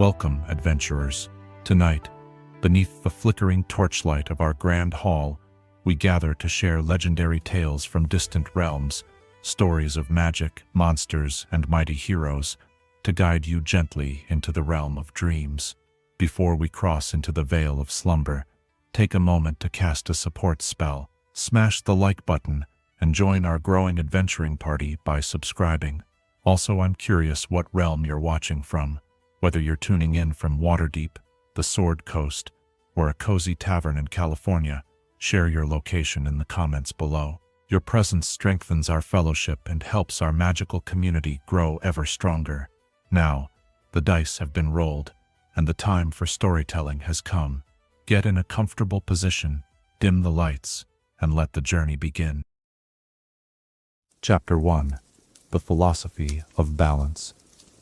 Welcome, adventurers. Tonight, beneath the flickering torchlight of our grand hall, we gather to share legendary tales from distant realms, stories of magic, monsters, and mighty heroes, to guide you gently into the realm of dreams. Before we cross into the veil of slumber, take a moment to cast a support spell, smash the like button, and join our growing adventuring party by subscribing. Also, I'm curious what realm you're watching from. Whether you're tuning in from Waterdeep, the Sword Coast, or a cozy tavern in California, share your location in the comments below. Your presence strengthens our fellowship and helps our magical community grow ever stronger. Now, the dice have been rolled, and the time for storytelling has come. Get in a comfortable position, dim the lights, and let the journey begin. Chapter 1. The Philosophy of Balance.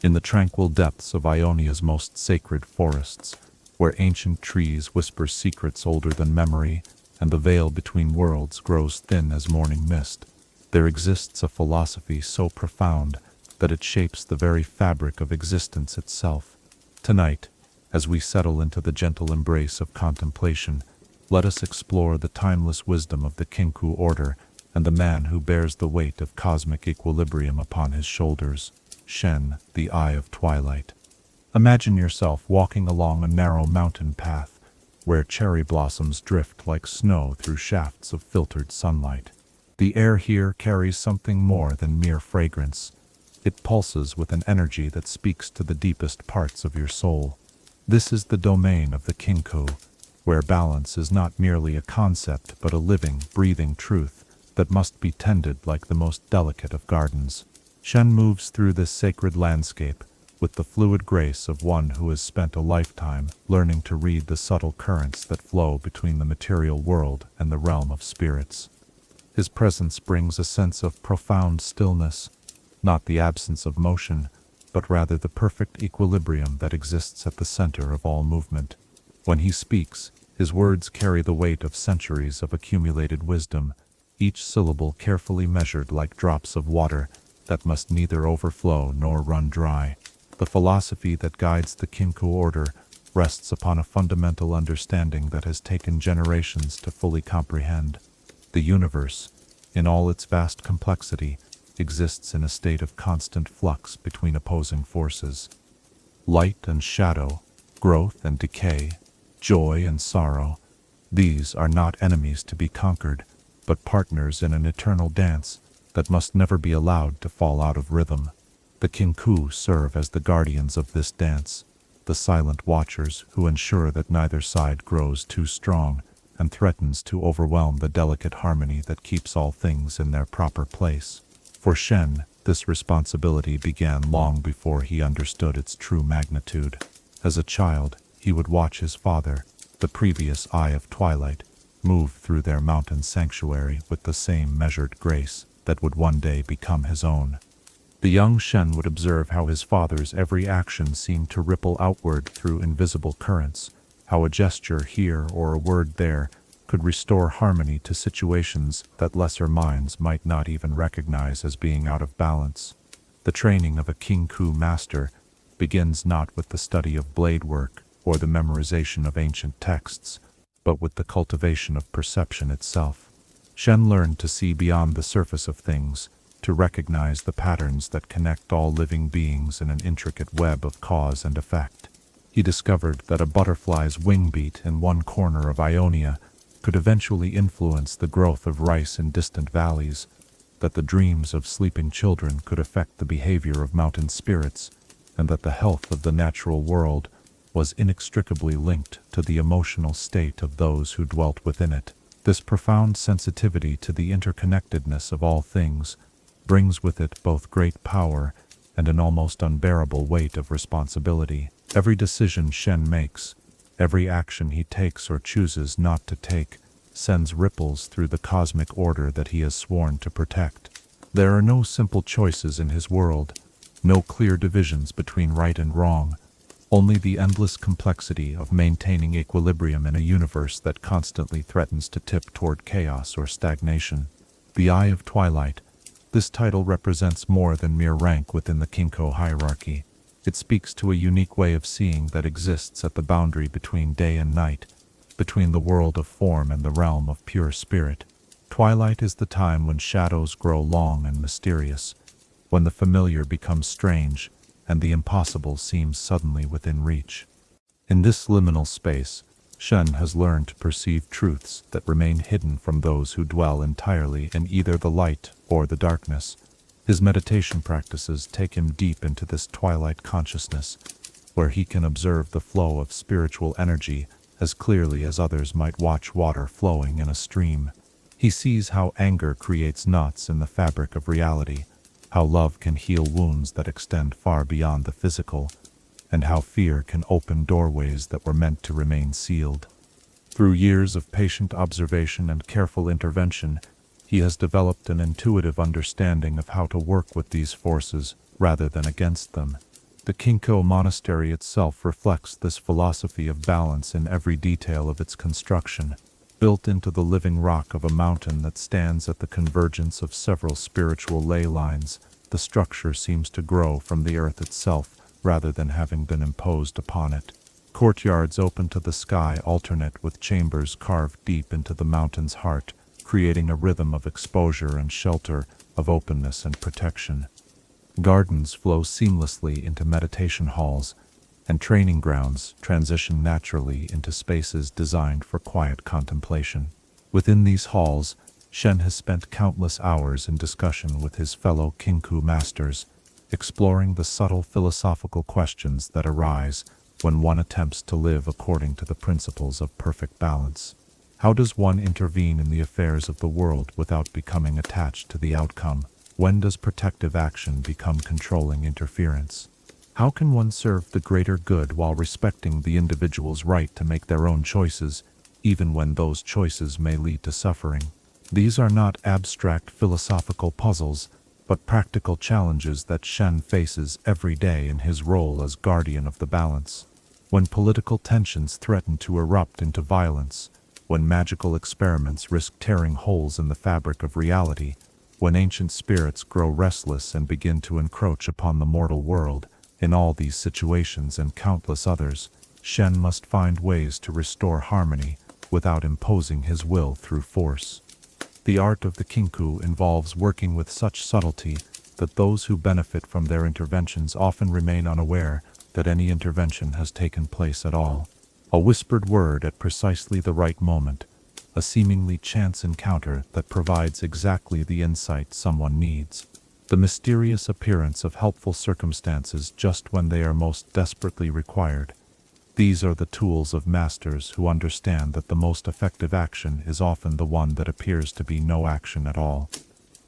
In the tranquil depths of Ionia's most sacred forests, where ancient trees whisper secrets older than memory, and the veil between worlds grows thin as morning mist, there exists a philosophy so profound that it shapes the very fabric of existence itself. Tonight, as we settle into the gentle embrace of contemplation, let us explore the timeless wisdom of the Kinkou order and the man who bears the weight of cosmic equilibrium upon his shoulders. Shen, the Eye of Twilight. Imagine yourself walking along a narrow mountain path, where cherry blossoms drift like snow through shafts of filtered sunlight. The air here carries something more than mere fragrance. It pulses with an energy that speaks to the deepest parts of your soul. This is the domain of the Kinkou, where balance is not merely a concept but a living, breathing truth that must be tended like the most delicate of gardens. Shen moves through this sacred landscape with the fluid grace of one who has spent a lifetime learning to read the subtle currents that flow between the material world and the realm of spirits. His presence brings a sense of profound stillness, not the absence of motion, but rather the perfect equilibrium that exists at the center of all movement. When he speaks, his words carry the weight of centuries of accumulated wisdom, each syllable carefully measured like drops of water that must neither overflow nor run dry. The philosophy that guides the Kinkou order rests upon a fundamental understanding that has taken generations to fully comprehend. The universe, in all its vast complexity, exists in a state of constant flux between opposing forces. Light and shadow, growth and decay, joy and sorrow, these are not enemies to be conquered, but partners in an eternal dance that must never be allowed to fall out of rhythm. The Kinkou serve as the guardians of this dance, the silent watchers who ensure that neither side grows too strong and threatens to overwhelm the delicate harmony that keeps all things in their proper place. For Shen, this responsibility began long before he understood its true magnitude. As a child, he would watch his father, the previous Eye of Twilight, move through their mountain sanctuary with the same measured grace that would one day become his own. The young Shen would observe how his father's every action seemed to ripple outward through invisible currents, how a gesture here or a word there could restore harmony to situations that lesser minds might not even recognize as being out of balance. The training of a Kinkou master begins not with the study of blade work or the memorization of ancient texts, but with the cultivation of perception itself. Shen learned to see beyond the surface of things, to recognize the patterns that connect all living beings in an intricate web of cause and effect. He discovered that a butterfly's wing beat in one corner of Ionia could eventually influence the growth of rice in distant valleys, that the dreams of sleeping children could affect the behavior of mountain spirits, and that the health of the natural world was inextricably linked to the emotional state of those who dwelt within it. This profound sensitivity to the interconnectedness of all things brings with it both great power and an almost unbearable weight of responsibility. Every decision Shen makes, every action he takes or chooses not to take, sends ripples through the cosmic order that he has sworn to protect. There are no simple choices in his world, no clear divisions between right and wrong, only the endless complexity of maintaining equilibrium in a universe that constantly threatens to tip toward chaos or stagnation. The Eye of Twilight. This title represents more than mere rank within the Kinkou hierarchy. It speaks to a unique way of seeing that exists at the boundary between day and night, between the world of form and the realm of pure spirit. Twilight is the time when shadows grow long and mysterious, when the familiar becomes strange, and the impossible seems suddenly within reach. In this liminal space, Shen has learned to perceive truths that remain hidden from those who dwell entirely in either the light or the darkness. His meditation practices take him deep into this twilight consciousness, where he can observe the flow of spiritual energy as clearly as others might watch water flowing in a stream. He sees how anger creates knots in the fabric of reality, how love can heal wounds that extend far beyond the physical, and how fear can open doorways that were meant to remain sealed. Through years of patient observation and careful intervention, he has developed an intuitive understanding of how to work with these forces rather than against them. The Kinkou monastery itself reflects this philosophy of balance in every detail of its construction. Built into the living rock of a mountain that stands at the convergence of several spiritual ley lines, the structure seems to grow from the earth itself rather than having been imposed upon it. Courtyards open to the sky alternate with chambers carved deep into the mountain's heart, creating a rhythm of exposure and shelter, of openness and protection. Gardens flow seamlessly into meditation halls, and training grounds transition naturally into spaces designed for quiet contemplation. Within these halls, Shen has spent countless hours in discussion with his fellow Kinkou masters, exploring the subtle philosophical questions that arise when one attempts to live according to the principles of perfect balance. How does one intervene in the affairs of the world without becoming attached to the outcome? When does protective action become controlling interference? How can one serve the greater good while respecting the individual's right to make their own choices, even when those choices may lead to suffering? These are not abstract philosophical puzzles, but practical challenges that Shen faces every day in his role as guardian of the balance. When political tensions threaten to erupt into violence, when magical experiments risk tearing holes in the fabric of reality, when ancient spirits grow restless and begin to encroach upon the mortal world, in all these situations and countless others, Shen must find ways to restore harmony without imposing his will through force. The art of the Kinkou involves working with such subtlety that those who benefit from their interventions often remain unaware that any intervention has taken place at all. A whispered word at precisely the right moment, a seemingly chance encounter that provides exactly the insight someone needs. The mysterious appearance of helpful circumstances just when they are most desperately required. These are the tools of masters who understand that the most effective action is often the one that appears to be no action at all.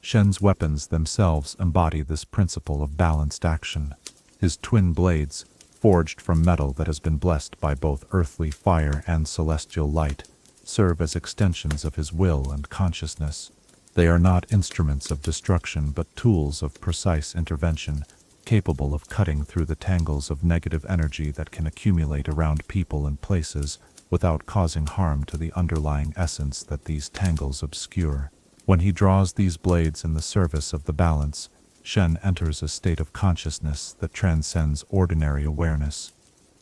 Shen's weapons themselves embody this principle of balanced action. His twin blades, forged from metal that has been blessed by both earthly fire and celestial light, serve as extensions of his will and consciousness. They are not instruments of destruction but tools of precise intervention, capable of cutting through the tangles of negative energy that can accumulate around people and places without causing harm to the underlying essence that these tangles obscure. When he draws these blades in the service of the balance, Shen enters a state of consciousness that transcends ordinary awareness.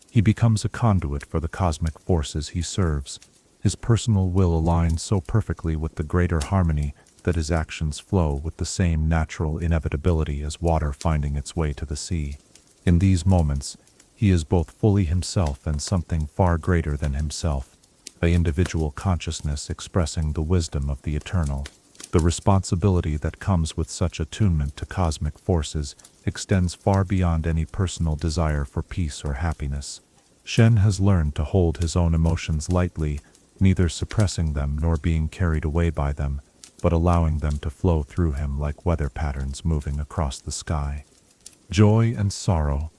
He becomes a conduit for the cosmic forces he serves. His personal will aligns so perfectly with the greater harmony that his actions flow with the same natural inevitability as water finding its way to the sea. In these moments, he is both fully himself and something far greater than himself, an individual consciousness expressing the wisdom of the eternal. The responsibility that comes with such attunement to cosmic forces extends far beyond any personal desire for peace or happiness. Shen has learned to hold his own emotions lightly, neither suppressing them nor being carried away by them, but allowing them to flow through him like weather patterns moving across the sky. Joy and sorrow,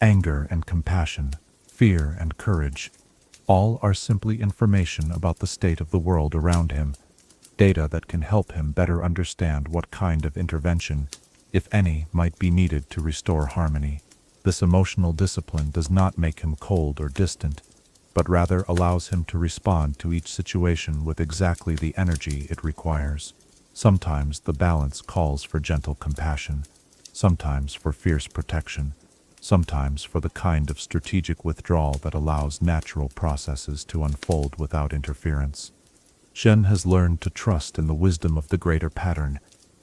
anger and compassion, fear and courage, all are simply information about the state of the world around him, data that can help him better understand what kind of intervention, if any, might be needed to restore harmony. This emotional discipline does not make him cold or distant, but rather allows him to respond to each situation with exactly the energy it requires. Sometimes the balance calls for gentle compassion, sometimes for fierce protection, sometimes for the kind of strategic withdrawal that allows natural processes to unfold without interference. Shen has learned to trust in the wisdom of the greater pattern,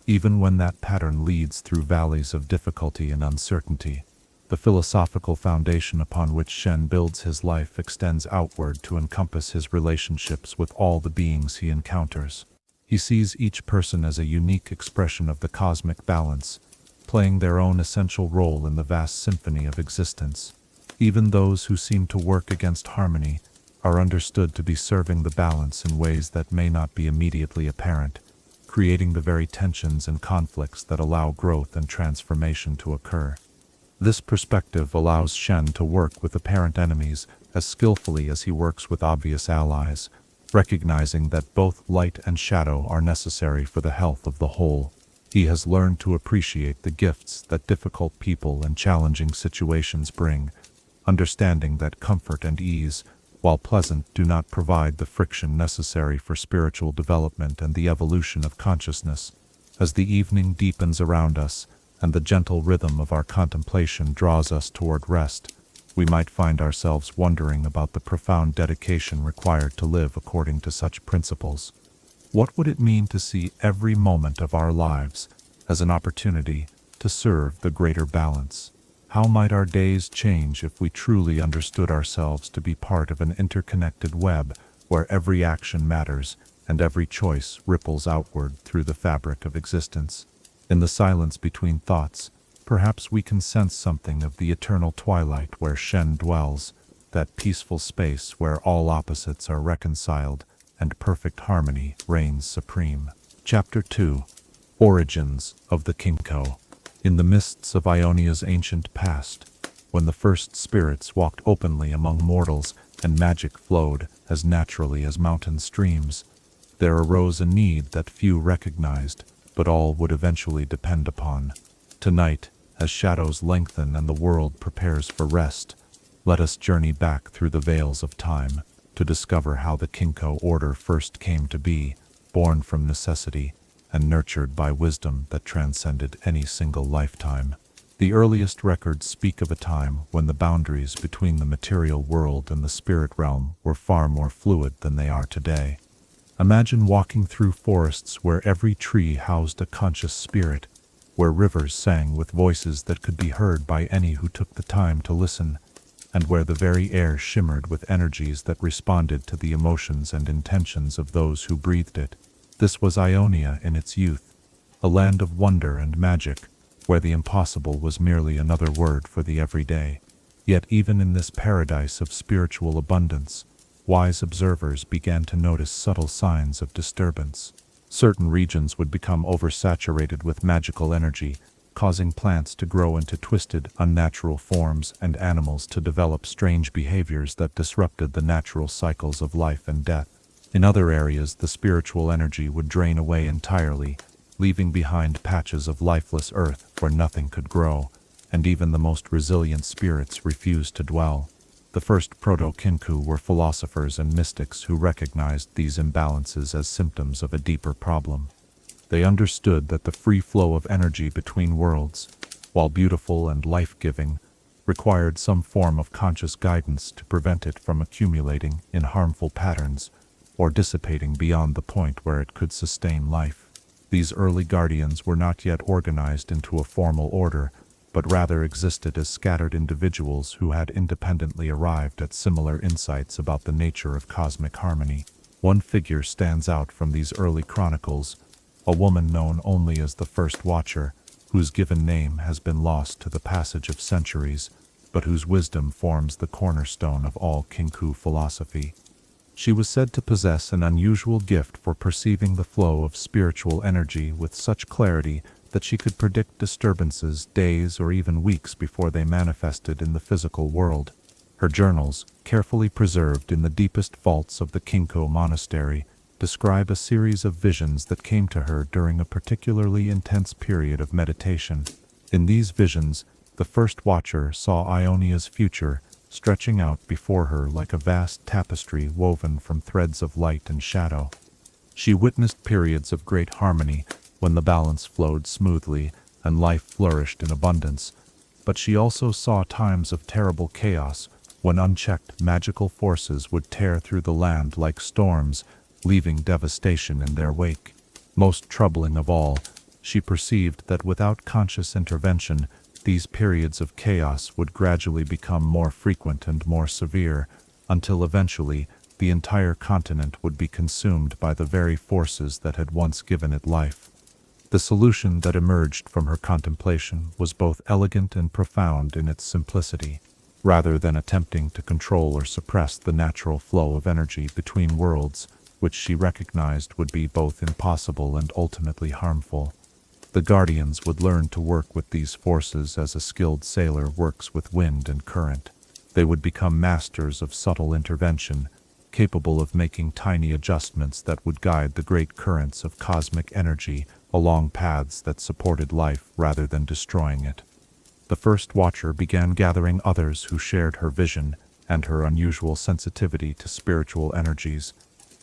even when that pattern leads through valleys of difficulty and uncertainty. The philosophical foundation upon which Shen builds his life extends outward to encompass his relationships with all the beings he encounters. He sees each person as a unique expression of the cosmic balance, playing their own essential role in the vast symphony of existence. Even those who seem to work against harmony are understood to be serving the balance in ways that may not be immediately apparent, creating the very tensions and conflicts that allow growth and transformation to occur. This perspective allows Shen to work with apparent enemies as skillfully as he works with obvious allies, recognizing that both light and shadow are necessary for the health of the whole. He has learned to appreciate the gifts that difficult people and challenging situations bring, understanding that comfort and ease, while pleasant, do not provide the friction necessary for spiritual development and the evolution of consciousness. As the evening deepens around us, and the gentle rhythm of our contemplation draws us toward rest, we might find ourselves wondering about the profound dedication required to live according to such principles. What would it mean to see every moment of our lives as an opportunity to serve the greater balance? How might our days change if we truly understood ourselves to be part of an interconnected web where every action matters and every choice ripples outward through the fabric of existence? In the silence between thoughts, perhaps we can sense something of the eternal twilight where Shen dwells, that peaceful space where all opposites are reconciled and perfect harmony reigns supreme. Chapter 2. Origins of the Kinkou. In the mists of Ionia's ancient past, when the first spirits walked openly among mortals and magic flowed as naturally as mountain streams, there arose a need that few recognized, but all would eventually depend upon. Tonight, as shadows lengthen and the world prepares for rest, let us journey back through the veils of time to discover how the Kinkou order first came to be, born from necessity and nurtured by wisdom that transcended any single lifetime. The earliest records speak of a time when the boundaries between the material world and the spirit realm were far more fluid than they are today. Imagine walking through forests where every tree housed a conscious spirit, where rivers sang with voices that could be heard by any who took the time to listen, and where the very air shimmered with energies that responded to the emotions and intentions of those who breathed it. This was Ionia in its youth, a land of wonder and magic, where the impossible was merely another word for the everyday. Yet even in this paradise of spiritual abundance, wise observers began to notice subtle signs of disturbance. Certain regions would become oversaturated with magical energy, causing plants to grow into twisted, unnatural forms and animals to develop strange behaviors that disrupted the natural cycles of life and death. In other areas, the spiritual energy would drain away entirely, leaving behind patches of lifeless earth where nothing could grow, and even the most resilient spirits refused to dwell. The first proto-Kinkou were philosophers and mystics who recognized these imbalances as symptoms of a deeper problem. They understood that the free flow of energy between worlds, while beautiful and life-giving, required some form of conscious guidance to prevent it from accumulating in harmful patterns or dissipating beyond the point where it could sustain life. These early guardians were not yet organized into a formal order, but rather existed as scattered individuals who had independently arrived at similar insights about the nature of cosmic harmony. One figure stands out from these early chronicles, a woman known only as the First Watcher, whose given name has been lost to the passage of centuries, but whose wisdom forms the cornerstone of all Kinkou philosophy. She was said to possess an unusual gift for perceiving the flow of spiritual energy with such clarity that she could predict disturbances days or even weeks before they manifested in the physical world. Her journals, carefully preserved in the deepest vaults of the Kinkou monastery, describe a series of visions that came to her during a particularly intense period of meditation. In these visions, the First Watcher saw Ionia's future stretching out before her like a vast tapestry woven from threads of light and shadow. She witnessed periods of great harmony when the balance flowed smoothly and life flourished in abundance, But she also saw times of terrible chaos, when unchecked magical forces would tear through the land like storms, leaving devastation in their wake. Most troubling of all, she perceived that without conscious intervention, these periods of chaos would gradually become more frequent and more severe, until eventually the entire continent would be consumed by the very forces that had once given it life. The solution that emerged from her contemplation was both elegant and profound in its simplicity. Rather than attempting to control or suppress the natural flow of energy between worlds, which she recognized would be both impossible and ultimately harmful, the Guardians would learn to work with these forces as a skilled sailor works with wind and current. They would become masters of subtle intervention, capable of making tiny adjustments that would guide the great currents of cosmic energy along paths that supported life rather than destroying it. The first Watcher began gathering others who shared her vision and her unusual sensitivity to spiritual energies.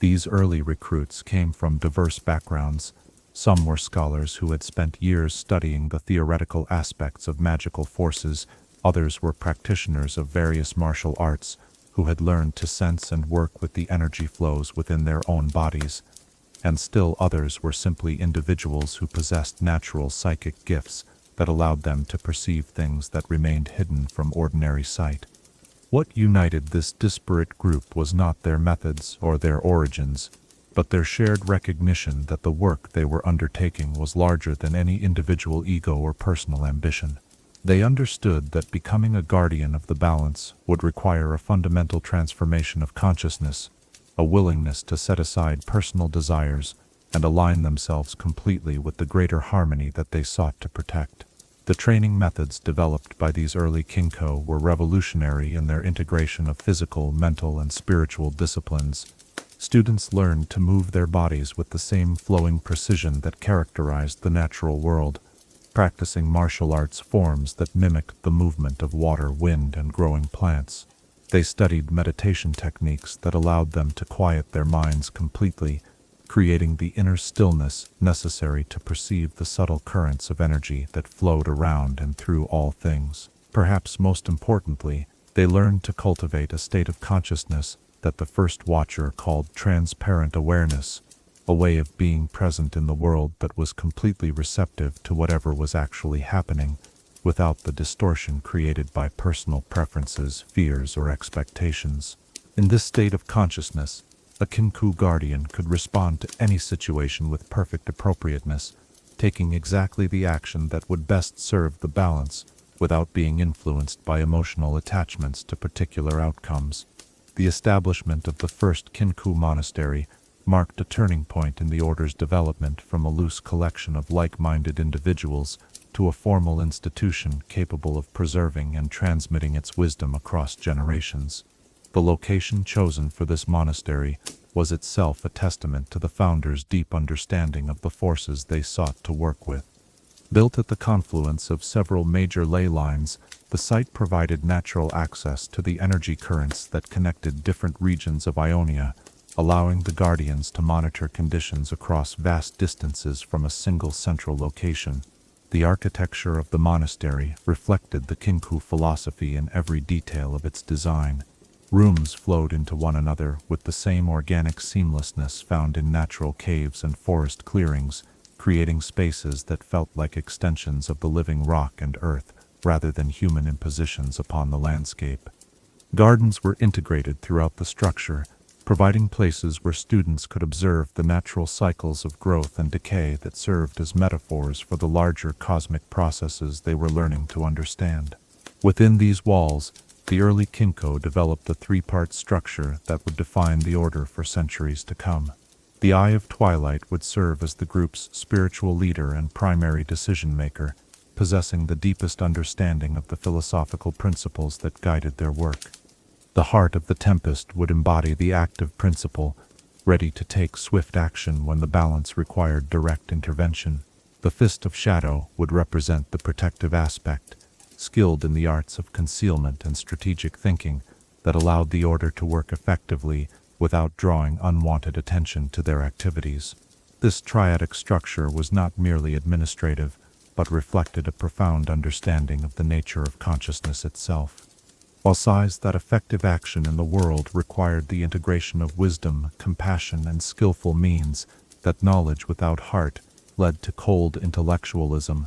These early recruits came from diverse backgrounds. Some were scholars who had spent years studying the theoretical aspects of magical forces. Others were practitioners of various martial arts who had learned to sense and work with the energy flows within their own bodies. And still others were simply individuals who possessed natural psychic gifts that allowed them to perceive things that remained hidden from ordinary sight. What united this disparate group was not their methods or their origins, but their shared recognition that the work they were undertaking was larger than any individual ego or personal ambition. They understood that becoming a guardian of the balance would require a fundamental transformation of consciousness, a willingness to set aside personal desires and align themselves completely with the greater harmony that they sought to protect. The training methods developed by these early Kinkou were revolutionary in their integration of physical, mental, and spiritual disciplines. Students learned to move their bodies with the same flowing precision that characterized the natural world, practicing martial arts forms that mimicked the movement of water, wind, and growing plants. They studied meditation techniques that allowed them to quiet their minds completely, creating the inner stillness necessary to perceive the subtle currents of energy that flowed around and through all things. Perhaps most importantly, they learned to cultivate a state of consciousness that the first Watcher called transparent awareness, a way of being present in the world that was completely receptive to whatever was actually happening, without the distortion created by personal preferences, fears, or expectations. In this state of consciousness, a Kinkou guardian could respond to any situation with perfect appropriateness, taking exactly the action that would best serve the balance, without being influenced by emotional attachments to particular outcomes. The establishment of the first Kinkou monastery marked a turning point in the order's development from a loose collection of like-minded individuals to a formal institution capable of preserving and transmitting its wisdom across generations. The location chosen for this monastery was itself a testament to the founders' deep understanding of the forces they sought to work with. Built at the confluence of several major ley lines, the site provided natural access to the energy currents that connected different regions of Ionia, allowing the Guardians to monitor conditions across vast distances from a single central location. The architecture of the monastery reflected the Kinkou philosophy in every detail of its design. Rooms flowed into one another with the same organic seamlessness found in natural caves and forest clearings, creating spaces that felt like extensions of the living rock and earth rather than human impositions upon the landscape. Gardens were integrated throughout the structure, providing places where students could observe the natural cycles of growth and decay that served as metaphors for the larger cosmic processes they were learning to understand. Within these walls, the early Kinkou developed a three-part structure that would define the order for centuries to come. The Eye of Twilight would serve as the group's spiritual leader and primary decision-maker, possessing the deepest understanding of the philosophical principles that guided their work. The Heart of the Tempest would embody the active principle, ready to take swift action when the balance required direct intervention. The Fist of Shadow would represent the protective aspect, skilled in the arts of concealment and strategic thinking that allowed the order to work effectively without drawing unwanted attention to their activities. This triadic structure was not merely administrative, but reflected a profound understanding of the nature of consciousness itself. While sighs that effective action in the world required the integration of wisdom, compassion, and skillful means, that knowledge without heart led to cold intellectualism,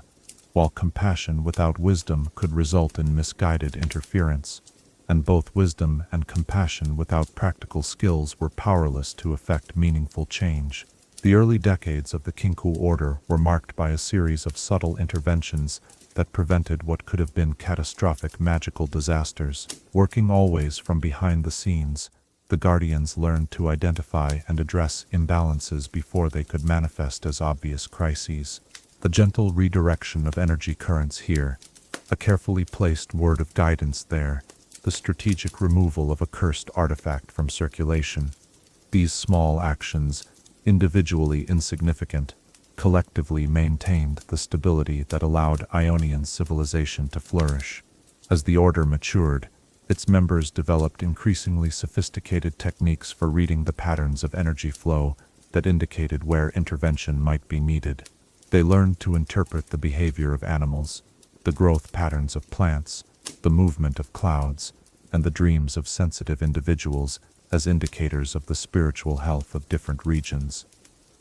while compassion without wisdom could result in misguided interference, and both wisdom and compassion without practical skills were powerless to effect meaningful change. The early decades of the Kinkou order were marked by a series of subtle interventions that prevented what could have been catastrophic magical disasters. Working always from behind the scenes, the Guardians learned to identify and address imbalances before they could manifest as obvious crises. The gentle redirection of energy currents here, a carefully placed word of guidance there, the strategic removal of a cursed artifact from circulation. These small actions, individually insignificant, collectively maintained the stability that allowed Ionian civilization to flourish. As the order matured, its members developed increasingly sophisticated techniques for reading the patterns of energy flow that indicated where intervention might be needed. They learned to interpret the behavior of animals, the growth patterns of plants, the movement of clouds, and the dreams of sensitive individuals as indicators of the spiritual health of different regions.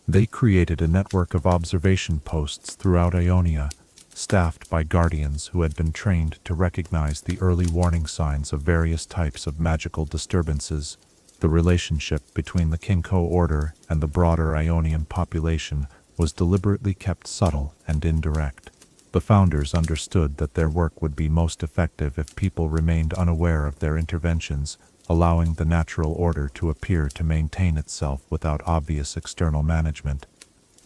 They created a network of observation posts throughout Ionia, staffed by guardians who had been trained to recognize the early warning signs of various types of magical disturbances. The relationship between the Kinkou order and the broader Ionian population was deliberately kept subtle and indirect. The founders understood that their work would be most effective if people remained unaware of their interventions, allowing the natural order to appear to maintain itself without obvious external management.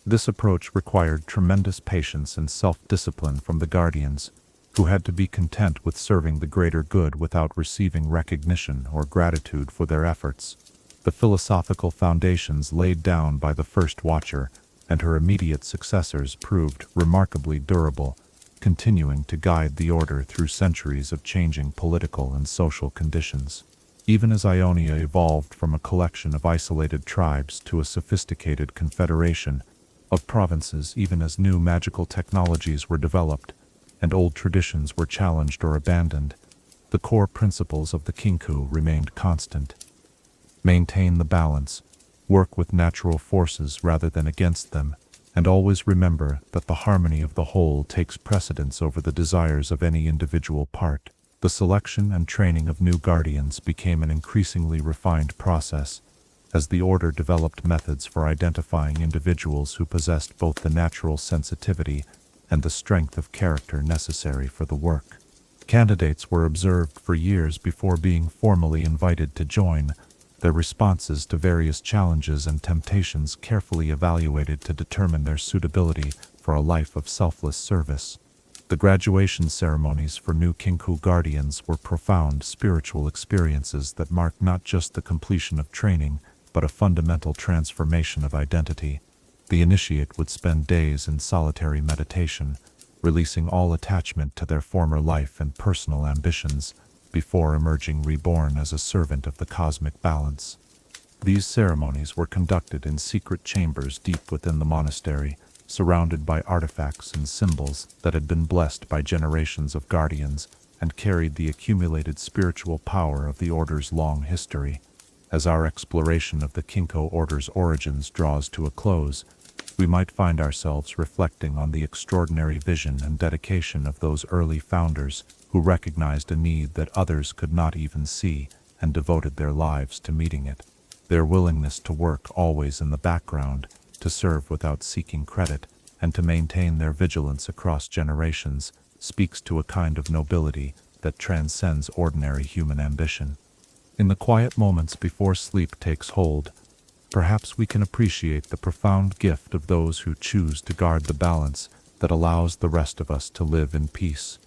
This approach required tremendous patience and self-discipline from the Guardians, who had to be content with serving the greater good without receiving recognition or gratitude for their efforts. The philosophical foundations laid down by the First Watcher and her immediate successors proved remarkably durable, continuing to guide the order through centuries of changing political and social conditions. Even as Ionia evolved from a collection of isolated tribes to a sophisticated confederation of provinces, even as new magical technologies were developed and old traditions were challenged or abandoned, the core principles of the Kinkou remained constant. Maintain the balance, work with natural forces rather than against them, and always remember that the harmony of the whole takes precedence over the desires of any individual part. The selection and training of new guardians became an increasingly refined process, as the order developed methods for identifying individuals who possessed both the natural sensitivity and the strength of character necessary for the work. Candidates were observed for years before being formally invited to join, their responses to various challenges and temptations carefully evaluated to determine their suitability for a life of selfless service. The graduation ceremonies for new Kinkou Guardians were profound spiritual experiences that marked not just the completion of training, but a fundamental transformation of identity. The initiate would spend days in solitary meditation, releasing all attachment to their former life and personal ambitions, before emerging reborn as a servant of the cosmic balance. These ceremonies were conducted in secret chambers deep within the monastery, surrounded by artifacts and symbols that had been blessed by generations of guardians and carried the accumulated spiritual power of the order's long history. As our exploration of the Kinkou order's origins draws to a close, we might find ourselves reflecting on the extraordinary vision and dedication of those early founders who recognized a need that others could not even see and devoted their lives to meeting it. Their willingness to work always in the background, to serve without seeking credit, and to maintain their vigilance across generations speaks to a kind of nobility that transcends ordinary human ambition. In the quiet moments before sleep takes hold, perhaps we can appreciate the profound gift of those who choose to guard the balance that allows the rest of us to live in peace.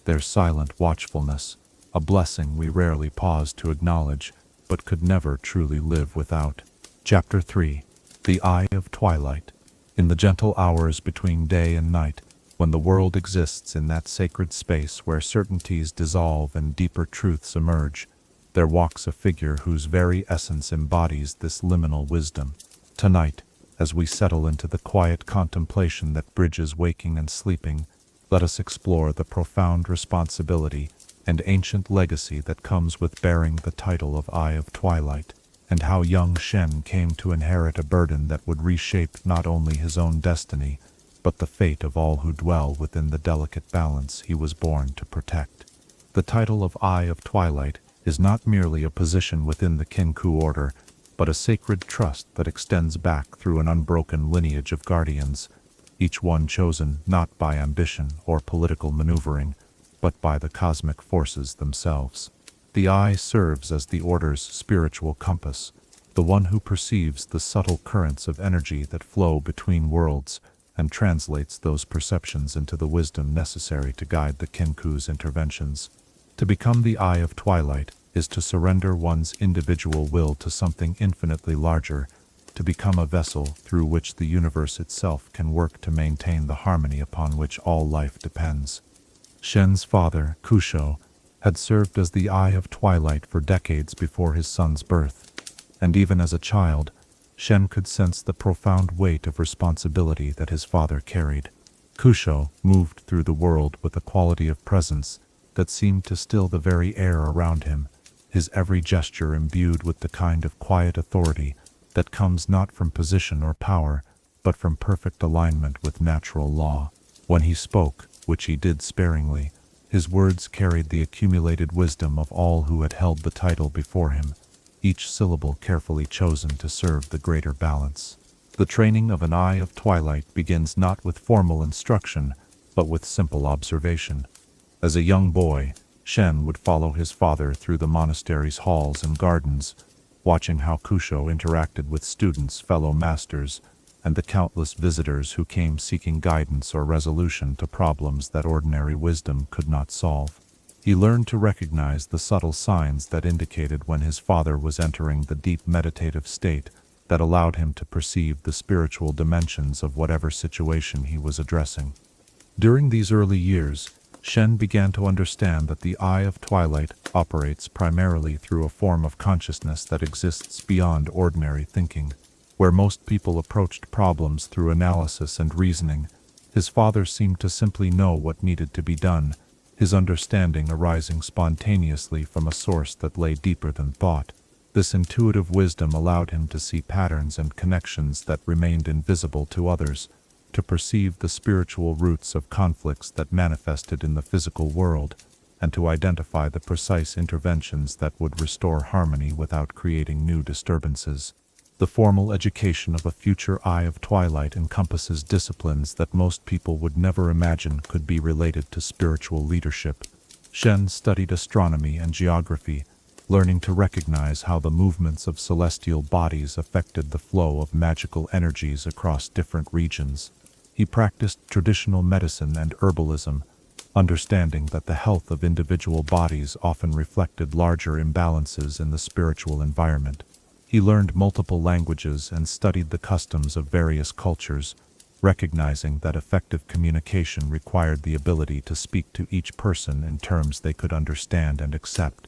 Their silent watchfulness, a blessing we rarely pause to acknowledge, but could never truly live without. Chapter 3. The Eye of Twilight. In the gentle hours between day and night, when the world exists in that sacred space where certainties dissolve and deeper truths emerge, there walks a figure whose very essence embodies this liminal wisdom. Tonight, as we settle into the quiet contemplation that bridges waking and sleeping, let us explore the profound responsibility and ancient legacy that comes with bearing the title of Eye of Twilight, and how young Shen came to inherit a burden that would reshape not only his own destiny, but the fate of all who dwell within the delicate balance he was born to protect. The title of Eye of Twilight is not merely a position within the Kinkou order, but a sacred trust that extends back through an unbroken lineage of guardians, each one chosen not by ambition or political maneuvering, but by the cosmic forces themselves. The Eye serves as the order's spiritual compass, the one who perceives the subtle currents of energy that flow between worlds and translates those perceptions into the wisdom necessary to guide the Kinkou's interventions. To become the Eye of Twilight is to surrender one's individual will to something infinitely larger, to become a vessel through which the universe itself can work to maintain the harmony upon which all life depends. Shen's father, Kusho, had served as the Eye of Twilight for decades before his son's birth, and even as a child, Shen could sense the profound weight of responsibility that his father carried. Kusho moved through the world with a quality of presence that seemed to still the very air around him, his every gesture imbued with the kind of quiet authority that comes not from position or power, but from perfect alignment with natural law. When he spoke, which he did sparingly, his words carried the accumulated wisdom of all who had held the title before him, each syllable carefully chosen to serve the greater balance. The training of an Eye of Twilight begins not with formal instruction, but with simple observation. As a young boy, Shen would follow his father through the monastery's halls and gardens, watching how Kusho interacted with students, fellow masters, and the countless visitors who came seeking guidance or resolution to problems that ordinary wisdom could not solve. He learned to recognize the subtle signs that indicated when his father was entering the deep meditative state that allowed him to perceive the spiritual dimensions of whatever situation he was addressing. During these early years, Shen began to understand that the Eye of Twilight operates primarily through a form of consciousness that exists beyond ordinary thinking. Where most people approached problems through analysis and reasoning, his father seemed to simply know what needed to be done, his understanding arising spontaneously from a source that lay deeper than thought. This intuitive wisdom allowed him to see patterns and connections that remained invisible to others, to perceive the spiritual roots of conflicts that manifested in the physical world, and to identify the precise interventions that would restore harmony without creating new disturbances. The formal education of a future Eye of Twilight encompasses disciplines that most people would never imagine could be related to spiritual leadership. Shen studied astronomy and geography, learning to recognize how the movements of celestial bodies affected the flow of magical energies across different regions. He practiced traditional medicine and herbalism, understanding that the health of individual bodies often reflected larger imbalances in the spiritual environment. He learned multiple languages and studied the customs of various cultures, recognizing that effective communication required the ability to speak to each person in terms they could understand and accept.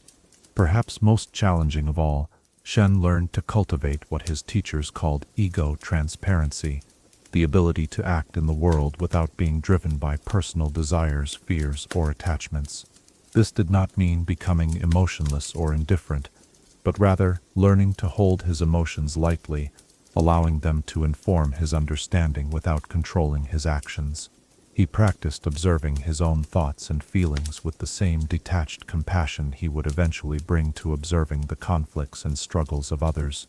Perhaps most challenging of all, Shen learned to cultivate what his teachers called ego transparency, the ability to act in the world without being driven by personal desires, fears, or attachments. This did not mean becoming emotionless or indifferent, but rather learning to hold his emotions lightly, allowing them to inform his understanding without controlling his actions. He practiced observing his own thoughts and feelings with the same detached compassion he would eventually bring to observing the conflicts and struggles of others.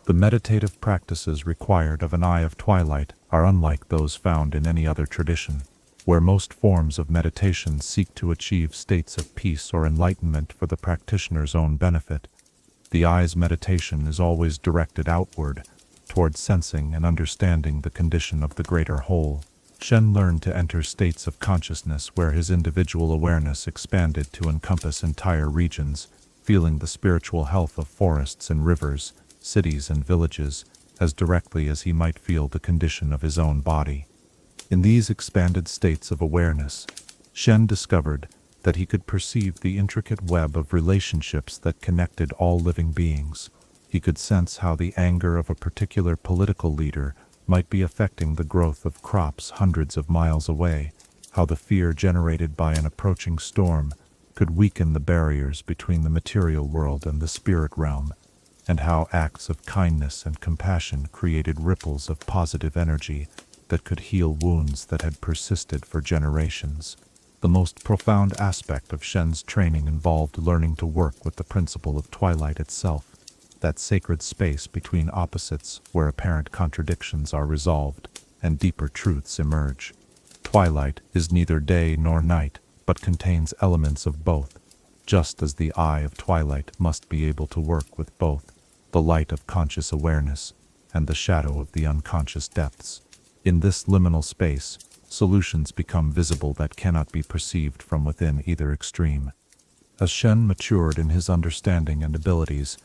The meditative practices required of an Eye of Twilight are unlike those found in any other tradition. Where most forms of meditation seek to achieve states of peace or enlightenment for the practitioner's own benefit, the Eye's meditation is always directed outward, toward sensing and understanding the condition of the greater whole. Shen learned to enter states of consciousness where his individual awareness expanded to encompass entire regions, feeling the spiritual health of forests and rivers, cities and villages, as directly as he might feel the condition of his own body. In these expanded states of awareness, Shen discovered that he could perceive the intricate web of relationships that connected all living beings. He could sense how the anger of a particular political leader might be affecting the growth of crops hundreds of miles away, how the fear generated by an approaching storm could weaken the barriers between the material world and the spirit realm, and how acts of kindness and compassion created ripples of positive energy that could heal wounds that had persisted for generations. The most profound aspect of Shen's training involved learning to work with the principle of twilight itself, that sacred space between opposites where apparent contradictions are resolved and deeper truths emerge. Twilight is neither day nor night, but contains elements of both, just as the Eye of Twilight must be able to work with both, the light of conscious awareness and the shadow of the unconscious depths. In this liminal space, solutions become visible that cannot be perceived from within either extreme. As Shen matured in his understanding and abilities,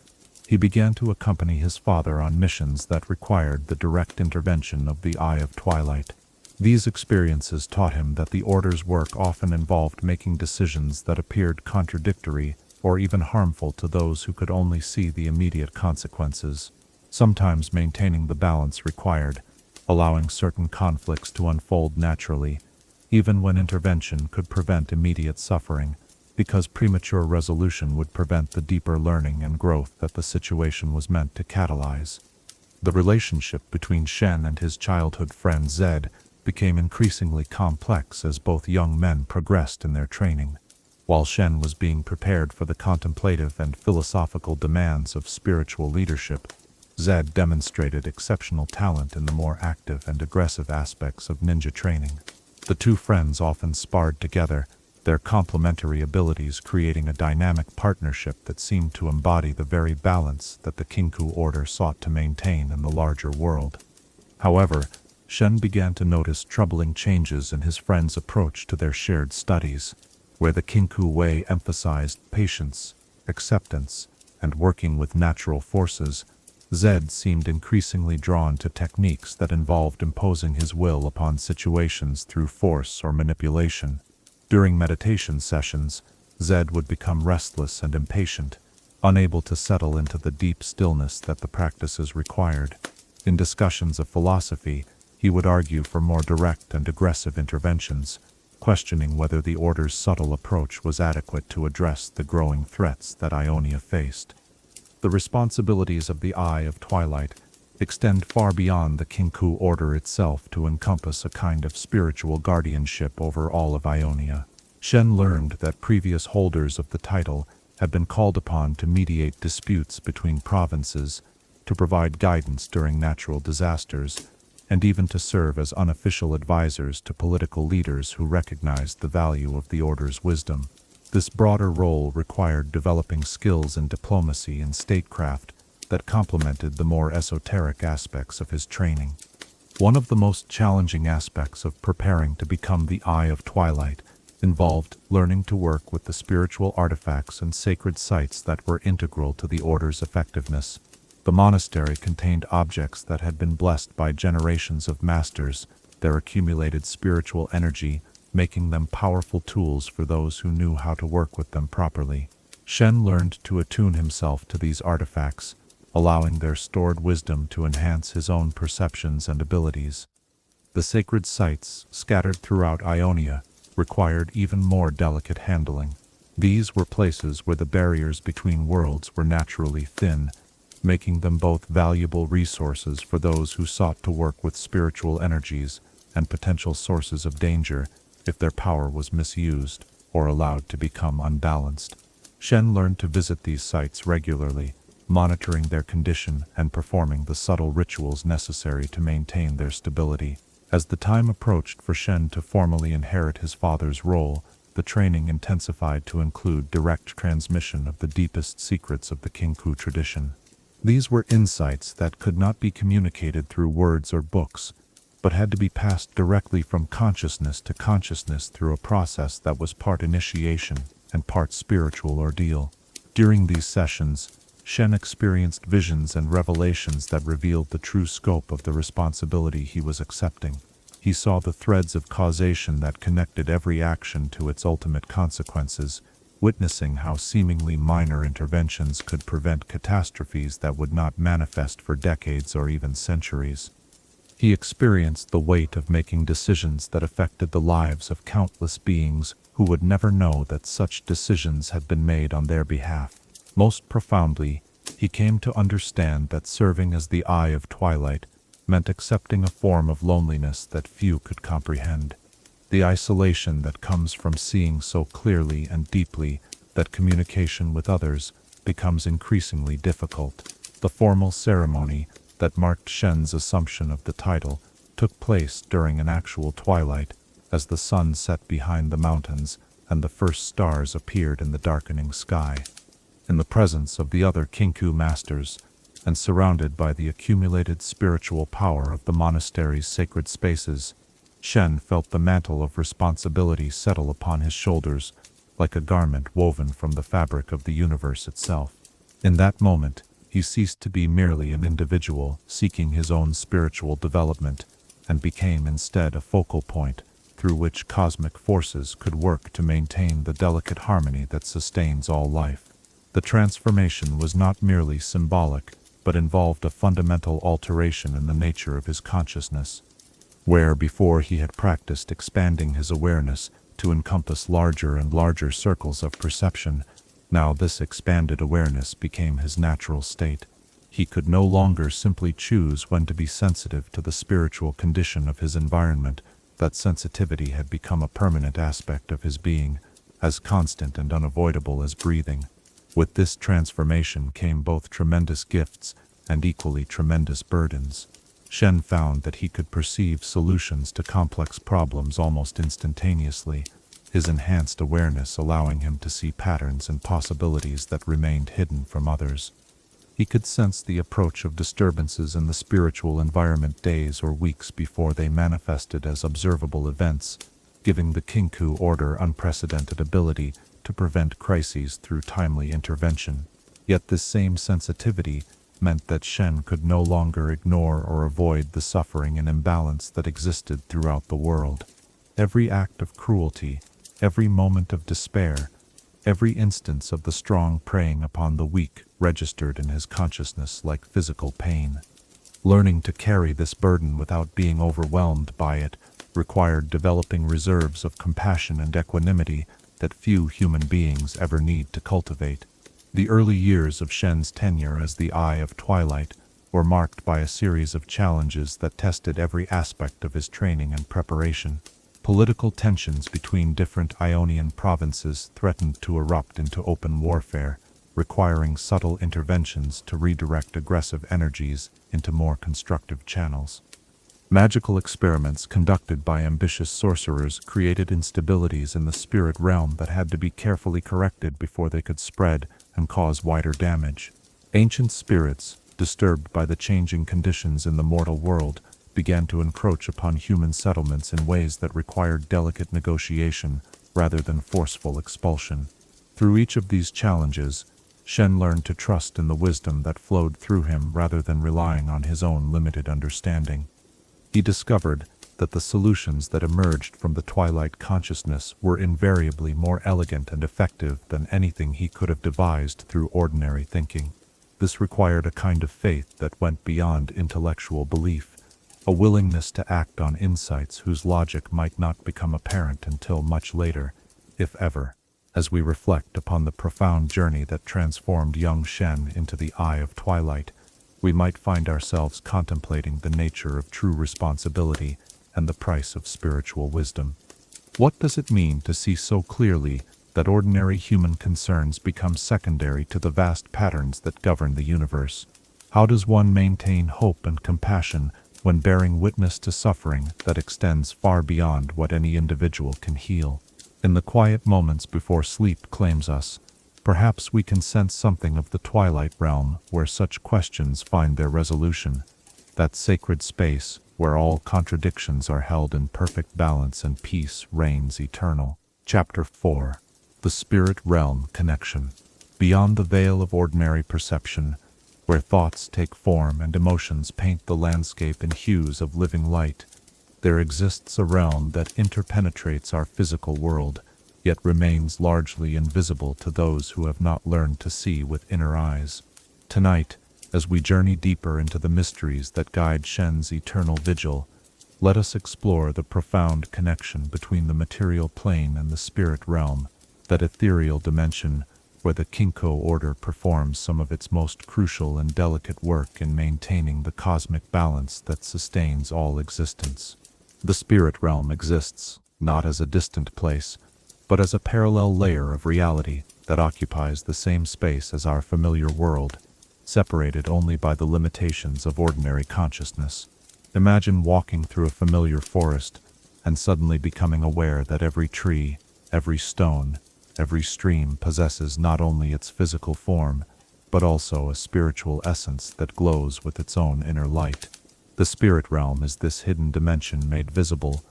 he began to accompany his father on missions that required the direct intervention of the Eye of Twilight. These experiences taught him that the Order's work often involved making decisions that appeared contradictory or even harmful to those who could only see the immediate consequences, sometimes maintaining the balance required, allowing certain conflicts to unfold naturally, even when intervention could prevent immediate suffering, because premature resolution would prevent the deeper learning and growth that the situation was meant to catalyze. The relationship between Shen and his childhood friend Zed became increasingly complex as both young men progressed in their training. While Shen was being prepared for the contemplative and philosophical demands of spiritual leadership, Zed demonstrated exceptional talent in the more active and aggressive aspects of ninja training. The two friends often sparred together, their complementary abilities creating a dynamic partnership that seemed to embody the very balance that the Kinkou order sought to maintain in the larger world. However, Shen began to notice troubling changes in his friend's approach to their shared studies, where the Kinkou way emphasized patience, acceptance, and working with natural forces. Zed seemed increasingly drawn to techniques that involved imposing his will upon situations through force or manipulation. During meditation sessions, Zed would become restless and impatient, unable to settle into the deep stillness that the practices required. In discussions of philosophy, he would argue for more direct and aggressive interventions, questioning whether the Order's subtle approach was adequate to address the growing threats that Ionia faced. The responsibilities of the Eye of Twilight extend far beyond the Kinkou order itself to encompass a kind of spiritual guardianship over all of Ionia. Shen learned that previous holders of the title had been called upon to mediate disputes between provinces, to provide guidance during natural disasters, and even to serve as unofficial advisors to political leaders who recognized the value of the Order's wisdom. This broader role required developing skills in diplomacy and statecraft that complemented the more esoteric aspects of his training. One of the most challenging aspects of preparing to become the Eye of Twilight involved learning to work with the spiritual artifacts and sacred sites that were integral to the Order's effectiveness. The monastery contained objects that had been blessed by generations of masters, their accumulated spiritual energy making them powerful tools for those who knew how to work with them properly. Shen learned to attune himself to these artifacts, allowing their stored wisdom to enhance his own perceptions and abilities. The sacred sites, scattered throughout Ionia, required even more delicate handling. These were places where the barriers between worlds were naturally thin, making them both valuable resources for those who sought to work with spiritual energies and potential sources of danger if their power was misused or allowed to become unbalanced. Shen learned to visit these sites regularly, monitoring their condition and performing the subtle rituals necessary to maintain their stability. As the time approached for Shen to formally inherit his father's role, the training intensified to include direct transmission of the deepest secrets of the Kinkou tradition. These were insights that could not be communicated through words or books, but had to be passed directly from consciousness to consciousness through a process that was part initiation and part spiritual ordeal. During these sessions, Shen experienced visions and revelations that revealed the true scope of the responsibility he was accepting. He saw the threads of causation that connected every action to its ultimate consequences, witnessing how seemingly minor interventions could prevent catastrophes that would not manifest for decades or even centuries. He experienced the weight of making decisions that affected the lives of countless beings who would never know that such decisions had been made on their behalf. Most profoundly, he came to understand that serving as the Eye of Twilight meant accepting a form of loneliness that few could comprehend. The isolation that comes from seeing so clearly and deeply that communication with others becomes increasingly difficult. The formal ceremony that marked Shen's assumption of the title took place during an actual twilight, as the sun set behind the mountains and the first stars appeared in the darkening sky. In the presence of the other Kinkou masters, and surrounded by the accumulated spiritual power of the monastery's sacred spaces, Shen felt the mantle of responsibility settle upon his shoulders like a garment woven from the fabric of the universe itself. In that moment, he ceased to be merely an individual seeking his own spiritual development and became instead a focal point through which cosmic forces could work to maintain the delicate harmony that sustains all life. The transformation was not merely symbolic, but involved a fundamental alteration in the nature of his consciousness. Where before he had practiced expanding his awareness to encompass larger and larger circles of perception, now this expanded awareness became his natural state. He could no longer simply choose when to be sensitive to the spiritual condition of his environment. That sensitivity had become a permanent aspect of his being, as constant and unavoidable as breathing. With this transformation came both tremendous gifts and equally tremendous burdens. Shen found that he could perceive solutions to complex problems almost instantaneously, his enhanced awareness allowing him to see patterns and possibilities that remained hidden from others. He could sense the approach of disturbances in the spiritual environment days or weeks before they manifested as observable events, giving the Kinkou order unprecedented ability to prevent crises through timely intervention. Yet this same sensitivity meant that Shen could no longer ignore or avoid the suffering and imbalance that existed throughout the world. Every act of cruelty, every moment of despair, every instance of the strong preying upon the weak registered in his consciousness like physical pain. Learning to carry this burden without being overwhelmed by it required developing reserves of compassion and equanimity that few human beings ever need to cultivate. The early years of Shen's tenure as the Eye of Twilight were marked by a series of challenges that tested every aspect of his training and preparation. Political tensions between different Ionian provinces threatened to erupt into open warfare, requiring subtle interventions to redirect aggressive energies into more constructive channels. Magical experiments conducted by ambitious sorcerers created instabilities in the spirit realm that had to be carefully corrected before they could spread and cause wider damage. Ancient spirits, disturbed by the changing conditions in the mortal world, began to encroach upon human settlements in ways that required delicate negotiation rather than forceful expulsion. Through each of these challenges, Shen learned to trust in the wisdom that flowed through him rather than relying on his own limited understanding. He discovered that the solutions that emerged from the Twilight consciousness were invariably more elegant and effective than anything he could have devised through ordinary thinking. This required a kind of faith that went beyond intellectual belief, a willingness to act on insights whose logic might not become apparent until much later, if ever. As we reflect upon the profound journey that transformed young Shen into the Eye of Twilight, we might find ourselves contemplating the nature of true responsibility and the price of spiritual wisdom. What does it mean to see so clearly that ordinary human concerns become secondary to the vast patterns that govern the universe? How does one maintain hope and compassion when bearing witness to suffering that extends far beyond what any individual can heal? In the quiet moments before sleep claims us, perhaps we can sense something of the Twilight realm where such questions find their resolution, that sacred space where all contradictions are held in perfect balance and peace reigns eternal. Chapter 4. The Spirit Realm Connection. Beyond the veil of ordinary perception, where thoughts take form and emotions paint the landscape in hues of living light, there exists a realm that interpenetrates our physical world, yet remains largely invisible to those who have not learned to see with inner eyes. Tonight, As we journey deeper into the mysteries that guide Shen's eternal vigil, let us explore the profound connection between the material plane and the spirit realm, that ethereal dimension where the Kinkou order performs some of its most crucial and delicate work in maintaining the cosmic balance that sustains all existence. The spirit realm exists, not as a distant place, but as a parallel layer of reality that occupies the same space as our familiar world, separated only by the limitations of ordinary consciousness. Imagine walking through a familiar forest and suddenly becoming aware that every tree, every stone, every stream possesses not only its physical form, but also a spiritual essence that glows with its own inner light. The spirit realm is this hidden dimension made visible,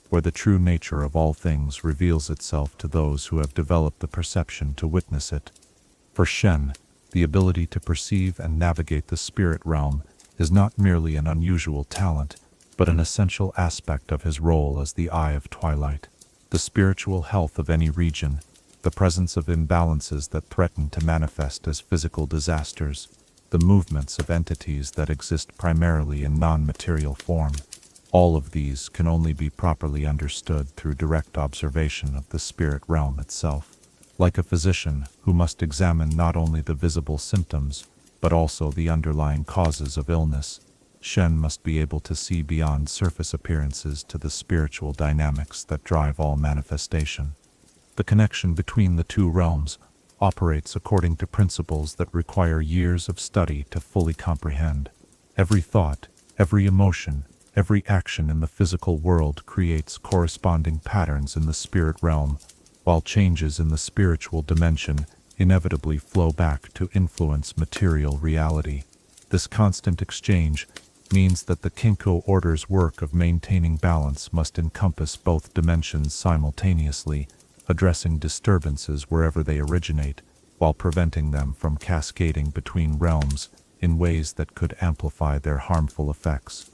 where the true nature of all things reveals itself to those who have developed the perception to witness it. For Shen, the ability to perceive and navigate the spirit realm is not merely an unusual talent, but an essential aspect of his role as the Eye of Twilight. The spiritual health of any region, the presence of imbalances that threaten to manifest as physical disasters, the movements of entities that exist primarily in non-material form, all of these can only be properly understood through direct observation of the spirit realm itself. Like a physician who must examine not only the visible symptoms, but also the underlying causes of illness, Shen must be able to see beyond surface appearances to the spiritual dynamics that drive all manifestation. The connection between the two realms operates according to principles that require years of study to fully comprehend. Every thought, every emotion, every action in the physical world creates corresponding patterns in the spirit realm, while changes in the spiritual dimension inevitably flow back to influence material reality. This constant exchange means that the Kinkou order's work of maintaining balance must encompass both dimensions simultaneously, addressing disturbances wherever they originate, while preventing them from cascading between realms in ways that could amplify their harmful effects.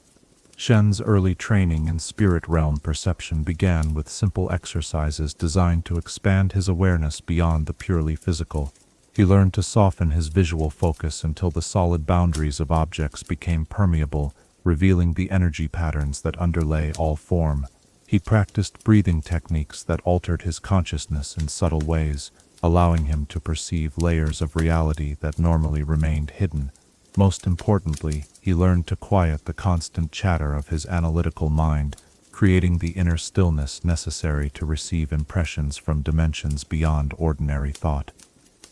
Shen's early training in spirit realm perception began with simple exercises designed to expand his awareness beyond the purely physical. He learned to soften his visual focus until the solid boundaries of objects became permeable, revealing the energy patterns that underlay all form. He practiced breathing techniques that altered his consciousness in subtle ways, allowing him to perceive layers of reality that normally remained hidden. Most importantly, he learned to quiet the constant chatter of his analytical mind, creating the inner stillness necessary to receive impressions from dimensions beyond ordinary thought.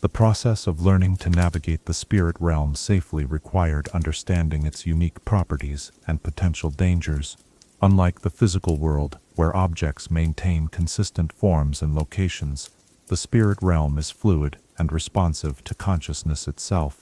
The process of learning to navigate the spirit realm safely required understanding its unique properties and potential dangers. Unlike the physical world, where objects maintain consistent forms and locations, the spirit realm is fluid and responsive to consciousness itself.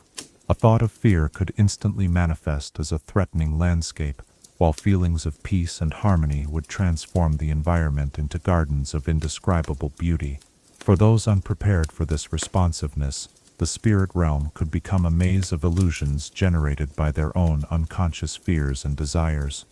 A thought of fear could instantly manifest as a threatening landscape, while feelings of peace and harmony would transform the environment into gardens of indescribable beauty. For those unprepared for this responsiveness, the spirit realm could become a maze of illusions generated by their own unconscious fears and desires.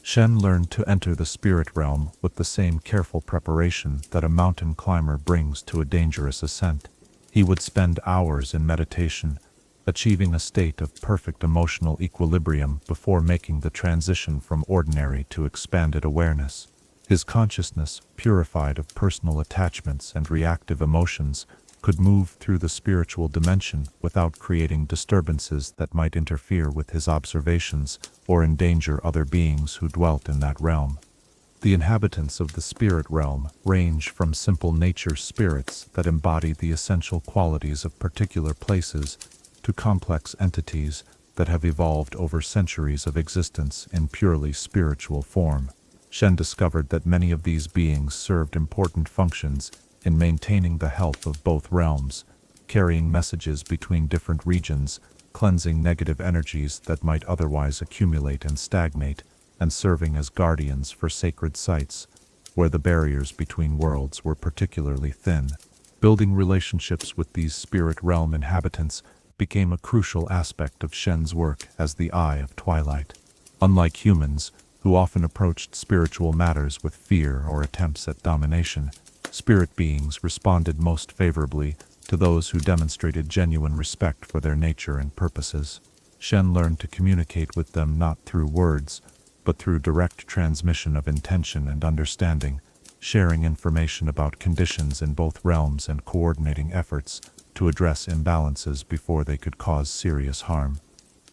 Shen learned to enter the spirit realm with the same careful preparation that a mountain climber brings to a dangerous ascent. He would spend hours in meditation, achieving a state of perfect emotional equilibrium before making the transition from ordinary to expanded awareness. His consciousness, purified of personal attachments and reactive emotions, could move through the spiritual dimension without creating disturbances that might interfere with his observations or endanger other beings who dwelt in that realm. The inhabitants of the spirit realm range from simple nature spirits that embody the essential qualities of particular places to complex entities that have evolved over centuries of existence in purely spiritual form. Shen discovered that many of these beings served important functions in maintaining the health of both realms, carrying messages between different regions, cleansing negative energies that might otherwise accumulate and stagnate, and serving as guardians for sacred sites, where the barriers between worlds were particularly thin. Building relationships with these spirit realm inhabitants became a crucial aspect of Shen's work as the Eye of Twilight. Unlike humans, who often approached spiritual matters with fear or attempts at domination, spirit beings responded most favorably to those who demonstrated genuine respect for their nature and purposes. Shen learned to communicate with them not through words, but through direct transmission of intention and understanding, sharing information about conditions in both realms and coordinating efforts to address imbalances before they could cause serious harm.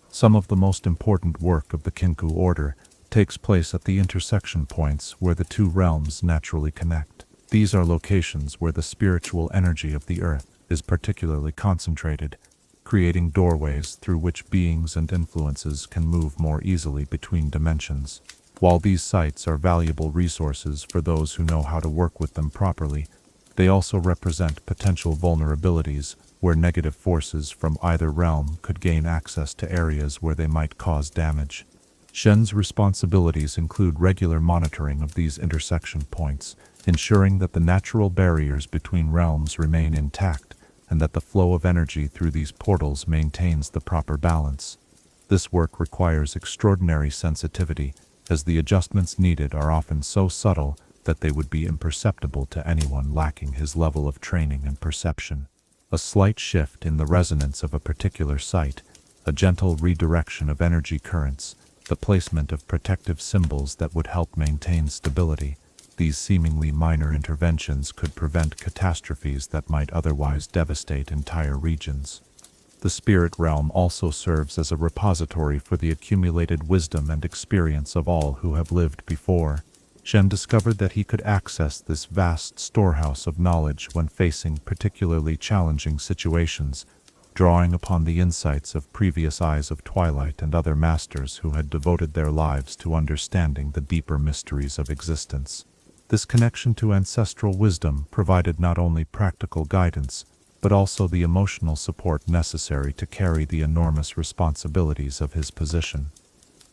Some of the most important work of the Kinkou order takes place at the intersection points where the two realms naturally connect. These are locations where the spiritual energy of the earth is particularly concentrated, creating doorways through which beings and influences can move more easily between dimensions. While these sites are valuable resources for those who know how to work with them properly, they also represent potential vulnerabilities where negative forces from either realm could gain access to areas where they might cause damage. Shen's responsibilities include regular monitoring of these intersection points, ensuring that the natural barriers between realms remain intact and that the flow of energy through these portals maintains the proper balance. This work requires extraordinary sensitivity, as the adjustments needed are often so subtle that they would be imperceptible to anyone lacking his level of training and perception. A slight shift in the resonance of a particular site, a gentle redirection of energy currents, the placement of protective symbols that would help maintain stability. These seemingly minor interventions could prevent catastrophes that might otherwise devastate entire regions. The spirit realm also serves as a repository for the accumulated wisdom and experience of all who have lived before. Shen discovered that he could access this vast storehouse of knowledge when facing particularly challenging situations, drawing upon the insights of previous Eyes of Twilight and other masters who had devoted their lives to understanding the deeper mysteries of existence. This connection to ancestral wisdom provided not only practical guidance, but also the emotional support necessary to carry the enormous responsibilities of his position.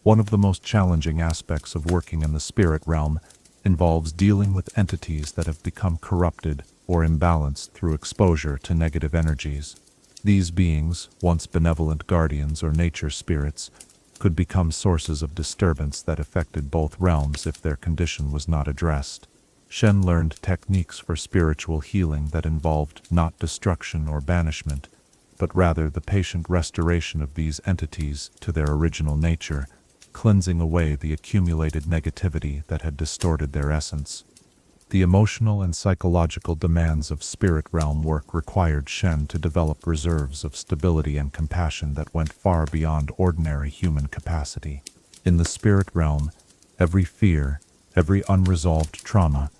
One of the most challenging aspects of working in the spirit realm involves dealing with entities that have become corrupted or imbalanced through exposure to negative energies. These beings, once benevolent guardians or nature spirits, could become sources of disturbance that affected both realms if their condition was not addressed. Shen learned techniques for spiritual healing that involved not destruction or banishment, but rather the patient restoration of these entities to their original nature, cleansing away the accumulated negativity that had distorted their essence. The emotional and psychological demands of spirit realm work required Shen to develop reserves of stability and compassion that went far beyond ordinary human capacity. In the spirit realm, every fear, every unresolved trauma,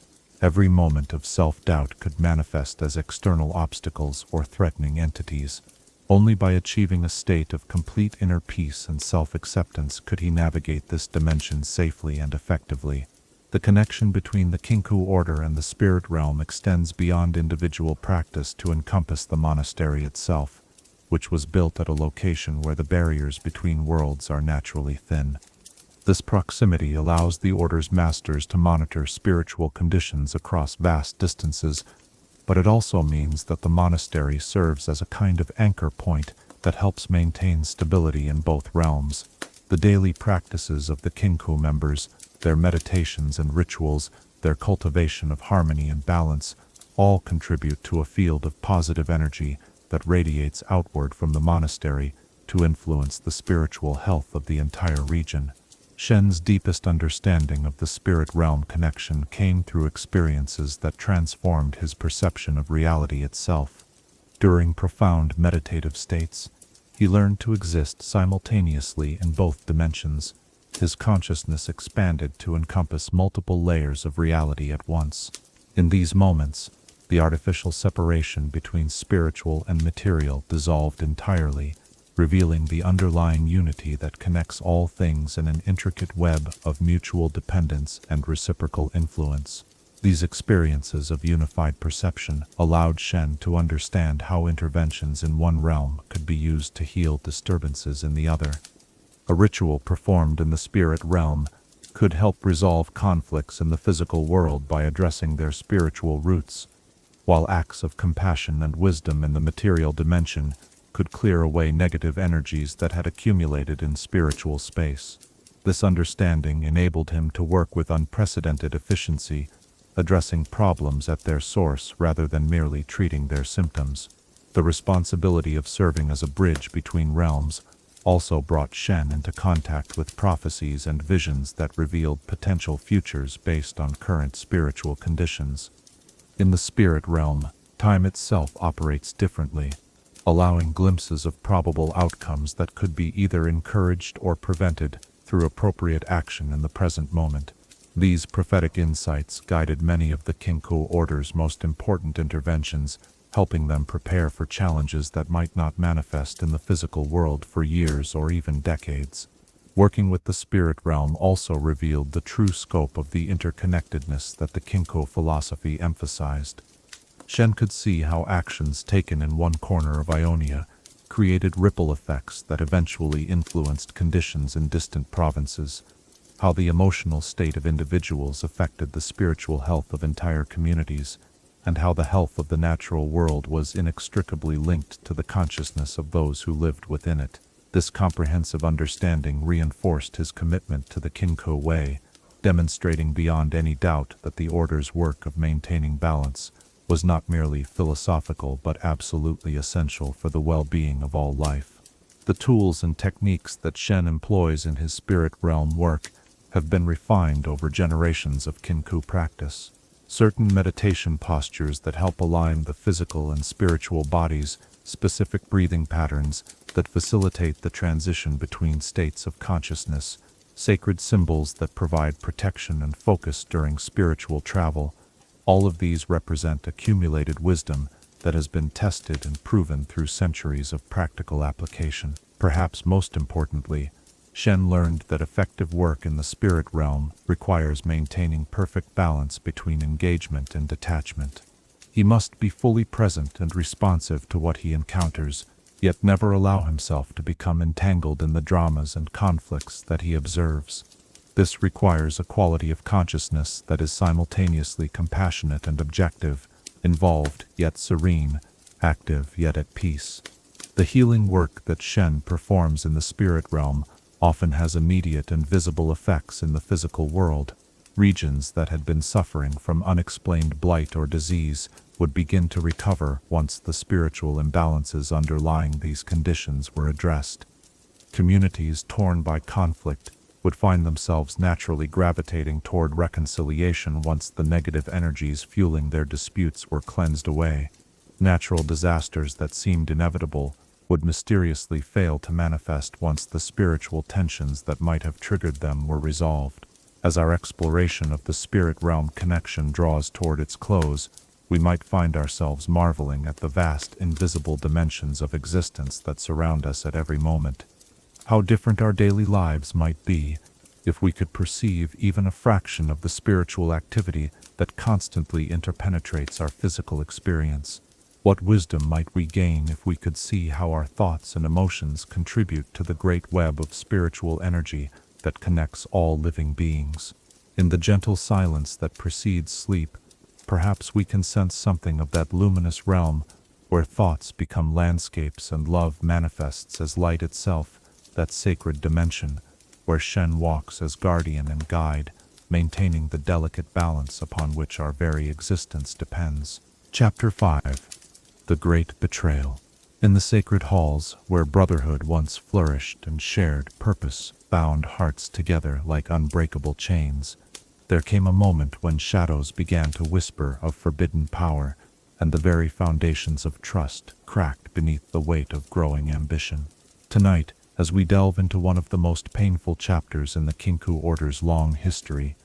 every moment of self-doubt could manifest as external obstacles or threatening entities. Only by achieving a state of complete inner peace and self-acceptance could he navigate this dimension safely and effectively. The connection between the Kinkou order and the spirit realm extends beyond individual practice to encompass the monastery itself, which was built at a location where the barriers between worlds are naturally thin. This proximity allows the order's masters to monitor spiritual conditions across vast distances, but it also means that the monastery serves as a kind of anchor point that helps maintain stability in both realms. The daily practices of the Kinkou members, their meditations and rituals, their cultivation of harmony and balance, all contribute to a field of positive energy that radiates outward from the monastery to influence the spiritual health of the entire region. Shen's deepest understanding of the spirit realm connection came through experiences that transformed his perception of reality itself. During profound meditative states, he learned to exist simultaneously in both dimensions. His consciousness expanded to encompass multiple layers of reality at once. In these moments, the artificial separation between spiritual and material dissolved entirely, revealing the underlying unity that connects all things in an intricate web of mutual dependence and reciprocal influence. These experiences of unified perception allowed Shen to understand how interventions in one realm could be used to heal disturbances in the other. A ritual performed in the spirit realm could help resolve conflicts in the physical world by addressing their spiritual roots, while acts of compassion and wisdom in the material dimension could clear away negative energies that had accumulated in spiritual space. This understanding enabled him to work with unprecedented efficiency, addressing problems at their source rather than merely treating their symptoms. The responsibility of serving as a bridge between realms also brought Shen into contact with prophecies and visions that revealed potential futures based on current spiritual conditions. In the spirit realm, time itself operates differently, allowing glimpses of probable outcomes that could be either encouraged or prevented through appropriate action in the present moment. These prophetic insights guided many of the Kinkou Order's most important interventions, helping them prepare for challenges that might not manifest in the physical world for years or even decades. Working with the spirit realm also revealed the true scope of the interconnectedness that the Kinkou philosophy emphasized. Shen could see how actions taken in one corner of Ionia created ripple effects that eventually influenced conditions in distant provinces, how the emotional state of individuals affected the spiritual health of entire communities, and how the health of the natural world was inextricably linked to the consciousness of those who lived within it. This comprehensive understanding reinforced his commitment to the Kinkou way, demonstrating beyond any doubt that the Order's work of maintaining balance was not merely philosophical but absolutely essential for the well-being of all life. The tools and techniques that Shen employs in his spirit realm work have been refined over generations of Kinkou practice. Certain meditation postures that help align the physical and spiritual bodies, specific breathing patterns that facilitate the transition between states of consciousness, sacred symbols that provide protection and focus during spiritual travel. All of these represent accumulated wisdom that has been tested and proven through centuries of practical application. Perhaps most importantly, Shen learned that effective work in the spirit realm requires maintaining perfect balance between engagement and detachment. He must be fully present and responsive to what he encounters, yet never allow himself to become entangled in the dramas and conflicts that he observes. This requires a quality of consciousness that is simultaneously compassionate and objective, involved yet serene, active yet at peace. The healing work that Shen performs in the spirit realm often has immediate and visible effects in the physical world. Regions that had been suffering from unexplained blight or disease would begin to recover once the spiritual imbalances underlying these conditions were addressed. Communities torn by conflict would find themselves naturally gravitating toward reconciliation once the negative energies fueling their disputes were cleansed away. Natural disasters that seemed inevitable would mysteriously fail to manifest once the spiritual tensions that might have triggered them were resolved. As our exploration of the spirit realm connection draws toward its close, we might find ourselves marveling at the vast invisible dimensions of existence that surround us at every moment. How different our daily lives might be if we could perceive even a fraction of the spiritual activity that constantly interpenetrates our physical experience. What wisdom might we gain if we could see how our thoughts and emotions contribute to the great web of spiritual energy that connects all living beings? In the gentle silence that precedes sleep, perhaps we can sense something of that luminous realm where thoughts become landscapes and love manifests as light itself, that sacred dimension where Shen walks as guardian and guide, maintaining the delicate balance upon which our very existence depends. Chapter 5. The Great Betrayal. In the sacred halls, where brotherhood once flourished and shared purpose bound hearts together like unbreakable chains, there came a moment when shadows began to whisper of forbidden power, and the very foundations of trust cracked beneath the weight of growing ambition. Tonight, as we delve into one of the most painful chapters in the Kinkou Order's long history,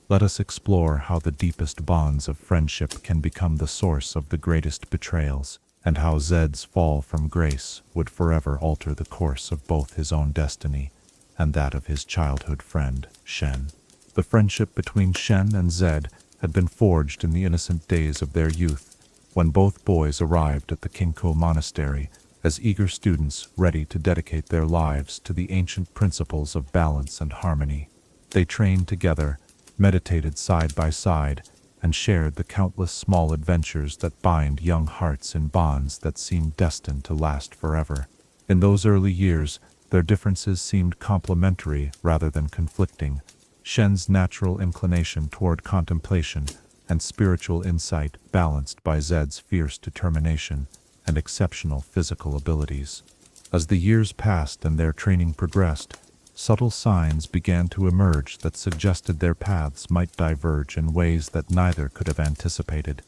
let us explore how the deepest bonds of friendship can become the source of the greatest betrayals, and how Zed's fall from grace would forever alter the course of both his own destiny and that of his childhood friend, Shen. The friendship between Shen and Zed had been forged in the innocent days of their youth, when both boys arrived at the Kinkou monastery as eager students ready to dedicate their lives to the ancient principles of balance and harmony. They trained together, meditated side by side, and shared the countless small adventures that bind young hearts in bonds that seem destined to last forever. In those early years, their differences seemed complementary rather than conflicting. Shen's natural inclination toward contemplation and spiritual insight balanced by Zed's fierce determination and exceptional physical abilities. As the years passed and their training progressed, subtle signs began to emerge that suggested their paths might diverge in ways that neither could have anticipated.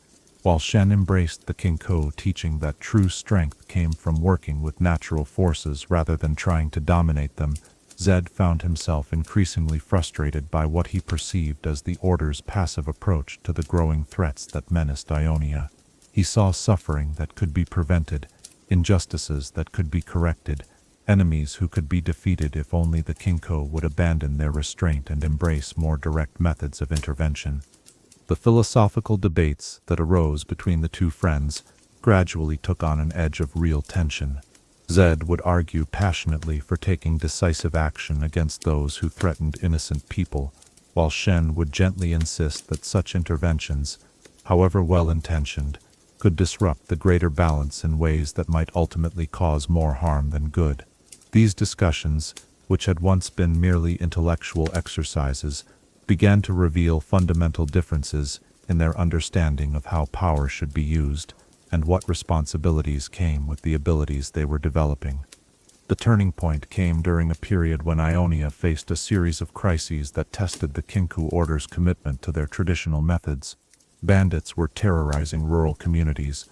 While Shen embraced the Kinkou teaching that true strength came from working with natural forces rather than trying to dominate them, Zed found himself increasingly frustrated by what he perceived as the Order's passive approach to the growing threats that menaced Ionia. He saw suffering that could be prevented, injustices that could be corrected, enemies who could be defeated if only the Kinkou would abandon their restraint and embrace more direct methods of intervention. The philosophical debates that arose between the two friends gradually took on an edge of real tension. Zed would argue passionately for taking decisive action against those who threatened innocent people, while Shen would gently insist that such interventions, however well-intentioned, could disrupt the greater balance in ways that might ultimately cause more harm than good. These discussions, which had once been merely intellectual exercises, began to reveal fundamental differences in their understanding of how power should be used and what responsibilities came with the abilities they were developing. The turning point came during a period when Ionia faced a series of crises that tested the Kinkou Order's commitment to their traditional methods. Bandits were terrorizing rural communities,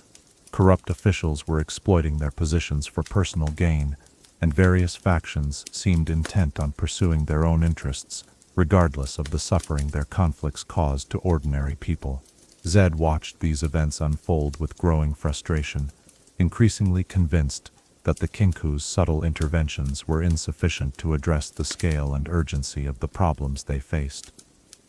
corrupt officials were exploiting their positions for personal gain, and various factions seemed intent on pursuing their own interests, regardless of the suffering their conflicts caused to ordinary people. Zed watched these events unfold with growing frustration, increasingly convinced that the Kinkou's subtle interventions were insufficient to address the scale and urgency of the problems they faced.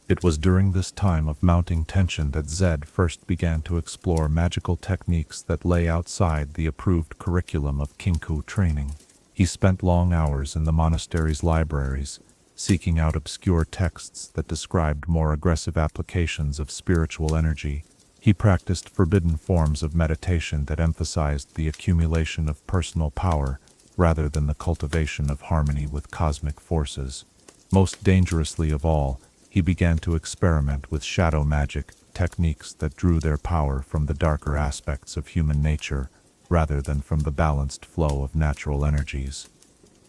It was during this time of mounting tension that Zed first began to explore magical techniques that lay outside the approved curriculum of Kinkou training. He spent long hours in the monastery's libraries, seeking out obscure texts that described more aggressive applications of spiritual energy. He practiced forbidden forms of meditation that emphasized the accumulation of personal power rather than the cultivation of harmony with cosmic forces. Most dangerously of all, he began to experiment with shadow magic, techniques that drew their power from the darker aspects of human nature rather than from the balanced flow of natural energies.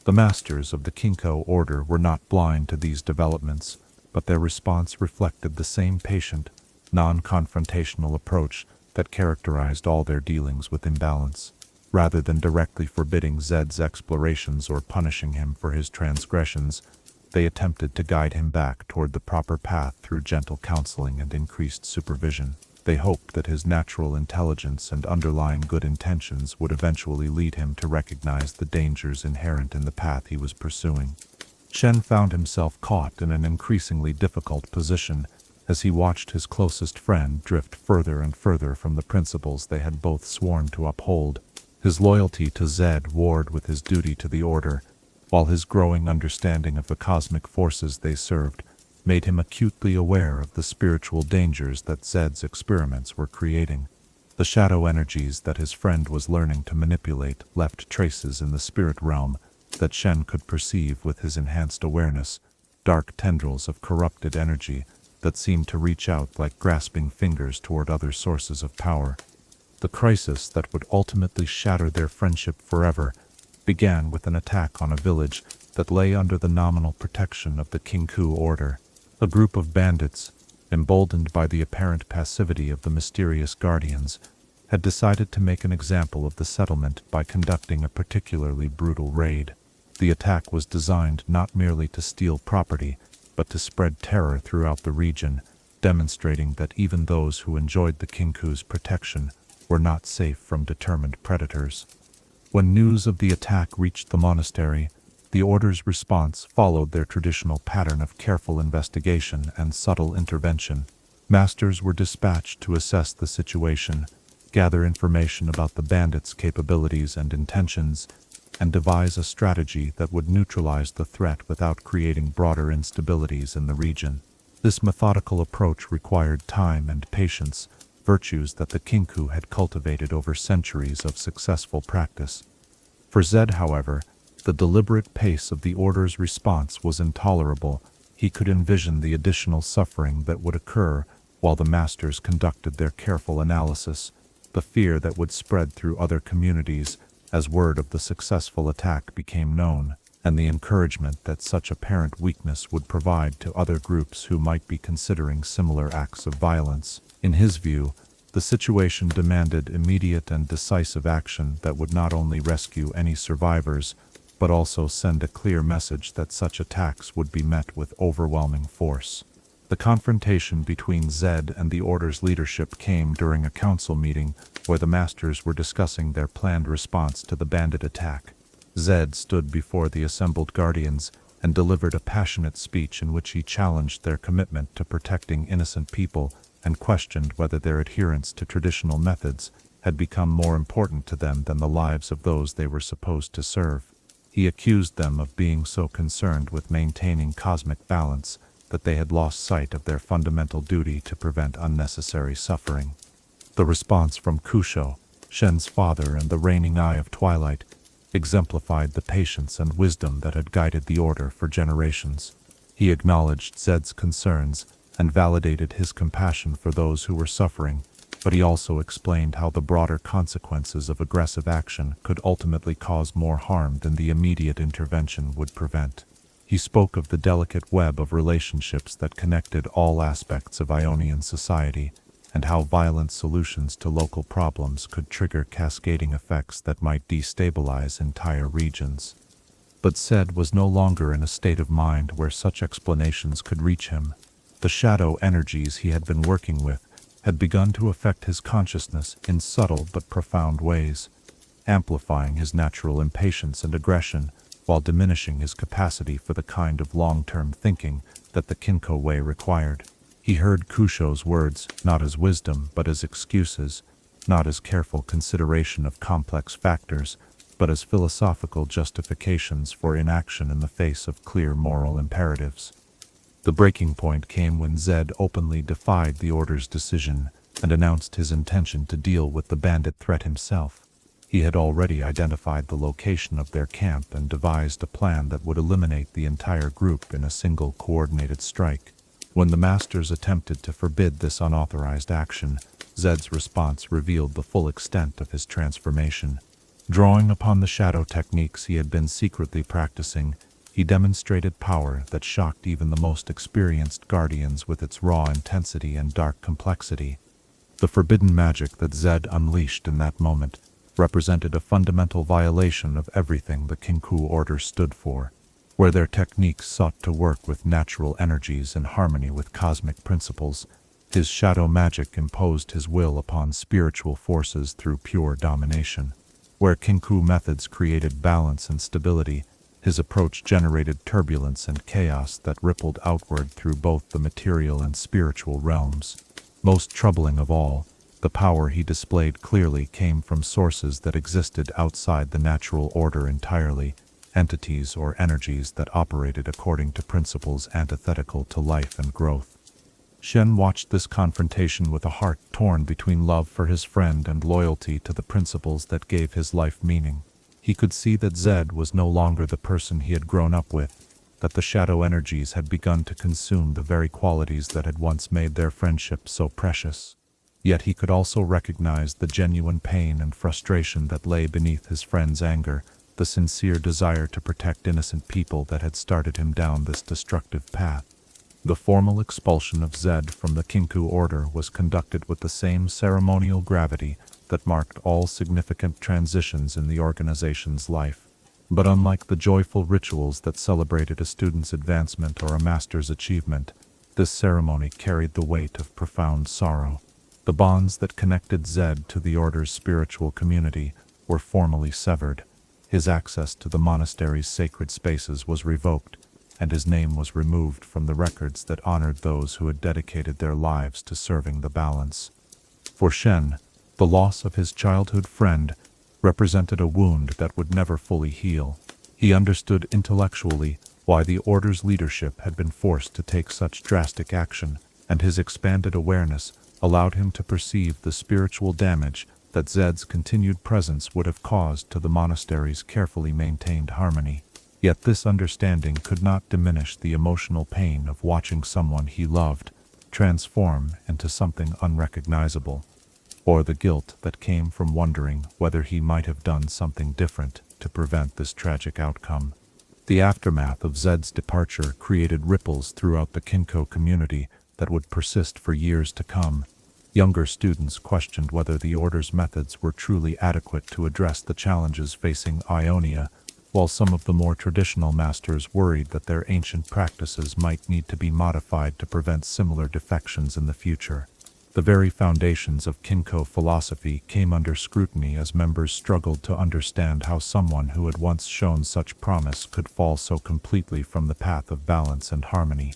The masters of the Kinkou Order were not blind to these developments, but their response reflected the same patient, non-confrontational approach that characterized all their dealings with imbalance. Rather than directly forbidding Zed's explorations or punishing him for his transgressions, they attempted to guide him back toward the proper path through gentle counseling and increased supervision. They hoped that his natural intelligence and underlying good intentions would eventually lead him to recognize the dangers inherent in the path he was pursuing. Shen found himself caught in an increasingly difficult position as he watched his closest friend drift further and further from the principles they had both sworn to uphold. His loyalty to Zed warred with his duty to the Order, while his growing understanding of the cosmic forces they served made him acutely aware of the spiritual dangers that Zed's experiments were creating. The shadow energies that his friend was learning to manipulate left traces in the spirit realm that Shen could perceive with his enhanced awareness, dark tendrils of corrupted energy that seemed to reach out like grasping fingers toward other sources of power. The crisis that would ultimately shatter their friendship forever began with an attack on a village that lay under the nominal protection of the Kinkou Order. A group of bandits, emboldened by the apparent passivity of the mysterious guardians, had decided to make an example of the settlement by conducting a particularly brutal raid. The attack was designed not merely to steal property, but to spread terror throughout the region, demonstrating that even those who enjoyed the Kinkou's protection were not safe from determined predators. When news of the attack reached the monastery, the Order's response followed their traditional pattern of careful investigation and subtle intervention. Masters were dispatched to assess the situation, gather information about the bandits' capabilities and intentions, and devise a strategy that would neutralize the threat without creating broader instabilities in the region. This methodical approach required time and patience, virtues that the Kinkou had cultivated over centuries of successful practice. For Zed, however, the deliberate pace of the Order's response was intolerable. He could envision the additional suffering that would occur while the masters conducted their careful analysis, the fear that would spread through other communities, as word of the successful attack became known, and the encouragement that such apparent weakness would provide to other groups who might be considering similar acts of violence. In his view, the situation demanded immediate and decisive action that would not only rescue any survivors, but also send a clear message that such attacks would be met with overwhelming force. The confrontation between Zed and the Order's leadership came during a council meeting where the Masters were discussing their planned response to the bandit attack. Zed stood before the assembled Guardians and delivered a passionate speech in which he challenged their commitment to protecting innocent people and questioned whether their adherence to traditional methods had become more important to them than the lives of those they were supposed to serve. He accused them of being so concerned with maintaining cosmic balance that they had lost sight of their fundamental duty to prevent unnecessary suffering. The response from Kusho, Shen's father and the reigning Eye of Twilight, exemplified the patience and wisdom that had guided the Order for generations. He acknowledged Zed's concerns and validated his compassion for those who were suffering, but he also explained how the broader consequences of aggressive action could ultimately cause more harm than the immediate intervention would prevent. He spoke of the delicate web of relationships that connected all aspects of Ionian society, and how violent solutions to local problems could trigger cascading effects that might destabilize entire regions. But Zed was no longer in a state of mind where such explanations could reach him. The shadow energies he had been working with had begun to affect his consciousness in subtle but profound ways, amplifying his natural impatience and aggression while diminishing his capacity for the kind of long-term thinking that the Kinkou way required. He heard Kusho's words not as wisdom but as excuses, not as careful consideration of complex factors, but as philosophical justifications for inaction in the face of clear moral imperatives. The breaking point came when Zed openly defied the Order's decision and announced his intention to deal with the bandit threat himself. He had already identified the location of their camp and devised a plan that would eliminate the entire group in a single coordinated strike. When the Masters attempted to forbid this unauthorized action, Zed's response revealed the full extent of his transformation. Drawing upon the shadow techniques he had been secretly practicing, he demonstrated power that shocked even the most experienced Guardians with its raw intensity and dark complexity. The forbidden magic that Zed unleashed in that moment represented a fundamental violation of everything the Kinkou Order stood for. Where their techniques sought to work with natural energies in harmony with cosmic principles, his shadow magic imposed his will upon spiritual forces through pure domination. Where Kinkou methods created balance and stability, his approach generated turbulence and chaos that rippled outward through both the material and spiritual realms. Most troubling of all, the power he displayed clearly came from sources that existed outside the natural order entirely, entities or energies that operated according to principles antithetical to life and growth. Shen watched this confrontation with a heart torn between love for his friend and loyalty to the principles that gave his life meaning. He could see that Zed was no longer the person he had grown up with, that the shadow energies had begun to consume the very qualities that had once made their friendship so precious. Yet he could also recognize the genuine pain and frustration that lay beneath his friend's anger, the sincere desire to protect innocent people that had started him down this destructive path. The formal expulsion of Zed from the Kinkou Order was conducted with the same ceremonial gravity that marked all significant transitions in the organization's life. But unlike the joyful rituals that celebrated a student's advancement or a master's achievement, this ceremony carried the weight of profound sorrow. The bonds that connected Zed to the Order's spiritual community were formally severed. His access to the monastery's sacred spaces was revoked, and his name was removed from the records that honored those who had dedicated their lives to serving the balance. For Shen, the loss of his childhood friend represented a wound that would never fully heal. He understood intellectually why the Order's leadership had been forced to take such drastic action, and his expanded awareness allowed him to perceive the spiritual damage that Zed's continued presence would have caused to the monastery's carefully maintained harmony. Yet this understanding could not diminish the emotional pain of watching someone he loved transform into something unrecognizable. or the guilt that came from wondering whether he might have done something different to prevent this tragic outcome. The aftermath of Zed's departure created ripples throughout the Kinkou community that would persist for years to come. Younger students questioned whether the Order's methods were truly adequate to address the challenges facing Ionia, while some of the more traditional masters worried that their ancient practices might need to be modified to prevent similar defections in the future. The very foundations of Kinkou philosophy came under scrutiny as members struggled to understand how someone who had once shown such promise could fall so completely from the path of balance and harmony.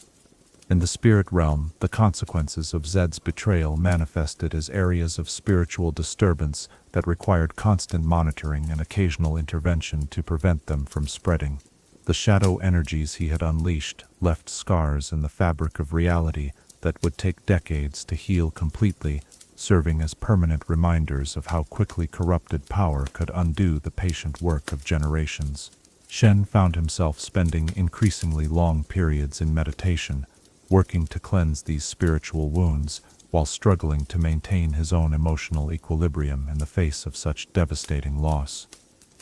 In the spirit realm, the consequences of Zed's betrayal manifested as areas of spiritual disturbance that required constant monitoring and occasional intervention to prevent them from spreading. The shadow energies he had unleashed left scars in the fabric of reality that would take decades to heal completely, serving as permanent reminders of how quickly corrupted power could undo the patient work of generations. Shen found himself spending increasingly long periods in meditation, working to cleanse these spiritual wounds, while struggling to maintain his own emotional equilibrium in the face of such devastating loss.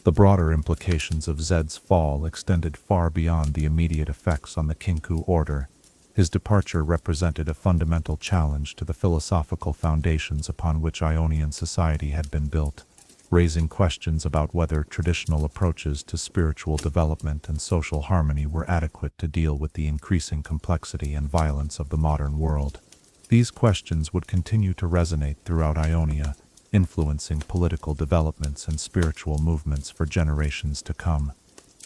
The broader implications of Zed's fall extended far beyond the immediate effects on the Kinkou Order. His departure represented a fundamental challenge to the philosophical foundations upon which Ionian society had been built, raising questions about whether traditional approaches to spiritual development and social harmony were adequate to deal with the increasing complexity and violence of the modern world. These questions would continue to resonate throughout Ionia, influencing political developments and spiritual movements for generations to come.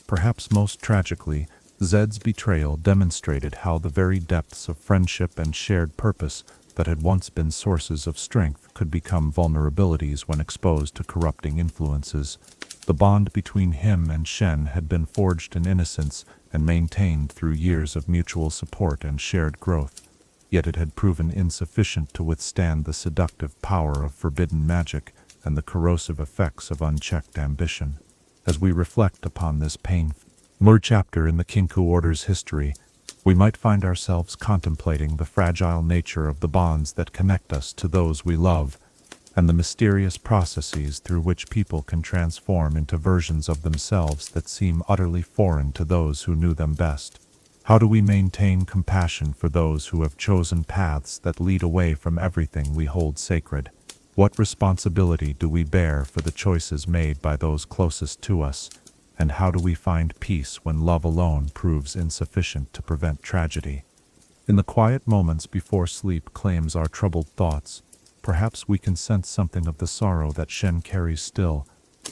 Perhaps most tragically, Zed's betrayal demonstrated how the very depths of friendship and shared purpose that had once been sources of strength could become vulnerabilities when exposed to corrupting influences. The bond between him and Shen had been forged in innocence and maintained through years of mutual support and shared growth, yet it had proven insufficient to withstand the seductive power of forbidden magic and the corrosive effects of unchecked ambition. As we reflect upon this painful chapter in the Kinkou Order's history, we might find ourselves contemplating the fragile nature of the bonds that connect us to those we love, and the mysterious processes through which people can transform into versions of themselves that seem utterly foreign to those who knew them best. How do we maintain compassion for those who have chosen paths that lead away from everything we hold sacred? What responsibility do we bear for the choices made by those closest to us? And how do we find peace when love alone proves insufficient to prevent tragedy? In the quiet moments before sleep claims our troubled thoughts, perhaps we can sense something of the sorrow that Shen carries still,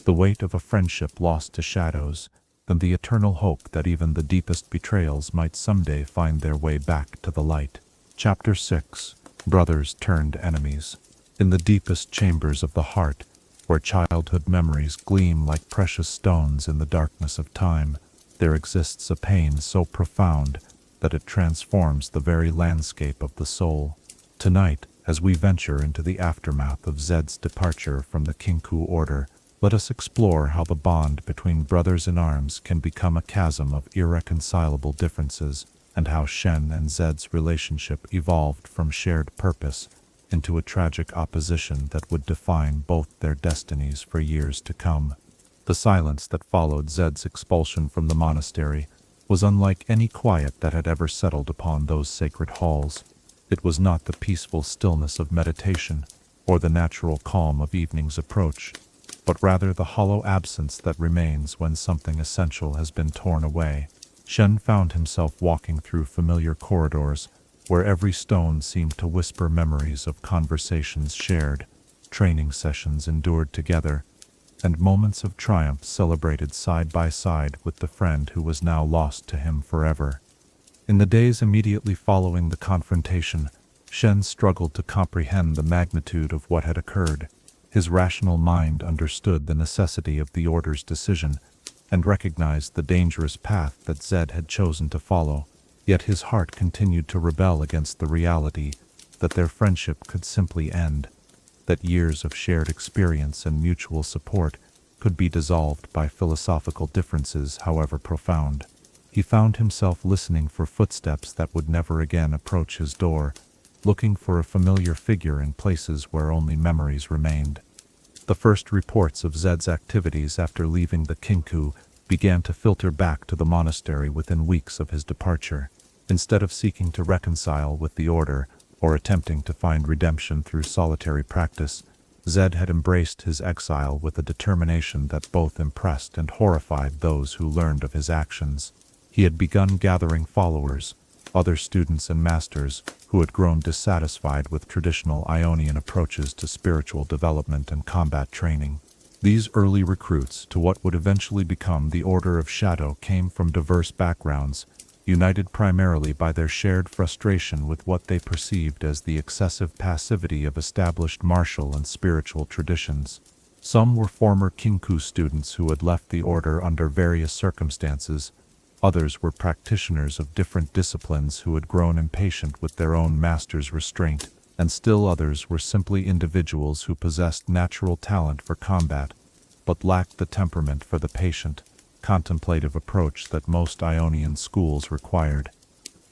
the weight of a friendship lost to shadows, and the eternal hope that even the deepest betrayals might someday find their way back to the light. Chapter 6. Brothers Turned Enemies. In the deepest chambers of the heart, where childhood memories gleam like precious stones in the darkness of time, there exists a pain so profound that it transforms the very landscape of the soul. Tonight, as we venture into the aftermath of Zed's departure from the Kinkou Order, let us explore how the bond between brothers in arms can become a chasm of irreconcilable differences, and how Shen and Zed's relationship evolved from shared purpose into a tragic opposition that would define both their destinies for years to come. The silence that followed Zed's expulsion from the monastery was unlike any quiet that had ever settled upon those sacred halls. It was not the peaceful stillness of meditation or the natural calm of evening's approach, but rather the hollow absence that remains when something essential has been torn away. Shen found himself walking through familiar corridors, where every stone seemed to whisper memories of conversations shared, training sessions endured together, and moments of triumph celebrated side by side with the friend who was now lost to him forever. In the days immediately following the confrontation, Shen struggled to comprehend the magnitude of what had occurred. His rational mind understood the necessity of the Order's decision and recognized the dangerous path that Zed had chosen to follow. Yet his heart continued to rebel against the reality that their friendship could simply end, that years of shared experience and mutual support could be dissolved by philosophical differences however profound. He found himself listening for footsteps that would never again approach his door, looking for a familiar figure in places where only memories remained. The first reports of Zed's activities after leaving the Kinkou began to filter back to the monastery within weeks of his departure. Instead of seeking to reconcile with the order or attempting to find redemption through solitary practice, Zed had embraced his exile with a determination that both impressed and horrified those who learned of his actions. He had begun gathering followers, other students and masters who had grown dissatisfied with traditional Ionian approaches to spiritual development and combat training. These early recruits to what would eventually become the Order of Shadow came from diverse backgrounds, united primarily by their shared frustration with what they perceived as the excessive passivity of established martial and spiritual traditions. Some were former Kinkou students who had left the order under various circumstances. Others were practitioners of different disciplines who had grown impatient with their own master's restraint, and still others were simply individuals who possessed natural talent for combat, but lacked the temperament for the patient, contemplative approach that most Ionian schools required.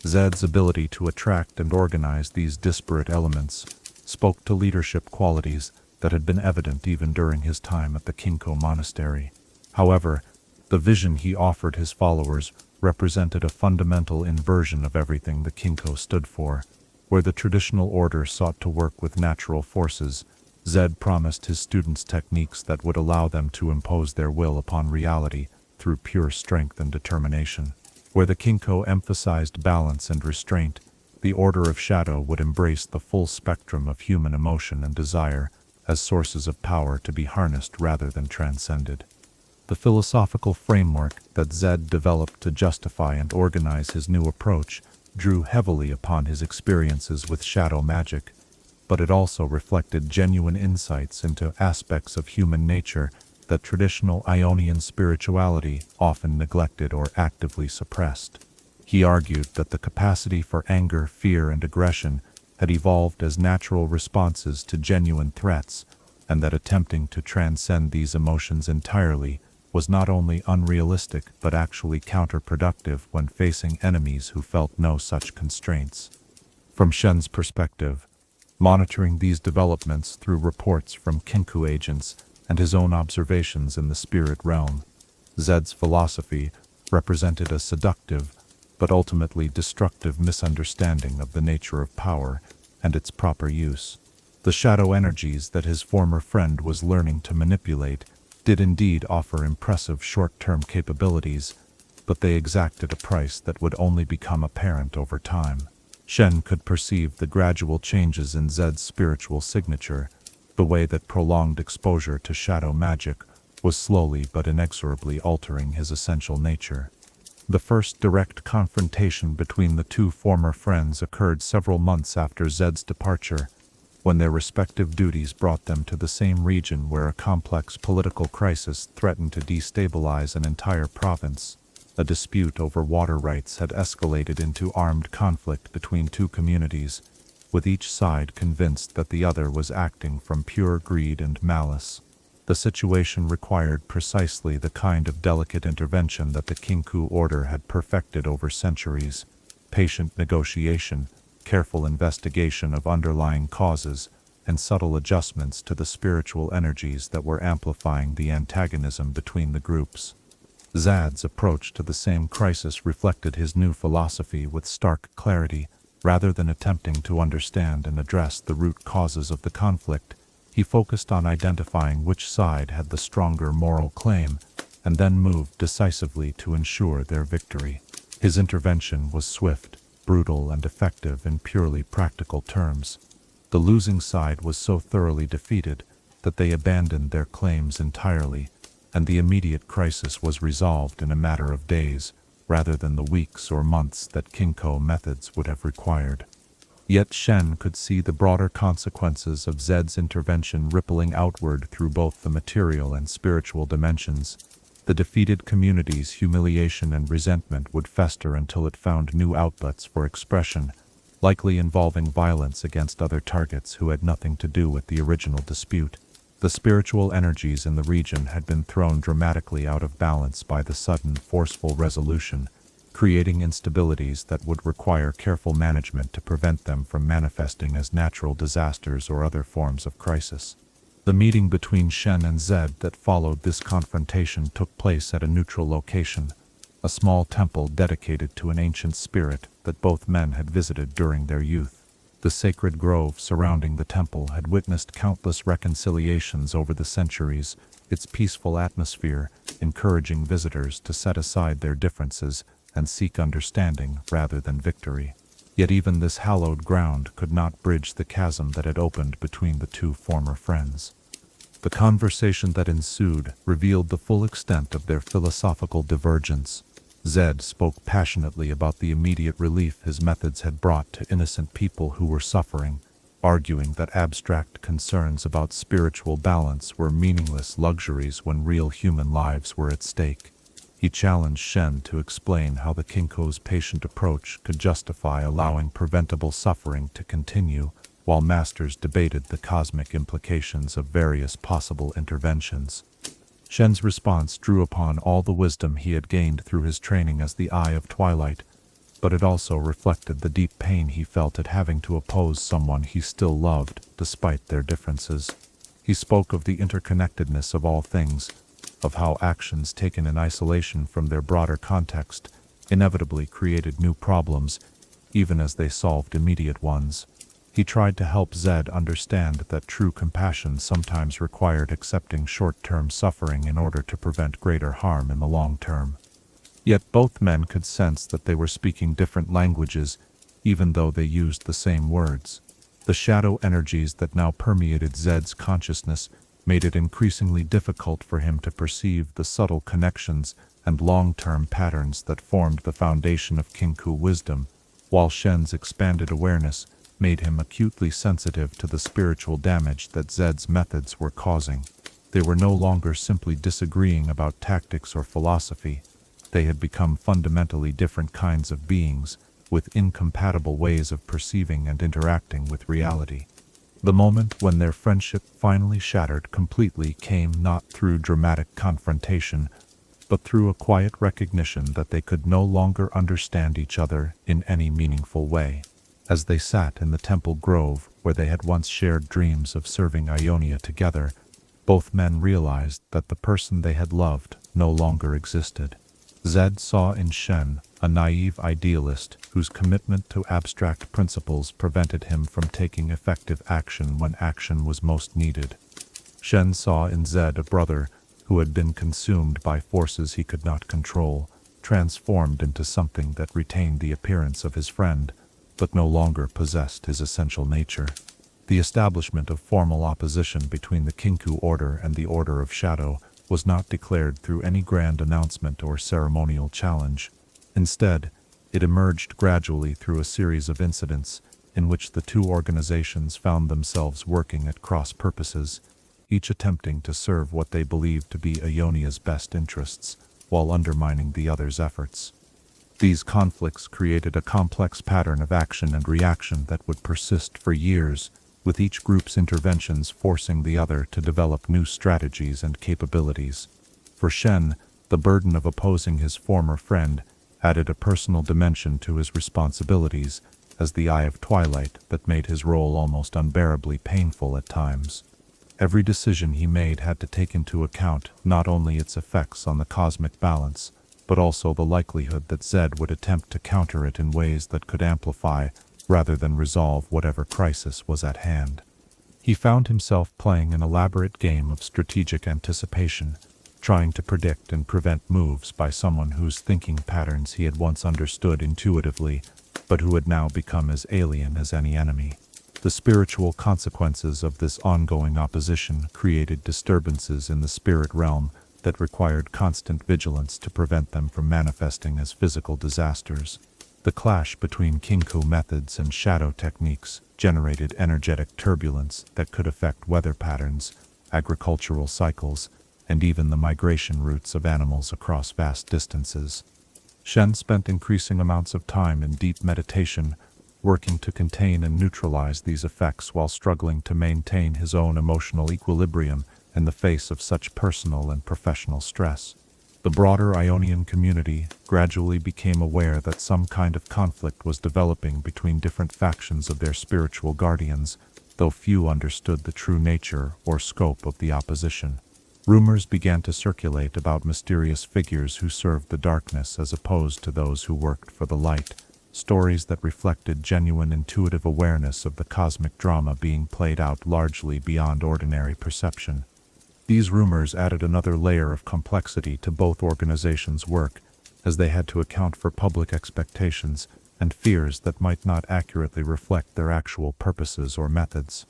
Zed's ability to attract and organize these disparate elements spoke to leadership qualities that had been evident even during his time at the Kinkou monastery. However, the vision he offered his followers represented a fundamental inversion of everything the Kinkou stood for. Where the traditional order sought to work with natural forces, Zed promised his students techniques that would allow them to impose their will upon reality through pure strength and determination. Where the Kinkou emphasized balance and restraint, the Order of Shadow would embrace the full spectrum of human emotion and desire as sources of power to be harnessed rather than transcended. The philosophical framework that Zed developed to justify and organize his new approach drew heavily upon his experiences with shadow magic, but it also reflected genuine insights into aspects of human nature that traditional Ionian spirituality often neglected or actively suppressed. He argued that the capacity for anger, fear, and aggression had evolved as natural responses to genuine threats, and that attempting to transcend these emotions entirely was not only unrealistic but actually counterproductive when facing enemies who felt no such constraints. From Shen's perspective, monitoring these developments through reports from Kinkou agents and his own observations in the spirit realm, Zed's philosophy represented a seductive but ultimately destructive misunderstanding of the nature of power and its proper use. The shadow energies that his former friend was learning to manipulate did indeed offer impressive short-term capabilities, but they exacted a price that would only become apparent over time. Shen could perceive the gradual changes in Zed's spiritual signature, the way that prolonged exposure to shadow magic was slowly but inexorably altering his essential nature. The first direct confrontation between the two former friends occurred several months after Zed's departure, when their respective duties brought them to the same region where a complex political crisis threatened to destabilize an entire province. A dispute over water rights had escalated into armed conflict between two communities, with each side convinced that the other was acting from pure greed and malice. The situation required precisely the kind of delicate intervention that the Kinkou order had perfected over centuries: patient negotiation, careful investigation of underlying causes, and subtle adjustments to the spiritual energies that were amplifying the antagonism between the groups. Zed's approach to the same crisis reflected his new philosophy with stark clarity. Rather than attempting to understand and address the root causes of the conflict, he focused on identifying which side had the stronger moral claim, and then moved decisively to ensure their victory. His intervention was swift, brutal, and effective in purely practical terms. The losing side was so thoroughly defeated that they abandoned their claims entirely, and the immediate crisis was resolved in a matter of days, rather than the weeks or months that Kinkou methods would have required. Yet Shen could see the broader consequences of Zed's intervention rippling outward through both the material and spiritual dimensions. The defeated community's humiliation and resentment would fester until it found new outlets for expression, likely involving violence against other targets who had nothing to do with the original dispute. The spiritual energies in the region had been thrown dramatically out of balance by the sudden, forceful resolution, creating instabilities that would require careful management to prevent them from manifesting as natural disasters or other forms of crisis. The meeting between Shen and Zed that followed this confrontation took place at a neutral location, a small temple dedicated to an ancient spirit that both men had visited during their youth. The sacred grove surrounding the temple had witnessed countless reconciliations over the centuries, its peaceful atmosphere encouraging visitors to set aside their differences and seek understanding rather than victory. Yet even this hallowed ground could not bridge the chasm that had opened between the two former friends. The conversation that ensued revealed the full extent of their philosophical divergence. Zed spoke passionately about the immediate relief his methods had brought to innocent people who were suffering, arguing that abstract concerns about spiritual balance were meaningless luxuries when real human lives were at stake. He challenged Shen to explain how the Kinkou's patient approach could justify allowing preventable suffering to continue, while masters debated the cosmic implications of various possible interventions. Shen's response drew upon all the wisdom he had gained through his training as the Eye of Twilight, but it also reflected the deep pain he felt at having to oppose someone he still loved, despite their differences. He spoke of the interconnectedness of all things, of how actions taken in isolation from their broader context inevitably created new problems, even as they solved immediate ones. He tried to help Zed understand that true compassion sometimes required accepting short-term suffering in order to prevent greater harm in the long term. Yet both men could sense that they were speaking different languages, even though they used the same words. The shadow energies that now permeated Zed's consciousness made it increasingly difficult for him to perceive the subtle connections and long-term patterns that formed the foundation of Kinkou wisdom, while Shen's expanded awareness made him acutely sensitive to the spiritual damage that Zed's methods were causing. They were no longer simply disagreeing about tactics or philosophy. They had become fundamentally different kinds of beings, with incompatible ways of perceiving and interacting with reality. The moment when their friendship finally shattered completely came not through dramatic confrontation, but through a quiet recognition that they could no longer understand each other in any meaningful way. As they sat in the temple grove where they had once shared dreams of serving Ionia together, both men realized that the person they had loved no longer existed. Zed saw in Shen a naive idealist whose commitment to abstract principles prevented him from taking effective action when action was most needed. Shen saw in Zed a brother who had been consumed by forces he could not control, transformed into something that retained the appearance of his friend, but no longer possessed his essential nature. The establishment of formal opposition between the Kinkou Order and the Order of Shadow was not declared through any grand announcement or ceremonial challenge. Instead, it emerged gradually through a series of incidents in which the two organizations found themselves working at cross purposes, each attempting to serve what they believed to be Ionia's best interests, while undermining the other's efforts. These conflicts created a complex pattern of action and reaction that would persist for years, with each group's interventions forcing the other to develop new strategies and capabilities. For Shen, the burden of opposing his former friend added a personal dimension to his responsibilities as the Eye of Twilight that made his role almost unbearably painful at times. Every decision he made had to take into account not only its effects on the cosmic balance, but also the likelihood that Zed would attempt to counter it in ways that could amplify rather than resolve whatever crisis was at hand. He found himself playing an elaborate game of strategic anticipation, trying to predict and prevent moves by someone whose thinking patterns he had once understood intuitively, but who had now become as alien as any enemy. The spiritual consequences of this ongoing opposition created disturbances in the spirit realm that required constant vigilance to prevent them from manifesting as physical disasters. The clash between Kinkou methods and shadow techniques generated energetic turbulence that could affect weather patterns, agricultural cycles, and even the migration routes of animals across vast distances. Shen spent increasing amounts of time in deep meditation, working to contain and neutralize these effects while struggling to maintain his own emotional equilibrium in the face of such personal and professional stress. The broader Ionian community gradually became aware that some kind of conflict was developing between different factions of their spiritual guardians, though few understood the true nature or scope of the opposition. Rumors began to circulate about mysterious figures who served the darkness as opposed to those who worked for the light, stories that reflected genuine intuitive awareness of the cosmic drama being played out largely beyond ordinary perception. These rumors added another layer of complexity to both organizations' work, as they had to account for public expectations and fears that might not accurately reflect their actual purposes or methods.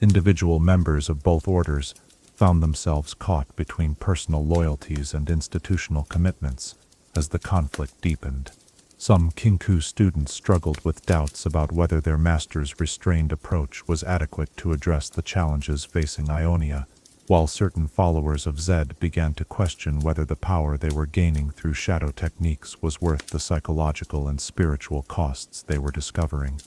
Individual members of both orders found themselves caught between personal loyalties and institutional commitments as the conflict deepened. Some Kinkou students struggled with doubts about whether their master's restrained approach was adequate to address the challenges facing Ionia, while certain followers of Zed began to question whether the power they were gaining through shadow techniques was worth the psychological and spiritual costs they were discovering.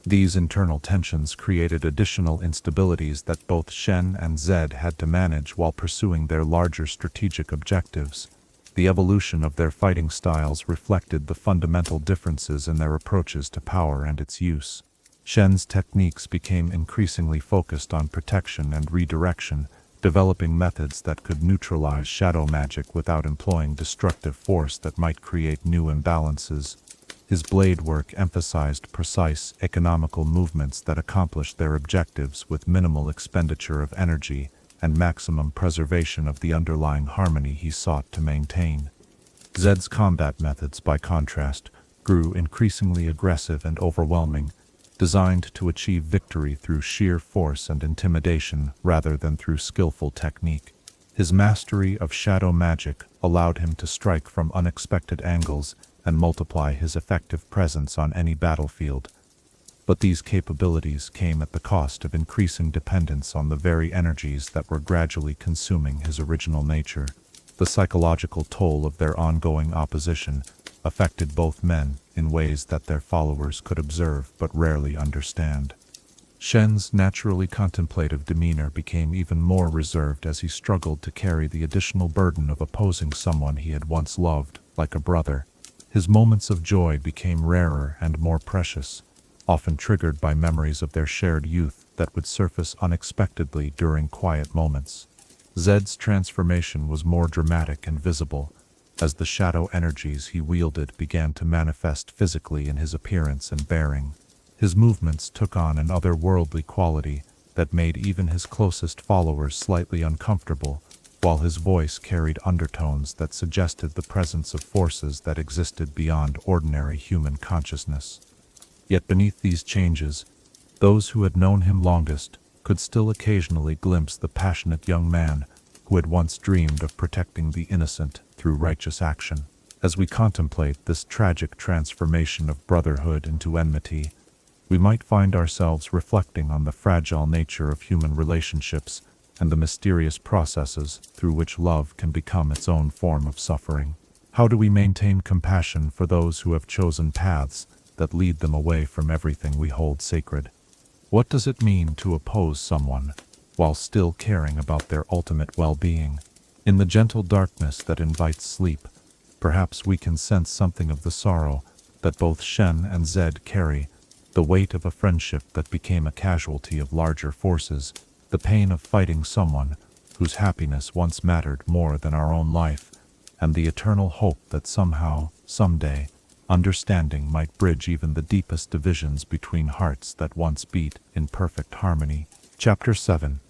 These internal tensions created additional instabilities that both Shen and Zed had to manage while pursuing their larger strategic objectives. The evolution of their fighting styles reflected the fundamental differences in their approaches to power and its use. Shen's techniques became increasingly focused on protection and redirection, developing methods that could neutralize shadow magic without employing destructive force that might create new imbalances. His blade work emphasized precise, economical movements that accomplished their objectives with minimal expenditure of energy and maximum preservation of the underlying harmony he sought to maintain. Zed's combat methods, by contrast, grew increasingly aggressive and overwhelming, designed to achieve victory through sheer force and intimidation rather than through skillful technique. His mastery of shadow magic allowed him to strike from unexpected angles and multiply his effective presence on any battlefield. But these capabilities came at the cost of increasing dependence on the very energies that were gradually consuming his original nature. The psychological toll of their ongoing opposition affected both men in ways that their followers could observe but rarely understand. Shen's naturally contemplative demeanor became even more reserved as he struggled to carry the additional burden of opposing someone he had once loved, like a brother. His moments of joy became rarer and more precious, often triggered by memories of their shared youth that would surface unexpectedly during quiet moments. Zed's transformation was more dramatic and visible, as the shadow energies he wielded began to manifest physically in his appearance and bearing. His movements took on an otherworldly quality that made even his closest followers slightly uncomfortable, while his voice carried undertones that suggested the presence of forces that existed beyond ordinary human consciousness. Yet beneath these changes, those who had known him longest could still occasionally glimpse the passionate young man who had once dreamed of protecting the innocent through righteous action. As we contemplate this tragic transformation of brotherhood into enmity, we might find ourselves reflecting on the fragile nature of human relationships and the mysterious processes through which love can become its own form of suffering. How do we maintain compassion for those who have chosen paths that lead them away from everything we hold sacred? What does it mean to oppose someone while still caring about their ultimate well-being? In the gentle darkness that invites sleep, perhaps we can sense something of the sorrow that both Shen and Zed carry, the weight of a friendship that became a casualty of larger forces, the pain of fighting someone whose happiness once mattered more than our own life, and the eternal hope that somehow, someday, understanding might bridge even the deepest divisions between hearts that once beat in perfect harmony. Chapter 7.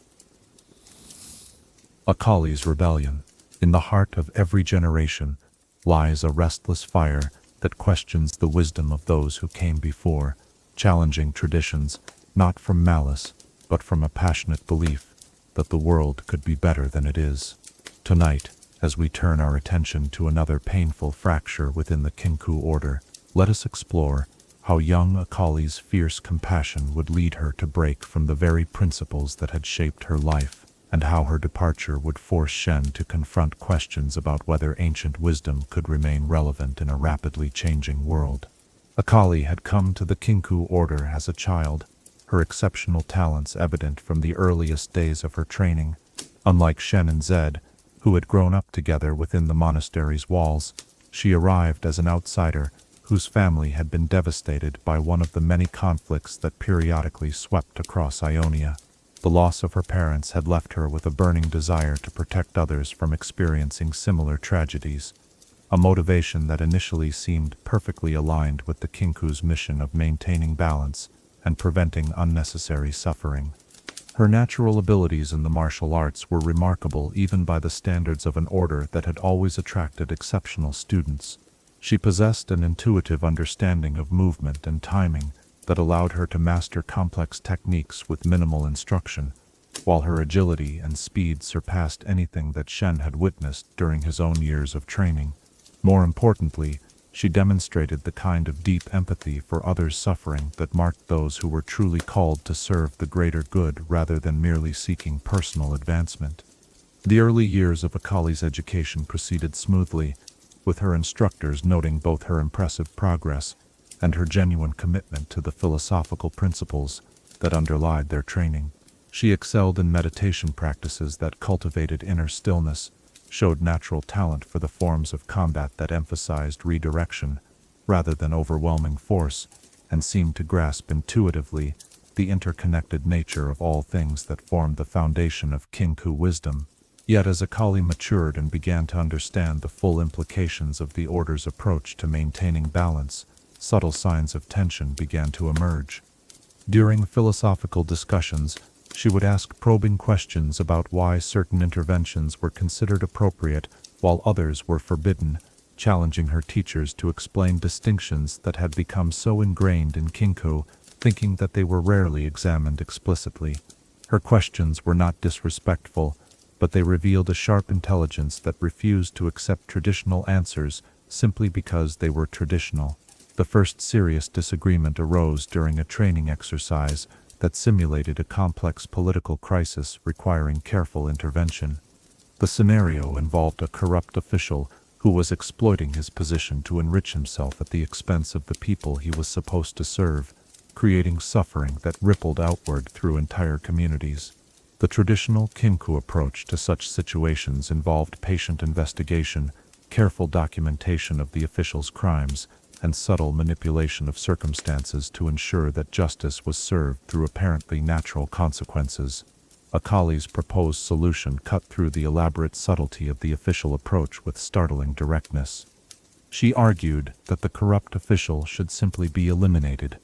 Akali's Rebellion. In the heart of every generation lies a restless fire that questions the wisdom of those who came before, challenging traditions, not from malice, but from a passionate belief that the world could be better than it is. Tonight, as we turn our attention to another painful fracture within the Kinkou order, let us explore how young Akali's fierce compassion would lead her to break from the very principles that had shaped her life, and how her departure would force Shen to confront questions about whether ancient wisdom could remain relevant in a rapidly changing world. Akali had come to the Kinkou order as a child, her exceptional talents evident from the earliest days of her training. Unlike Shen and Zed, who had grown up together within the monastery's walls. She arrived as an outsider whose family had been devastated by one of the many conflicts that periodically swept across Ionia. The loss of her parents had left her with a burning desire to protect others from experiencing similar tragedies, a motivation that initially seemed perfectly aligned with the Kinkou's mission of maintaining balance and preventing unnecessary suffering. Her natural abilities in the martial arts were remarkable even by the standards of an order that had always attracted exceptional students. She possessed an intuitive understanding of movement and timing that allowed her to master complex techniques with minimal instruction, while her agility and speed surpassed anything that Shen had witnessed during his own years of training. More importantly, she demonstrated the kind of deep empathy for others' suffering that marked those who were truly called to serve the greater good rather than merely seeking personal advancement. The early years of Akali's education proceeded smoothly, with her instructors noting both her impressive progress and her genuine commitment to the philosophical principles that underlied their training. She excelled in meditation practices that cultivated inner stillness, showed natural talent for the forms of combat that emphasized redirection rather than overwhelming force, and seemed to grasp intuitively the interconnected nature of all things that formed the foundation of Kinkou wisdom. Yet as Akali matured and began to understand the full implications of the Order's approach to maintaining balance, subtle signs of tension began to emerge. During philosophical discussions, she would ask probing questions about why certain interventions were considered appropriate while others were forbidden, challenging her teachers to explain distinctions that had become so ingrained in Kinkou, thinking that they were rarely examined explicitly. Her questions were not disrespectful, but they revealed a sharp intelligence that refused to accept traditional answers simply because they were traditional. The first serious disagreement arose during a training exercise that simulated a complex political crisis requiring careful intervention. The scenario involved a corrupt official who was exploiting his position to enrich himself at the expense of the people he was supposed to serve, creating suffering that rippled outward through entire communities. The traditional Kinkou approach to such situations involved patient investigation, careful documentation of the official's crimes, and subtle manipulation of circumstances to ensure that justice was served through apparently natural consequences. Akali's proposed solution cut through the elaborate subtlety of the official approach with startling directness. She argued that the corrupt official should simply be eliminated,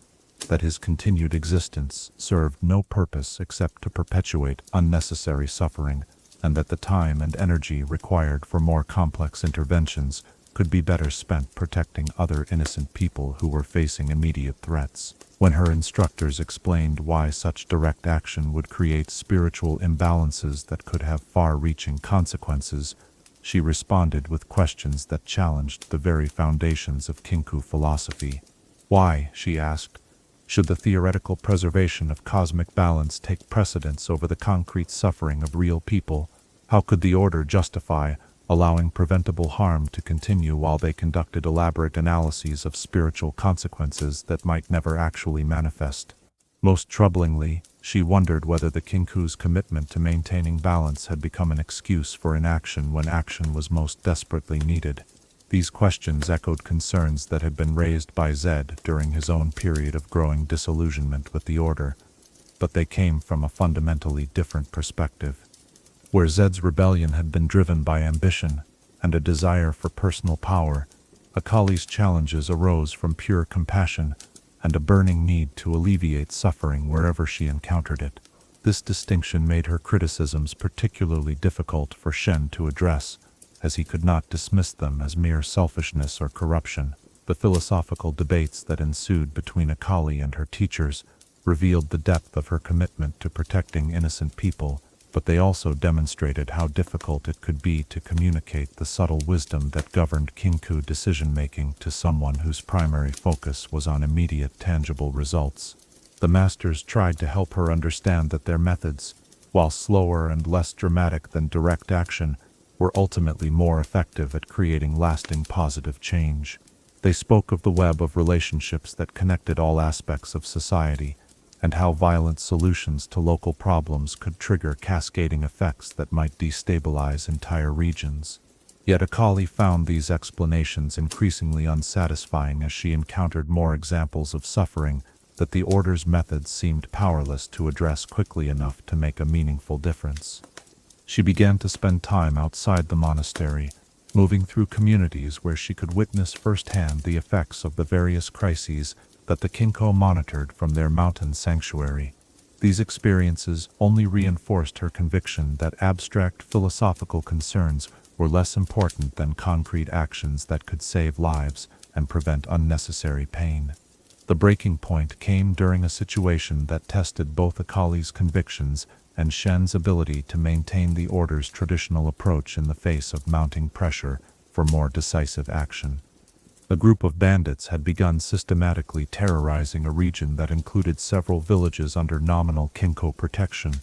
that his continued existence served no purpose except to perpetuate unnecessary suffering, and that the time and energy required for more complex interventions could be better spent protecting other innocent people who were facing immediate threats. When her instructors explained why such direct action would create spiritual imbalances that could have far-reaching consequences, she responded with questions that challenged the very foundations of Kinkou philosophy. Why, she asked, should the theoretical preservation of cosmic balance take precedence over the concrete suffering of real people? How could the Order justify allowing preventable harm to continue while they conducted elaborate analyses of spiritual consequences that might never actually manifest? Most troublingly, she wondered whether the Kinkou's commitment to maintaining balance had become an excuse for inaction when action was most desperately needed. These questions echoed concerns that had been raised by Zed during his own period of growing disillusionment with the Order, but they came from a fundamentally different perspective. Where Zed's rebellion had been driven by ambition and a desire for personal power, Akali's challenges arose from pure compassion and a burning need to alleviate suffering wherever she encountered it. This distinction made her criticisms particularly difficult for Shen to address, as he could not dismiss them as mere selfishness or corruption. The philosophical debates that ensued between Akali and her teachers revealed the depth of her commitment to protecting innocent people, but they also demonstrated how difficult it could be to communicate the subtle wisdom that governed Kinkou decision-making to someone whose primary focus was on immediate tangible results. The masters tried to help her understand that their methods, while slower and less dramatic than direct action, were ultimately more effective at creating lasting positive change. They spoke of the web of relationships that connected all aspects of society, and how violent solutions to local problems could trigger cascading effects that might destabilize entire regions. Yet Akali found these explanations increasingly unsatisfying as she encountered more examples of suffering that the Order's methods seemed powerless to address quickly enough to make a meaningful difference. She began to spend time outside the monastery, moving through communities where she could witness firsthand the effects of the various crises that the Kinkou monitored from their mountain sanctuary. These experiences only reinforced her conviction that abstract philosophical concerns were less important than concrete actions that could save lives and prevent unnecessary pain. The breaking point came during a situation that tested both Akali's convictions and Shen's ability to maintain the Order's traditional approach in the face of mounting pressure for more decisive action. A group of bandits had begun systematically terrorizing a region that included several villages under nominal Kinkou protection,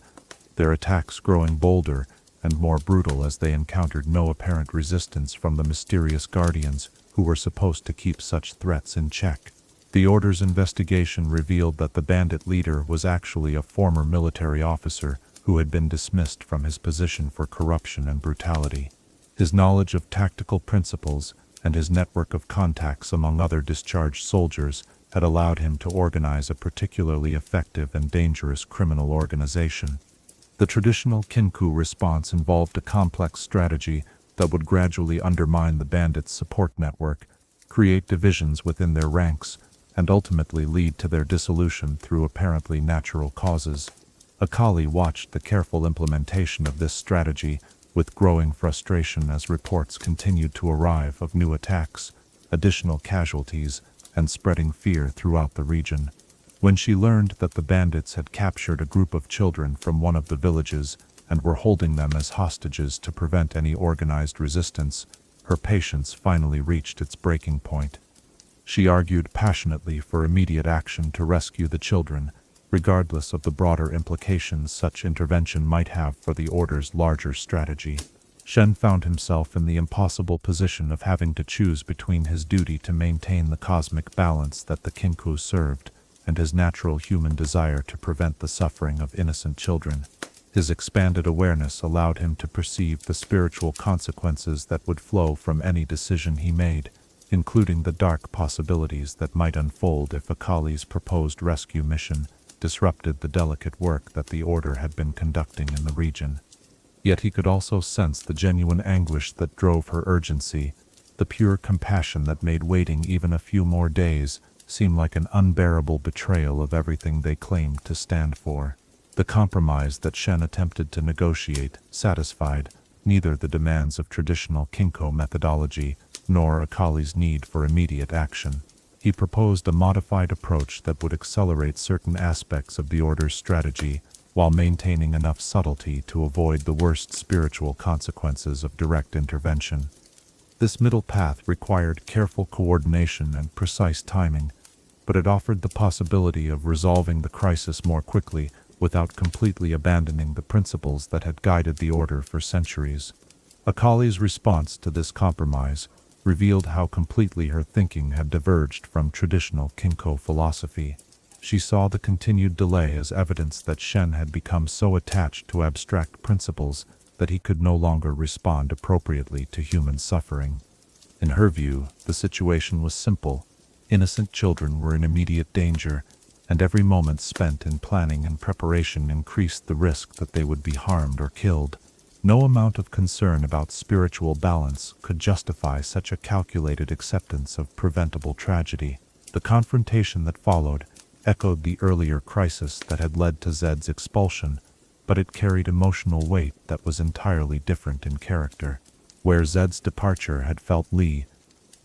their attacks growing bolder and more brutal as they encountered no apparent resistance from the mysterious guardians who were supposed to keep such threats in check. The Order's investigation revealed that the bandit leader was actually a former military officer who had been dismissed from his position for corruption and brutality. His knowledge of tactical principles and his network of contacts among other discharged soldiers had allowed him to organize a particularly effective and dangerous criminal organization. The traditional Kinkou response involved a complex strategy that would gradually undermine the bandits' support network, create divisions within their ranks, and ultimately lead to their dissolution through apparently natural causes. Akali watched the careful implementation of this strategy with growing frustration as reports continued to arrive of new attacks, additional casualties, and spreading fear throughout the region. When she learned that the bandits had captured a group of children from one of the villages and were holding them as hostages to prevent any organized resistance, her patience finally reached its breaking point. She argued passionately for immediate action to rescue the children, regardless of the broader implications such intervention might have for the Order's larger strategy. Shen found himself in the impossible position of having to choose between his duty to maintain the cosmic balance that the Kinkou served and his natural human desire to prevent the suffering of innocent children. His expanded awareness allowed him to perceive the spiritual consequences that would flow from any decision he made, including the dark possibilities that might unfold if Akali's proposed rescue mission disrupted the delicate work that the Order had been conducting in the region. Yet he could also sense the genuine anguish that drove her urgency, the pure compassion that made waiting even a few more days seem like an unbearable betrayal of everything they claimed to stand for. The compromise that Shen attempted to negotiate satisfied neither the demands of traditional Kinkou methodology nor Akali's need for immediate action. He proposed a modified approach that would accelerate certain aspects of the Order's strategy while maintaining enough subtlety to avoid the worst spiritual consequences of direct intervention. This middle path required careful coordination and precise timing, but it offered the possibility of resolving the crisis more quickly without completely abandoning the principles that had guided the Order for centuries. Akali's response to this compromise revealed how completely her thinking had diverged from traditional Kinkou philosophy. She saw the continued delay as evidence that Shen had become so attached to abstract principles that he could no longer respond appropriately to human suffering. In her view, the situation was simple. Innocent children were in immediate danger, and every moment spent in planning and preparation increased the risk that they would be harmed or killed. No amount of concern about spiritual balance could justify such a calculated acceptance of preventable tragedy. The confrontation that followed echoed the earlier crisis that had led to Zed's expulsion, but it carried emotional weight that was entirely different in character. Where Zed's departure had felt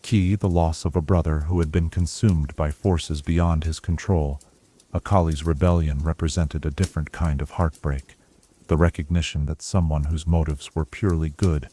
key, the loss of a brother who had been consumed by forces beyond his control, Akali's rebellion represented a different kind of heartbreak. The recognition that someone whose motives were purely good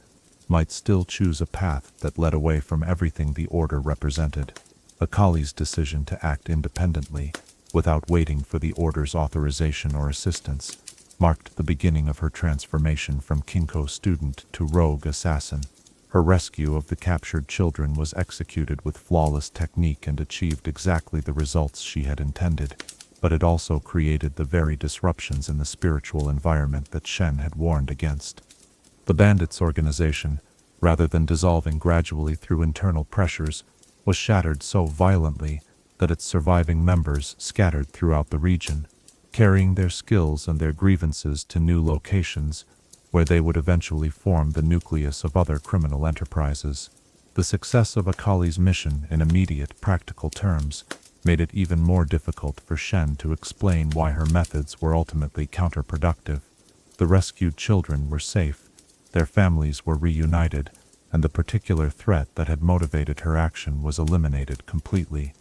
might still choose a path that led away from everything the Order represented. Akali's decision to act independently, without waiting for the Order's authorization or assistance, marked the beginning of her transformation from Kinkou student to rogue assassin. Her rescue of the captured children was executed with flawless technique and achieved exactly the results she had intended. but it also created the very disruptions in the spiritual environment that Shen had warned against. The bandits' organization, rather than dissolving gradually through internal pressures, was shattered so violently that its surviving members scattered throughout the region, carrying their skills and their grievances to new locations, where they would eventually form the nucleus of other criminal enterprises. The success of Akali's mission in immediate, practical terms made it even more difficult for Shen to explain why her methods were ultimately counterproductive. The rescued children were safe, their families were reunited, and the particular threat that had motivated her action was eliminated completely.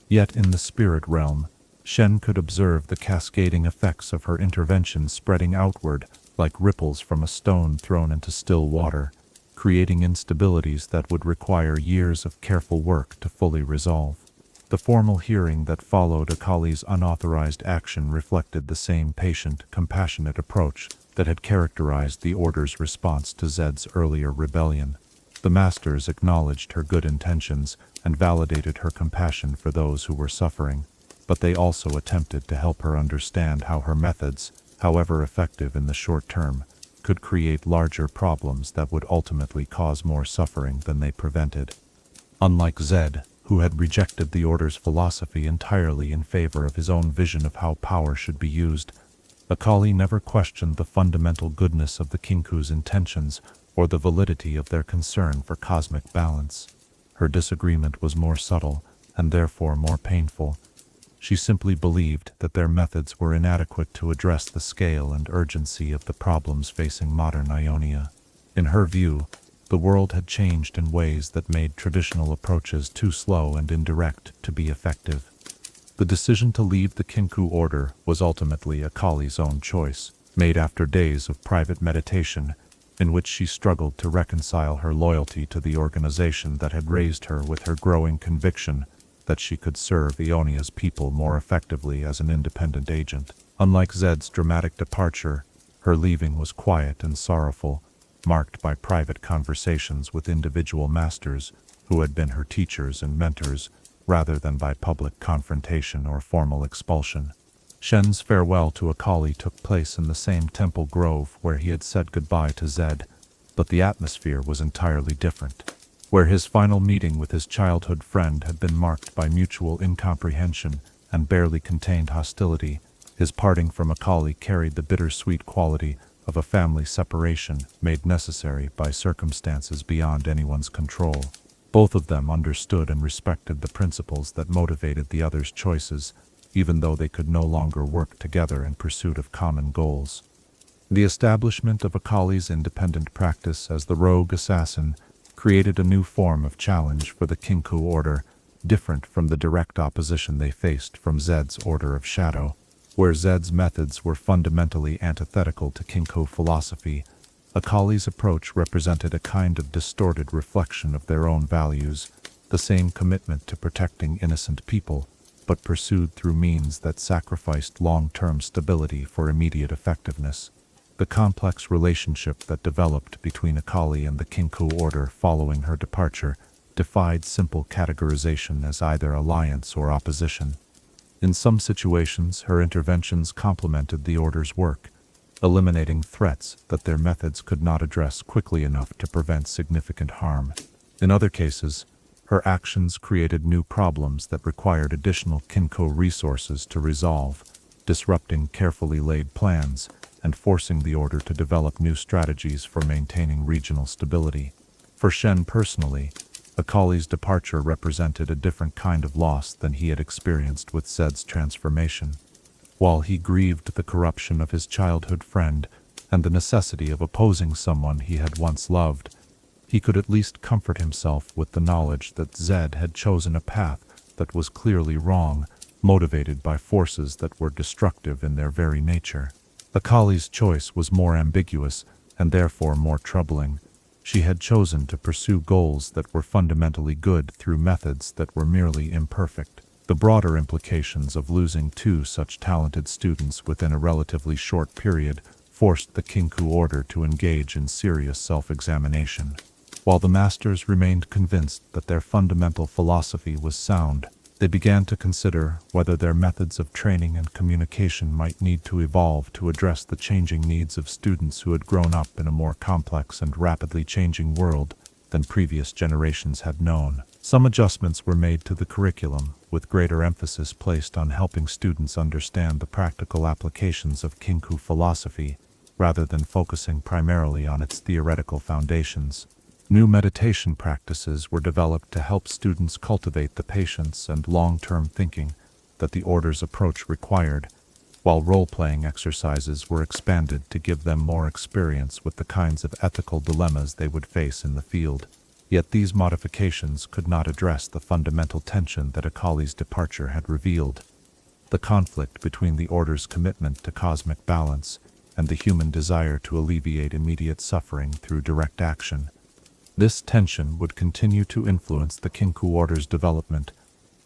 Yet in the spirit realm, Shen could observe the cascading effects of her intervention spreading outward like ripples from a stone thrown into still water, creating instabilities that would require years of careful work to fully resolve. The formal hearing that followed Akali's unauthorized action reflected the same patient, compassionate approach that had characterized the Order's response to Zed's earlier rebellion. The Masters acknowledged her good intentions and validated her compassion for those who were suffering, but they also attempted to help her understand how her methods, however effective in the short term, could create larger problems that would ultimately cause more suffering than they prevented. Unlike Zed, who had rejected the Order's philosophy entirely in favor of his own vision of how power should be used, Akali never questioned the fundamental goodness of the Kinkou's intentions or the validity of their concern for cosmic balance. Her disagreement was more subtle, and therefore more painful. She simply believed that their methods were inadequate to address the scale and urgency of the problems facing modern Ionia. In her view, the world had changed in ways that made traditional approaches too slow and indirect to be effective. The decision to leave the Kinkou Order was ultimately Akali's own choice, made after days of private meditation, in which she struggled to reconcile her loyalty to the organization that had raised her with her growing conviction that she could serve Ionia's people more effectively as an independent agent. Unlike Zed's dramatic departure, her leaving was quiet and sorrowful, marked by private conversations with individual masters who had been her teachers and mentors, rather than by public confrontation or formal expulsion. Shen's farewell to Akali took place in the same temple grove where he had said goodbye to Zed, but the atmosphere was entirely different. Where his final meeting with his childhood friend had been marked by mutual incomprehension and barely contained hostility, his parting from Akali carried the bittersweet quality of a family separation made necessary by circumstances beyond anyone's control. Both of them understood and respected the principles that motivated the other's choices, even though they could no longer work together in pursuit of common goals. The establishment of Akali's independent practice as the rogue assassin created a new form of challenge for the Kinkou Order, different from the direct opposition they faced from Zed's Order of Shadow. Where Zed's methods were fundamentally antithetical to Kinkou philosophy, Akali's approach represented a kind of distorted reflection of their own values, the same commitment to protecting innocent people, but pursued through means that sacrificed long-term stability for immediate effectiveness. The complex relationship that developed between Akali and the Kinkou Order following her departure defied simple categorization as either alliance or opposition. In some situations, her interventions complemented the Order's work, eliminating threats that their methods could not address quickly enough to prevent significant harm. In other cases, her actions created new problems that required additional Kinkou resources to resolve, disrupting carefully laid plans and forcing the Order to develop new strategies for maintaining regional stability. For Shen personally, Akali's departure represented a different kind of loss than he had experienced with Zed's transformation. While he grieved the corruption of his childhood friend and the necessity of opposing someone he had once loved, he could at least comfort himself with the knowledge that Zed had chosen a path that was clearly wrong, motivated by forces that were destructive in their very nature. Akali's choice was more ambiguous and therefore more troubling. She had chosen to pursue goals that were fundamentally good through methods that were merely imperfect. The broader implications of losing two such talented students within a relatively short period forced the Kinkou Order to engage in serious self-examination. While the Masters remained convinced that their fundamental philosophy was sound, They began to consider whether their methods of training and communication might need to evolve to address the changing needs of students who had grown up in a more complex and rapidly changing world than previous generations had known. Some adjustments were made to the curriculum, with greater emphasis placed on helping students understand the practical applications of Kinkou philosophy, rather than focusing primarily on its theoretical foundations. New meditation practices were developed to help students cultivate the patience and long-term thinking that the order's approach required, while role-playing exercises were expanded to give them more experience with the kinds of ethical dilemmas they would face in the field. Yet these modifications could not address the fundamental tension that Akali's departure had revealed: the conflict between the order's commitment to cosmic balance and the human desire to alleviate immediate suffering through direct action. This tension would continue to influence the Kinkou Order's development,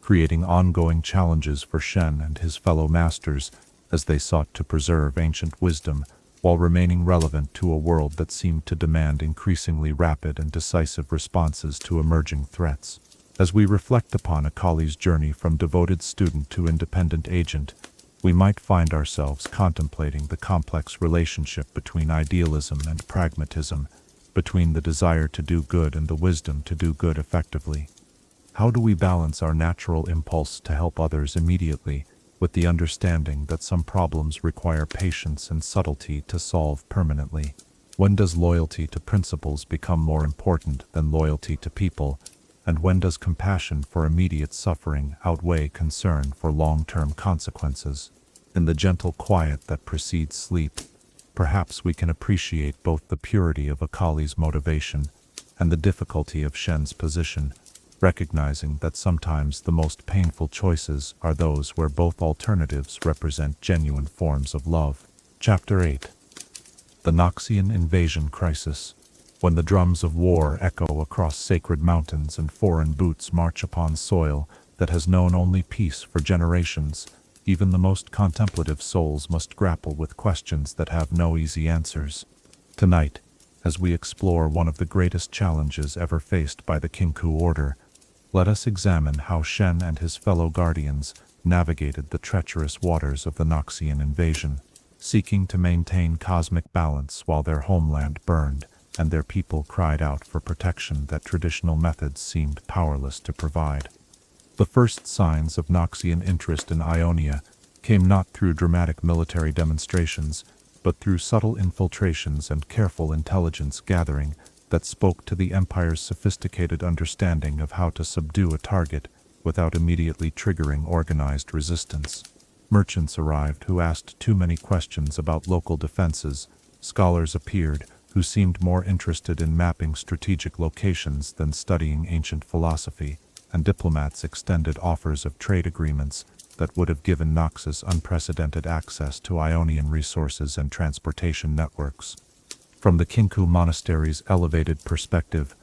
creating ongoing challenges for Shen and his fellow masters as they sought to preserve ancient wisdom while remaining relevant to a world that seemed to demand increasingly rapid and decisive responses to emerging threats. As we reflect upon Akali's journey from devoted student to independent agent, we might find ourselves contemplating the complex relationship between idealism and pragmatism, between the desire to do good and the wisdom to do good effectively. How do we balance our natural impulse to help others immediately with the understanding that some problems require patience and subtlety to solve permanently? When does loyalty to principles become more important than loyalty to people? And when does compassion for immediate suffering outweigh concern for long-term consequences? In the gentle quiet that precedes sleep, perhaps we can appreciate both the purity of Akali's motivation and the difficulty of Shen's position, recognizing that sometimes the most painful choices are those where both alternatives represent genuine forms of love. Chapter 8. The Noxian Invasion Crisis. When the drums of war echo across sacred mountains and foreign boots march upon soil that has known only peace for generations, even the most contemplative souls must grapple with questions that have no easy answers. Tonight, as we explore one of the greatest challenges ever faced by the Kinkou Order, let us examine how Shen and his fellow guardians navigated the treacherous waters of the Noxian invasion, seeking to maintain cosmic balance while their homeland burned and their people cried out for protection that traditional methods seemed powerless to provide. The first signs of Noxian interest in Ionia came not through dramatic military demonstrations, but through subtle infiltrations and careful intelligence gathering that spoke to the Empire's sophisticated understanding of how to subdue a target without immediately triggering organized resistance. Merchants arrived who asked too many questions about local defenses, scholars appeared who seemed more interested in mapping strategic locations than studying ancient philosophy, and diplomats extended offers of trade agreements that would have given Noxus unprecedented access to Ionian resources and transportation networks. From the Kinkou monastery's elevated perspective,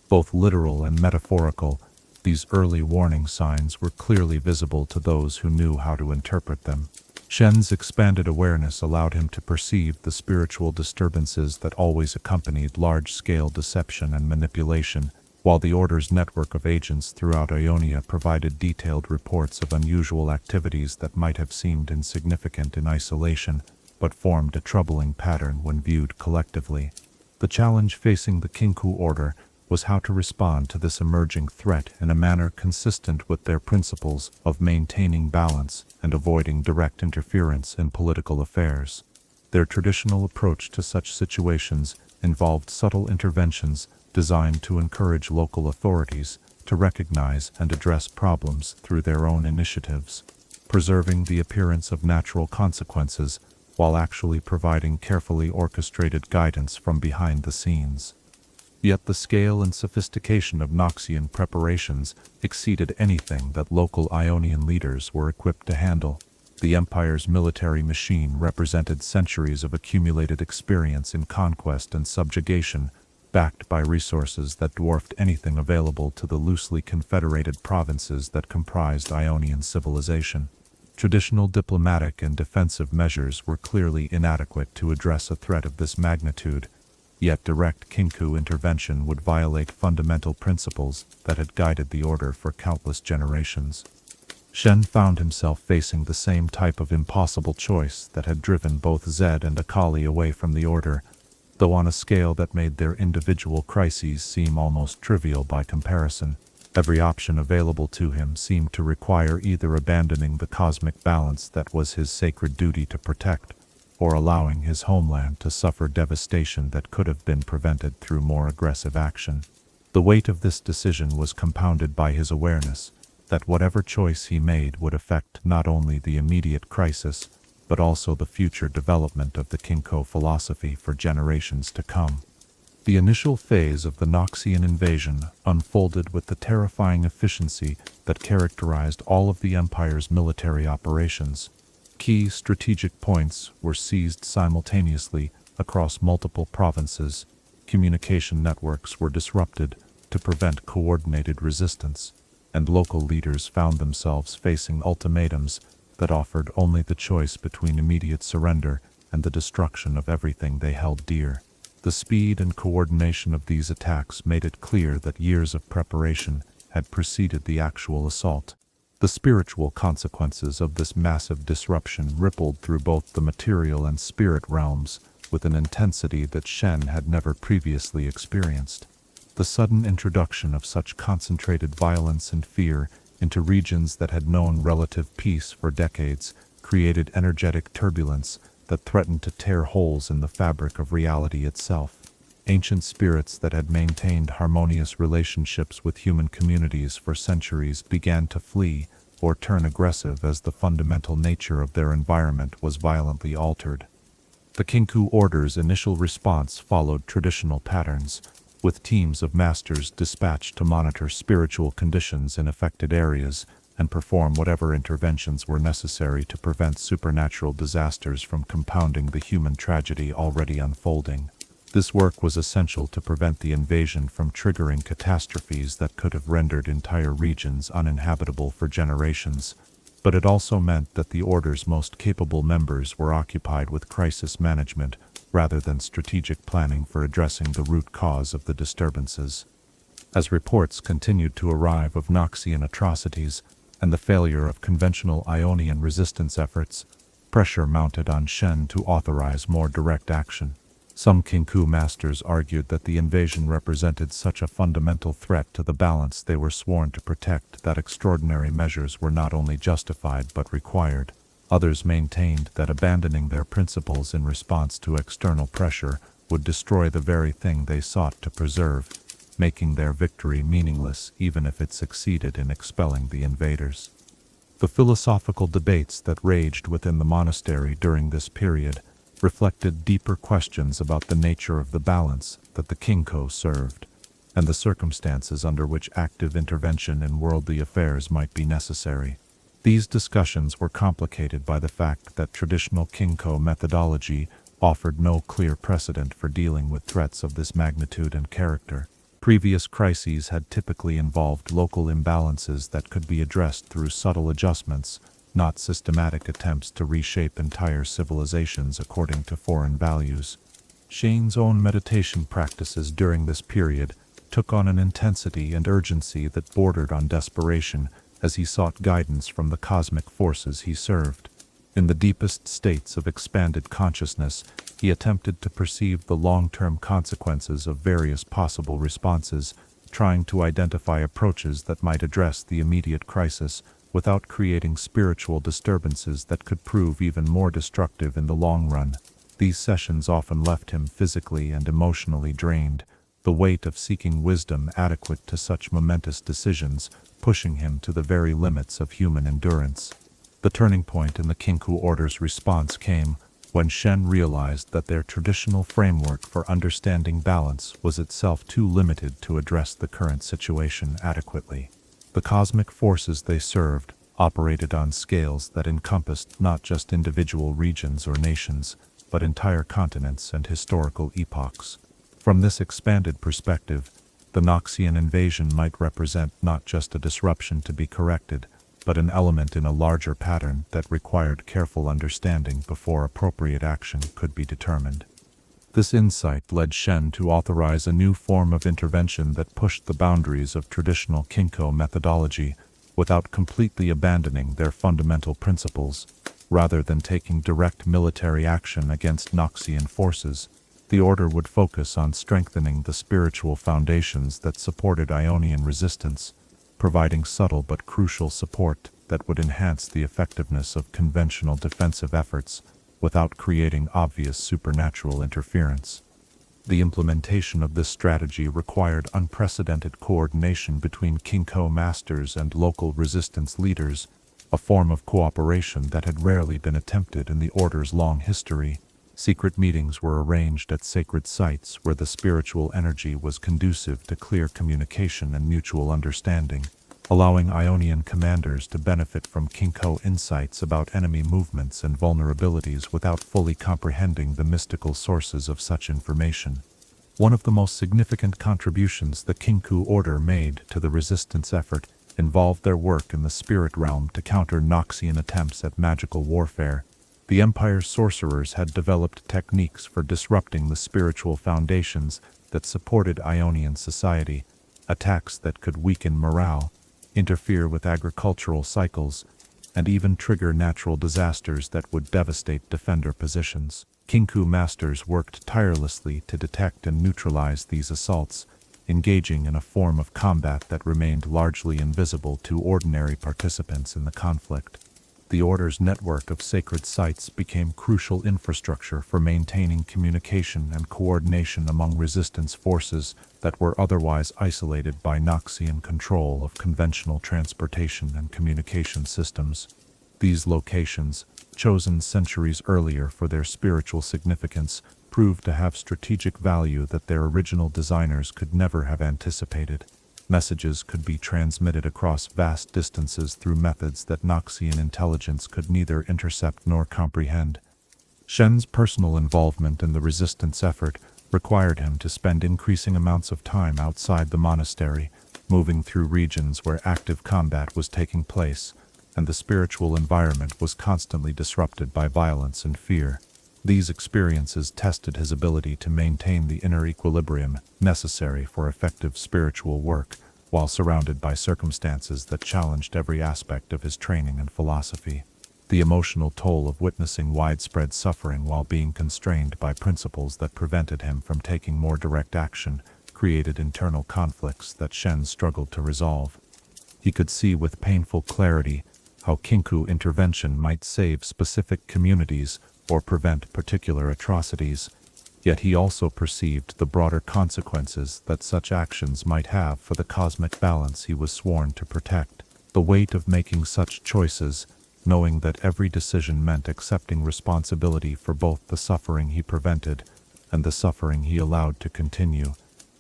both literal and metaphorical, these early warning signs were clearly visible to those who knew how to interpret them. Shen's expanded awareness allowed him to perceive the spiritual disturbances that always accompanied large-scale deception and manipulation, while the Order's network of agents throughout Ionia provided detailed reports of unusual activities that might have seemed insignificant in isolation, but formed a troubling pattern when viewed collectively. The challenge facing the Kinkou Order was how to respond to this emerging threat in a manner consistent with their principles of maintaining balance and avoiding direct interference in political affairs. Their traditional approach to such situations involved subtle interventions designed to encourage local authorities to recognize and address problems through their own initiatives, preserving the appearance of natural consequences while actually providing carefully orchestrated guidance from behind the scenes. Yet the scale and sophistication of Noxian preparations exceeded anything that local Ionian leaders were equipped to handle. The Empire's military machine represented centuries of accumulated experience in conquest and subjugation, backed by resources that dwarfed anything available to the loosely confederated provinces that comprised Ionian civilization. Traditional diplomatic and defensive measures were clearly inadequate to address a threat of this magnitude, yet direct Kinkou intervention would violate fundamental principles that had guided the Order for countless generations. Shen found himself facing the same type of impossible choice that had driven both Zed and Akali away from the Order, though on a scale that made their individual crises seem almost trivial by comparison. Every option available to him seemed to require either abandoning the cosmic balance that was his sacred duty to protect, or allowing his homeland to suffer devastation that could have been prevented through more aggressive action. The weight of this decision was compounded by his awareness that whatever choice he made would affect not only the immediate crisis, but also the future development of the Kinkou philosophy for generations to come. The initial phase of the Noxian invasion unfolded with the terrifying efficiency that characterized all of the Empire's military operations. Key strategic points were seized simultaneously across multiple provinces. Communication networks were disrupted to prevent coordinated resistance, and local leaders found themselves facing ultimatums that offered only the choice between immediate surrender and the destruction of everything they held dear. The speed and coordination of these attacks made it clear that years of preparation had preceded the actual assault. The spiritual consequences of this massive disruption rippled through both the material and spirit realms with an intensity that Shen had never previously experienced. The sudden introduction of such concentrated violence and fear into regions that had known relative peace for decades created energetic turbulence that threatened to tear holes in the fabric of reality itself. Ancient spirits that had maintained harmonious relationships with human communities for centuries began to flee or turn aggressive as the fundamental nature of their environment was violently altered. The Kinkou Order's initial response followed traditional patterns, with teams of masters dispatched to monitor spiritual conditions in affected areas and perform whatever interventions were necessary to prevent supernatural disasters from compounding the human tragedy already unfolding. This work was essential to prevent the invasion from triggering catastrophes that could have rendered entire regions uninhabitable for generations, but it also meant that the Order's most capable members were occupied with crisis management rather than strategic planning for addressing the root cause of the disturbances. As reports continued to arrive of Noxian atrocities and the failure of conventional Ionian resistance efforts, pressure mounted on Shen to authorize more direct action. Some Kinkou masters argued that the invasion represented such a fundamental threat to the balance they were sworn to protect that extraordinary measures were not only justified but required. Others maintained that abandoning their principles in response to external pressure would destroy the very thing they sought to preserve, making their victory meaningless even if it succeeded in expelling the invaders. The philosophical debates that raged within the monastery during this period reflected deeper questions about the nature of the balance that the Kinkou served, and the circumstances under which active intervention in worldly affairs might be necessary. These discussions were complicated by the fact that traditional Kinkou methodology offered no clear precedent for dealing with threats of this magnitude and character. Previous crises had typically involved local imbalances that could be addressed through subtle adjustments, not systematic attempts to reshape entire civilizations according to foreign values. Shen's own meditation practices during this period took on an intensity and urgency that bordered on desperation as he sought guidance from the cosmic forces he served. In the deepest states of expanded consciousness, he attempted to perceive the long-term consequences of various possible responses, trying to identify approaches that might address the immediate crisis without creating spiritual disturbances that could prove even more destructive in the long run. These sessions often left him physically and emotionally drained, the weight of seeking wisdom adequate to such momentous decisions pushing him to the very limits of human endurance. The turning point in the Kinkou Order's response came when Shen realized that their traditional framework for understanding balance was itself too limited to address the current situation adequately. The cosmic forces they served operated on scales that encompassed not just individual regions or nations, but entire continents and historical epochs. From this expanded perspective, the Noxian invasion might represent not just a disruption to be corrected, but an element in a larger pattern that required careful understanding before appropriate action could be determined. This insight led Shen to authorize a new form of intervention that pushed the boundaries of traditional Kinkou methodology, without completely abandoning their fundamental principles. Rather than taking direct military action against Noxian forces, the Order would focus on strengthening the spiritual foundations that supported Ionian resistance, providing subtle but crucial support that would enhance the effectiveness of conventional defensive efforts without creating obvious supernatural interference. The implementation of this strategy required unprecedented coordination between Kinkou masters and local resistance leaders, a form of cooperation that had rarely been attempted in the Order's long history. Secret meetings were arranged at sacred sites where the spiritual energy was conducive to clear communication and mutual understanding, allowing Ionian commanders to benefit from Kinkou insights about enemy movements and vulnerabilities without fully comprehending the mystical sources of such information. One of the most significant contributions the Kinkou Order made to the resistance effort involved their work in the spirit realm to counter Noxian attempts at magical warfare. The Empire's sorcerers had developed techniques for disrupting the spiritual foundations that supported Ionian society, attacks that could weaken morale, interfere with agricultural cycles, and even trigger natural disasters that would devastate defender positions. Kinkou masters worked tirelessly to detect and neutralize these assaults, engaging in a form of combat that remained largely invisible to ordinary participants in the conflict. The Order's network of sacred sites became crucial infrastructure for maintaining communication and coordination among resistance forces that were otherwise isolated by Noxian control of conventional transportation and communication systems. These locations, chosen centuries earlier for their spiritual significance, proved to have strategic value that their original designers could never have anticipated. Messages could be transmitted across vast distances through methods that Noxian intelligence could neither intercept nor comprehend. Shen's personal involvement in the resistance effort required him to spend increasing amounts of time outside the monastery, moving through regions where active combat was taking place, and the spiritual environment was constantly disrupted by violence and fear. These experiences tested his ability to maintain the inner equilibrium necessary for effective spiritual work, while surrounded by circumstances that challenged every aspect of his training and philosophy. The emotional toll of witnessing widespread suffering while being constrained by principles that prevented him from taking more direct action created internal conflicts that Shen struggled to resolve. He could see with painful clarity how Kinkou intervention might save specific communities or prevent particular atrocities, yet he also perceived the broader consequences that such actions might have for the cosmic balance he was sworn to protect. The weight of making such choices, knowing that every decision meant accepting responsibility for both the suffering he prevented and the suffering he allowed to continue,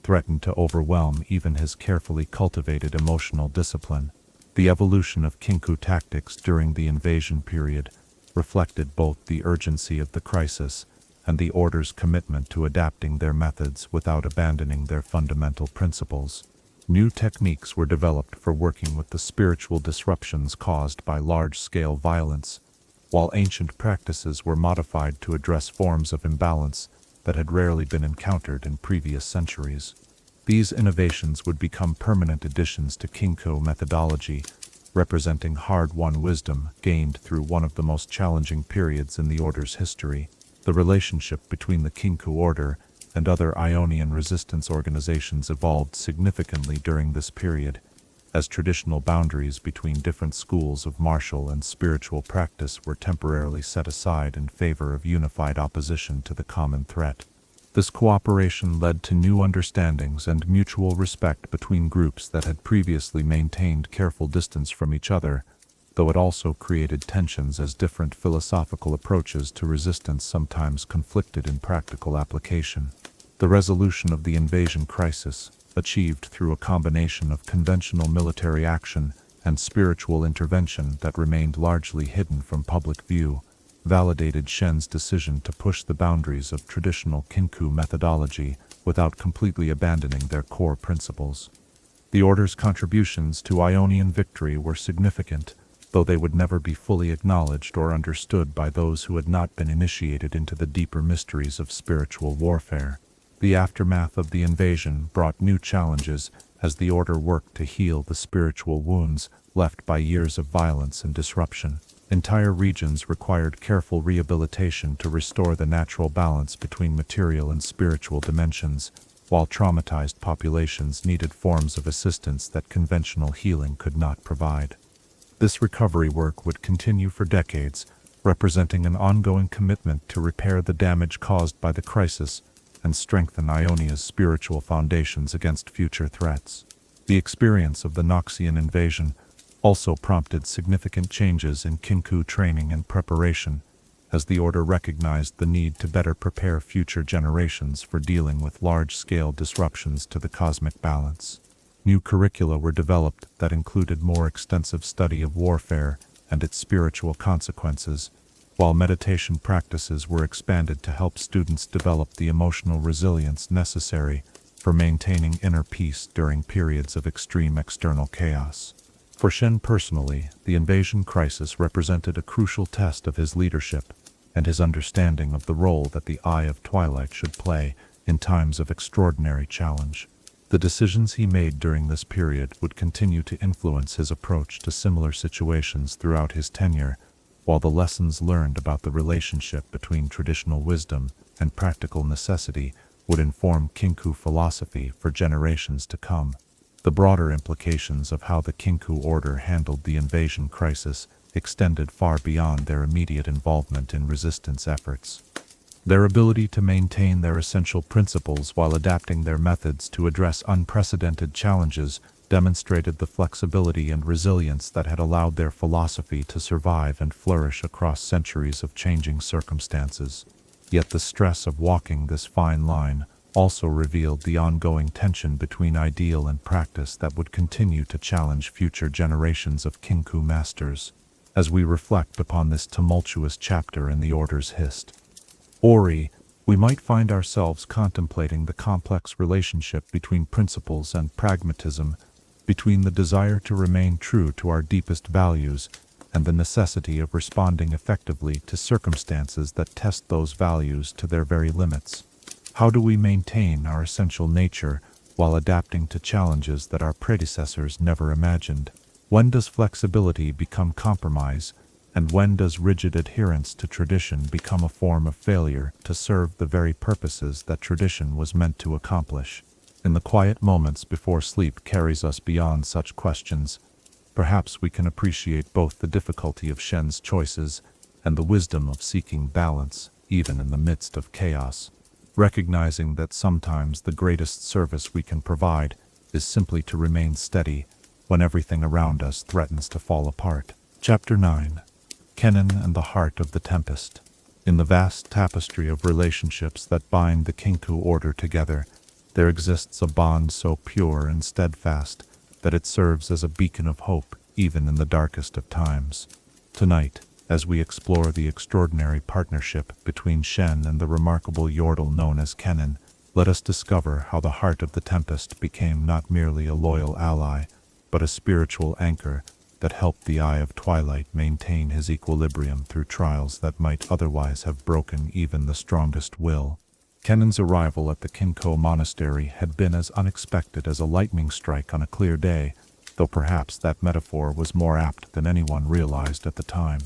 threatened to overwhelm even his carefully cultivated emotional discipline. The evolution of Kinkou tactics during the invasion period reflected both the urgency of the crisis and the Order's commitment to adapting their methods without abandoning their fundamental principles. New techniques were developed for working with the spiritual disruptions caused by large-scale violence, while ancient practices were modified to address forms of imbalance that had rarely been encountered in previous centuries. These innovations would become permanent additions to Kinkou methodology, representing hard-won wisdom gained through one of the most challenging periods in the Order's history. The relationship between the Kinkou Order and other Ionian resistance organizations evolved significantly during this period, as traditional boundaries between different schools of martial and spiritual practice were temporarily set aside in favor of unified opposition to the common threat. This cooperation led to new understandings and mutual respect between groups that had previously maintained careful distance from each other, though it also created tensions as different philosophical approaches to resistance sometimes conflicted in practical application. The resolution of the invasion crisis, achieved through a combination of conventional military action and spiritual intervention that remained largely hidden from public view, validated Shen's decision to push the boundaries of traditional Kinkou methodology without completely abandoning their core principles. The Order's contributions to Ionian victory were significant, though they would never be fully acknowledged or understood by those who had not been initiated into the deeper mysteries of spiritual warfare. The aftermath of the invasion brought new challenges as the order worked to heal the spiritual wounds left by years of violence and disruption. Entire regions required careful rehabilitation to restore the natural balance between material and spiritual dimensions, while traumatized populations needed forms of assistance that conventional healing could not provide. This recovery work would continue for decades, representing an ongoing commitment to repair the damage caused by the crisis and strengthen Ionia's spiritual foundations against future threats. The experience of the Noxian invasion also prompted significant changes in Kinkou training and preparation, as the Order recognized the need to better prepare future generations for dealing with large-scale disruptions to the cosmic balance. New curricula were developed that included more extensive study of warfare and its spiritual consequences, while meditation practices were expanded to help students develop the emotional resilience necessary for maintaining inner peace during periods of extreme external chaos. For Shen personally, the invasion crisis represented a crucial test of his leadership and his understanding of the role that the Eye of Twilight should play in times of extraordinary challenge. The decisions he made during this period would continue to influence his approach to similar situations throughout his tenure, while the lessons learned about the relationship between traditional wisdom and practical necessity would inform Kinkou philosophy for generations to come. The broader implications of how the Kinkou order handled the invasion crisis extended far beyond their immediate involvement in resistance efforts. Their ability to maintain their essential principles while adapting their methods to address unprecedented challenges demonstrated the flexibility and resilience that had allowed their philosophy to survive and flourish across centuries of changing circumstances. Yet the stress of walking this fine line also revealed the ongoing tension between ideal and practice that would continue to challenge future generations of Kinkou masters. As we reflect upon this tumultuous chapter in the Order's history, we might find ourselves contemplating the complex relationship between principles and pragmatism, between the desire to remain true to our deepest values and the necessity of responding effectively to circumstances that test those values to their very limits. How do we maintain our essential nature while adapting to challenges that our predecessors never imagined? When does flexibility become compromise, and when does rigid adherence to tradition become a form of failure to serve the very purposes that tradition was meant to accomplish? In the quiet moments before sleep carries us beyond such questions, perhaps we can appreciate both the difficulty of Shen's choices and the wisdom of seeking balance, even in the midst of chaos, recognizing that sometimes the greatest service we can provide is simply to remain steady when everything around us threatens to fall apart. Chapter 9. Kennan and the Heart of the Tempest. In the vast tapestry of relationships that bind the Kinkou order together, there exists a bond so pure and steadfast that it serves as a beacon of hope even in the darkest of times. Tonight, as we explore the extraordinary partnership between Shen and the remarkable Yordle known as Kennan, let us discover how the Heart of the Tempest became not merely a loyal ally, but a spiritual anchor that helped the Eye of Twilight maintain his equilibrium through trials that might otherwise have broken even the strongest will. Kennan's arrival at the Kinkou monastery had been as unexpected as a lightning strike on a clear day, though perhaps that metaphor was more apt than anyone realized at the time.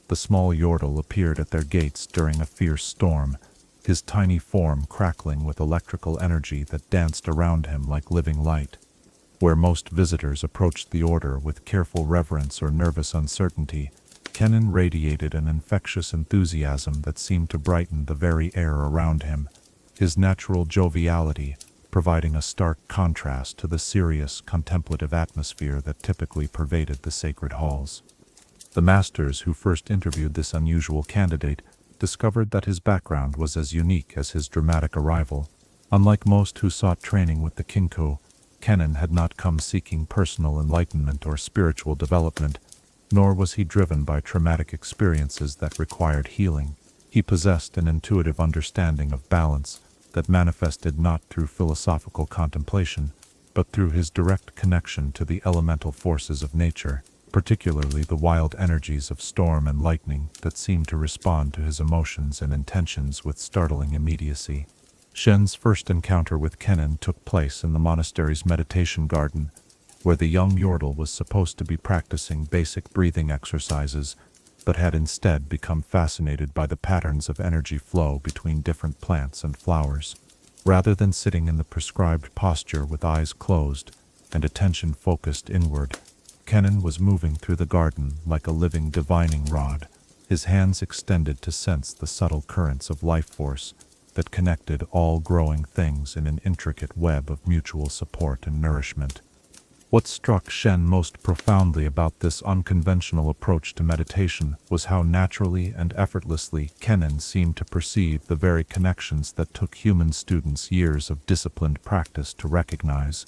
The small Yordle appeared at their gates during a fierce storm, his tiny form crackling with electrical energy that danced around him like living light. Where most visitors approached the order with careful reverence or nervous uncertainty, Kennan radiated an infectious enthusiasm that seemed to brighten the very air around him, his natural joviality providing a stark contrast to the serious, contemplative atmosphere that typically pervaded the sacred halls. The masters who first interviewed this unusual candidate discovered that his background was as unique as his dramatic arrival. Unlike most who sought training with the Kinkou, Kennan had not come seeking personal enlightenment or spiritual development, nor was he driven by traumatic experiences that required healing. He possessed an intuitive understanding of balance that manifested not through philosophical contemplation, but through his direct connection to the elemental forces of nature, particularly the wild energies of storm and lightning that seemed to respond to his emotions and intentions with startling immediacy. Shen's first encounter with Kennan took place in the monastery's meditation garden, where the young yordle was supposed to be practicing basic breathing exercises, but had instead become fascinated by the patterns of energy flow between different plants and flowers. Rather than sitting in the prescribed posture with eyes closed and attention focused inward, Kennan was moving through the garden like a living divining rod, his hands extended to sense the subtle currents of life force that connected all growing things in an intricate web of mutual support and nourishment. What struck Shen most profoundly about this unconventional approach to meditation was how naturally and effortlessly Kennan seemed to perceive the very connections that took human students years of disciplined practice to recognize.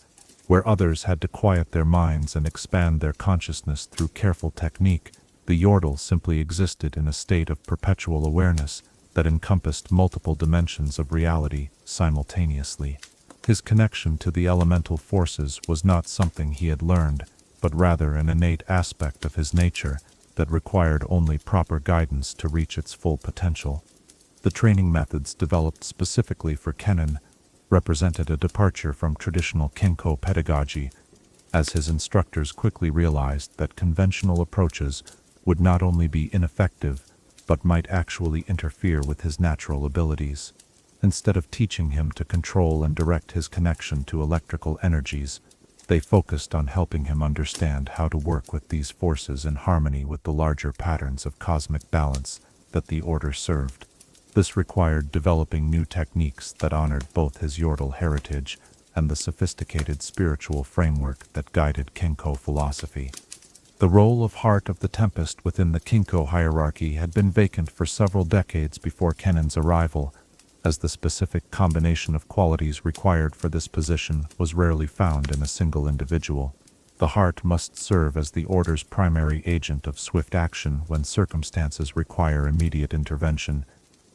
Where others had to quiet their minds and expand their consciousness through careful technique, the yordle simply existed in a state of perpetual awareness that encompassed multiple dimensions of reality simultaneously. His connection to the elemental forces was not something he had learned, but rather an innate aspect of his nature that required only proper guidance to reach its full potential. The training methods developed specifically for Kennan represented a departure from traditional Kinkou pedagogy, as his instructors quickly realized that conventional approaches would not only be ineffective, but might actually interfere with his natural abilities. Instead of teaching him to control and direct his connection to electrical energies, they focused on helping him understand how to work with these forces in harmony with the larger patterns of cosmic balance that the order served. This required developing new techniques that honored both his yordle heritage and the sophisticated spiritual framework that guided Kinkou philosophy. The role of Heart of the Tempest within the Kinkou hierarchy had been vacant for several decades before Kennan's arrival, as the specific combination of qualities required for this position was rarely found in a single individual. The heart must serve as the order's primary agent of swift action when circumstances require immediate intervention,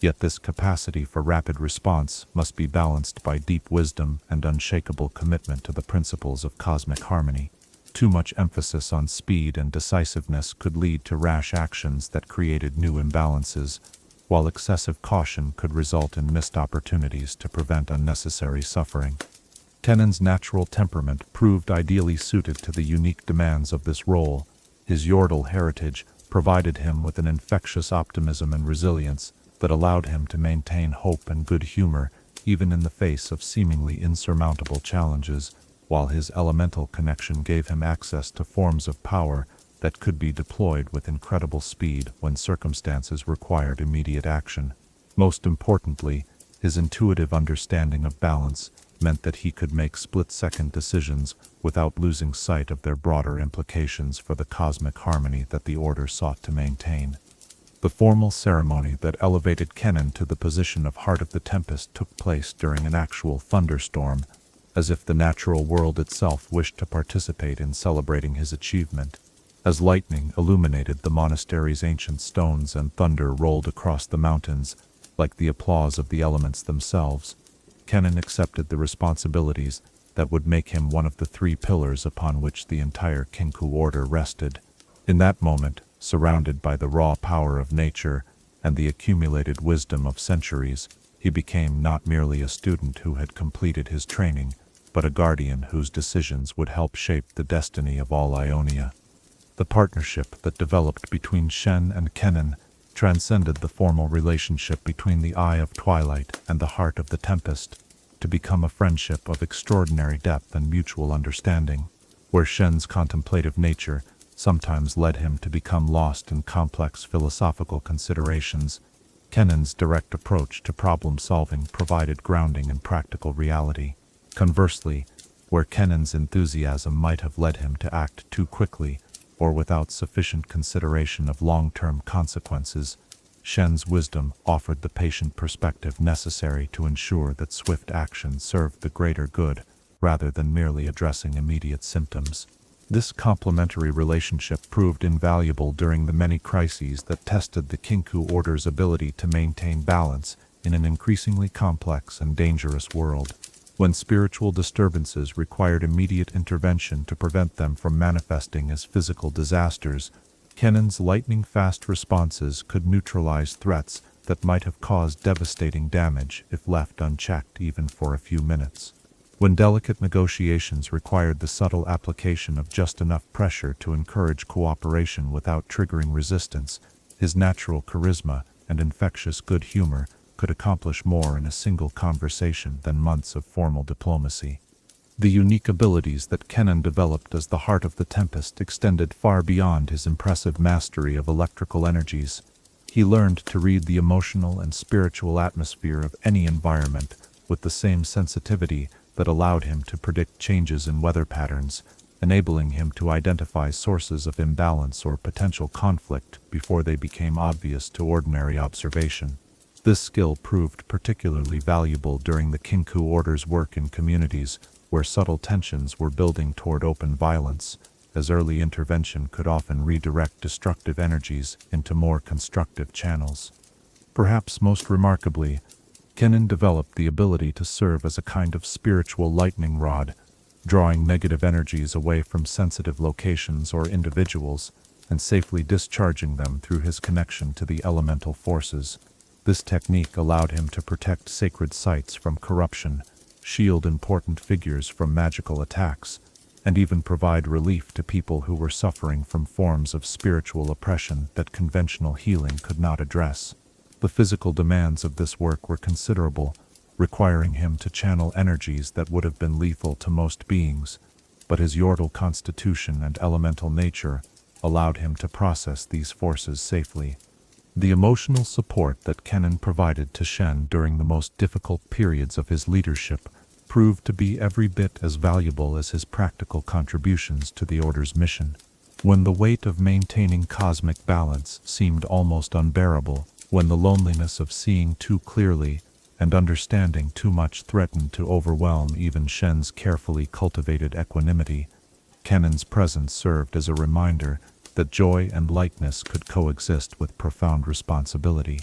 yet this capacity for rapid response must be balanced by deep wisdom and unshakable commitment to the principles of cosmic harmony. Too much emphasis on speed and decisiveness could lead to rash actions that created new imbalances, while excessive caution could result in missed opportunities to prevent unnecessary suffering. Kennan's natural temperament proved ideally suited to the unique demands of this role. His yordle heritage provided him with an infectious optimism and resilience that allowed him to maintain hope and good humor even in the face of seemingly insurmountable challenges, while his elemental connection gave him access to forms of power that could be deployed with incredible speed when circumstances required immediate action. Most importantly, his intuitive understanding of balance meant that he could make split-second decisions without losing sight of their broader implications for the cosmic harmony that the order sought to maintain. The formal ceremony that elevated Kennan to the position of Heart of the Tempest took place during an actual thunderstorm, as if the natural world itself wished to participate in celebrating his achievement. As lightning illuminated the monastery's ancient stones and thunder rolled across the mountains, like the applause of the elements themselves, Kennan accepted the responsibilities that would make him one of the three pillars upon which the entire Kinkou order rested. In that moment, surrounded by the raw power of nature and the accumulated wisdom of centuries, he became not merely a student who had completed his training, but a guardian whose decisions would help shape the destiny of all Ionia. The partnership that developed between Shen and Kennan transcended the formal relationship between the Eye of Twilight and the Heart of the Tempest to become a friendship of extraordinary depth and mutual understanding, where Shen's contemplative nature sometimes led him to become lost in complex philosophical considerations. Kennan's direct approach to problem-solving provided grounding in practical reality. Conversely, where Kennan's enthusiasm might have led him to act too quickly or without sufficient consideration of long-term consequences, Shen's wisdom offered the patient perspective necessary to ensure that swift action served the greater good rather than merely addressing immediate symptoms. This complementary relationship proved invaluable during the many crises that tested the Kinkou order's ability to maintain balance in an increasingly complex and dangerous world. When spiritual disturbances required immediate intervention to prevent them from manifesting as physical disasters, Kennan's lightning-fast responses could neutralize threats that might have caused devastating damage if left unchecked even for a few minutes. When delicate negotiations required the subtle application of just enough pressure to encourage cooperation without triggering resistance, his natural charisma and infectious good humor could accomplish more in a single conversation than months of formal diplomacy. The unique abilities that Kennan developed as the heart of the Tempest extended far beyond his impressive mastery of electrical energies. He learned to read the emotional and spiritual atmosphere of any environment with the same sensitivity that allowed him to predict changes in weather patterns, enabling him to identify sources of imbalance or potential conflict before they became obvious to ordinary observation. This skill proved particularly valuable during the Kinkou Order's work in communities where subtle tensions were building toward open violence, as early intervention could often redirect destructive energies into more constructive channels. Perhaps most remarkably, Kennan developed the ability to serve as a kind of spiritual lightning rod, drawing negative energies away from sensitive locations or individuals and safely discharging them through his connection to the elemental forces. This technique allowed him to protect sacred sites from corruption, shield important figures from magical attacks, and even provide relief to people who were suffering from forms of spiritual oppression that conventional healing could not address. The physical demands of this work were considerable, requiring him to channel energies that would have been lethal to most beings, but his yordle constitution and elemental nature allowed him to process these forces safely. The emotional support that Kennan provided to Shen during the most difficult periods of his leadership proved to be every bit as valuable as his practical contributions to the Order's mission. When the weight of maintaining cosmic balance seemed almost unbearable, when the loneliness of seeing too clearly and understanding too much threatened to overwhelm even Shen's carefully cultivated equanimity, Kennan's presence served as a reminder that joy and lightness could coexist with profound responsibility.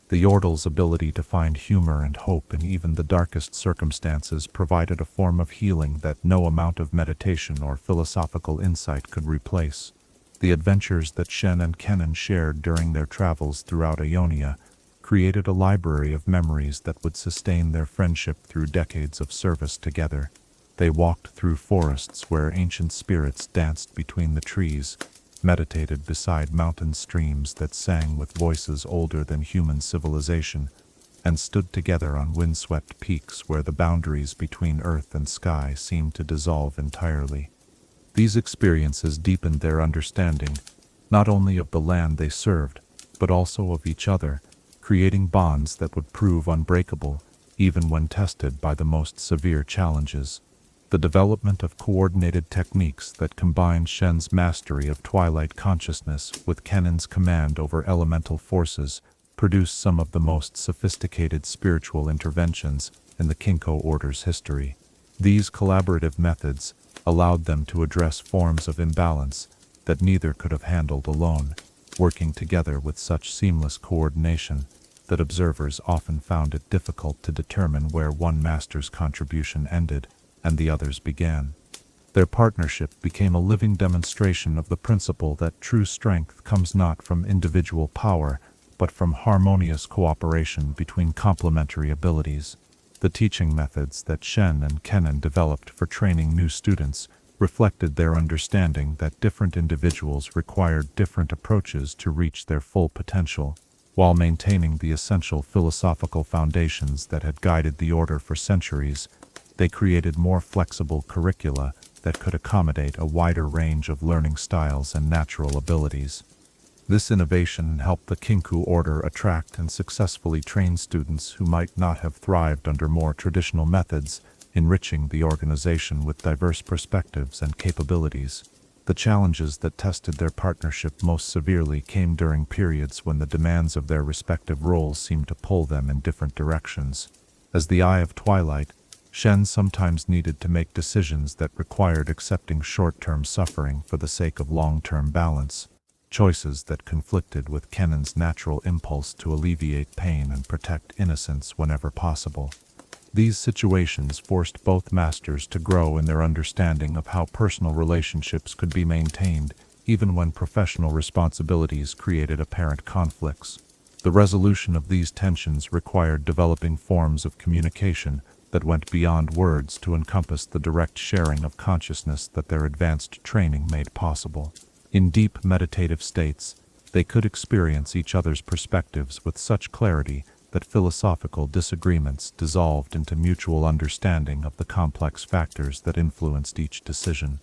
The Yordle's ability to find humor and hope in even the darkest circumstances provided a form of healing that no amount of meditation or philosophical insight could replace. The adventures that Shen and Kennan shared during their travels throughout Ionia created a library of memories that would sustain their friendship through decades of service together. They walked through forests where ancient spirits danced between the trees, meditated beside mountain streams that sang with voices older than human civilization, and stood together on windswept peaks where the boundaries between earth and sky seemed to dissolve entirely. These experiences deepened their understanding, not only of the land they served, but also of each other, creating bonds that would prove unbreakable, even when tested by the most severe challenges. The development of coordinated techniques that combined Shen's mastery of Twilight consciousness with Kennan's command over elemental forces produced some of the most sophisticated spiritual interventions in the Kinkou Order's history. These collaborative methods allowed them to address forms of imbalance that neither could have handled alone, working together with such seamless coordination that observers often found it difficult to determine where one master's contribution ended and the others began. Their partnership became a living demonstration of the principle that true strength comes not from individual power, but from harmonious cooperation between complementary abilities. The teaching methods that Shen and Kennan developed for training new students reflected their understanding that different individuals required different approaches to reach their full potential, while maintaining the essential philosophical foundations that had guided the Order for centuries. They created more flexible curricula that could accommodate a wider range of learning styles and natural abilities. This innovation helped the Kinkou Order attract and successfully train students who might not have thrived under more traditional methods, enriching the organization with diverse perspectives and capabilities. The challenges that tested their partnership most severely came during periods when the demands of their respective roles seemed to pull them in different directions. As the Eye of Twilight, Shen sometimes needed to make decisions that required accepting short-term suffering for the sake of long-term balance, choices that conflicted with Kennan's natural impulse to alleviate pain and protect innocence whenever possible. These situations forced both masters to grow in their understanding of how personal relationships could be maintained, even when professional responsibilities created apparent conflicts. The resolution of these tensions required developing forms of communication that went beyond words to encompass the direct sharing of consciousness that their advanced training made possible. In deep meditative states, they could experience each other's perspectives with such clarity that philosophical disagreements dissolved into mutual understanding of the complex factors that influenced each decision.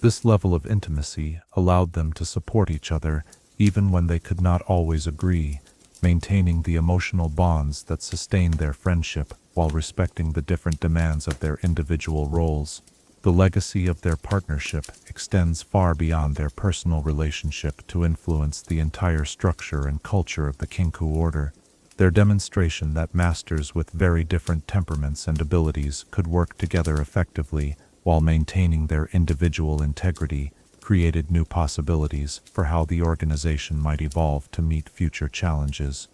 This level of intimacy allowed them to support each other even when they could not always agree, maintaining the emotional bonds that sustained their friendship while respecting the different demands of their individual roles. The legacy of their partnership extends far beyond their personal relationship to influence the entire structure and culture of the Kinkou order. Their demonstration that masters with very different temperaments and abilities could work together effectively while maintaining their individual integrity created new possibilities for how the organization might evolve to meet future challenges.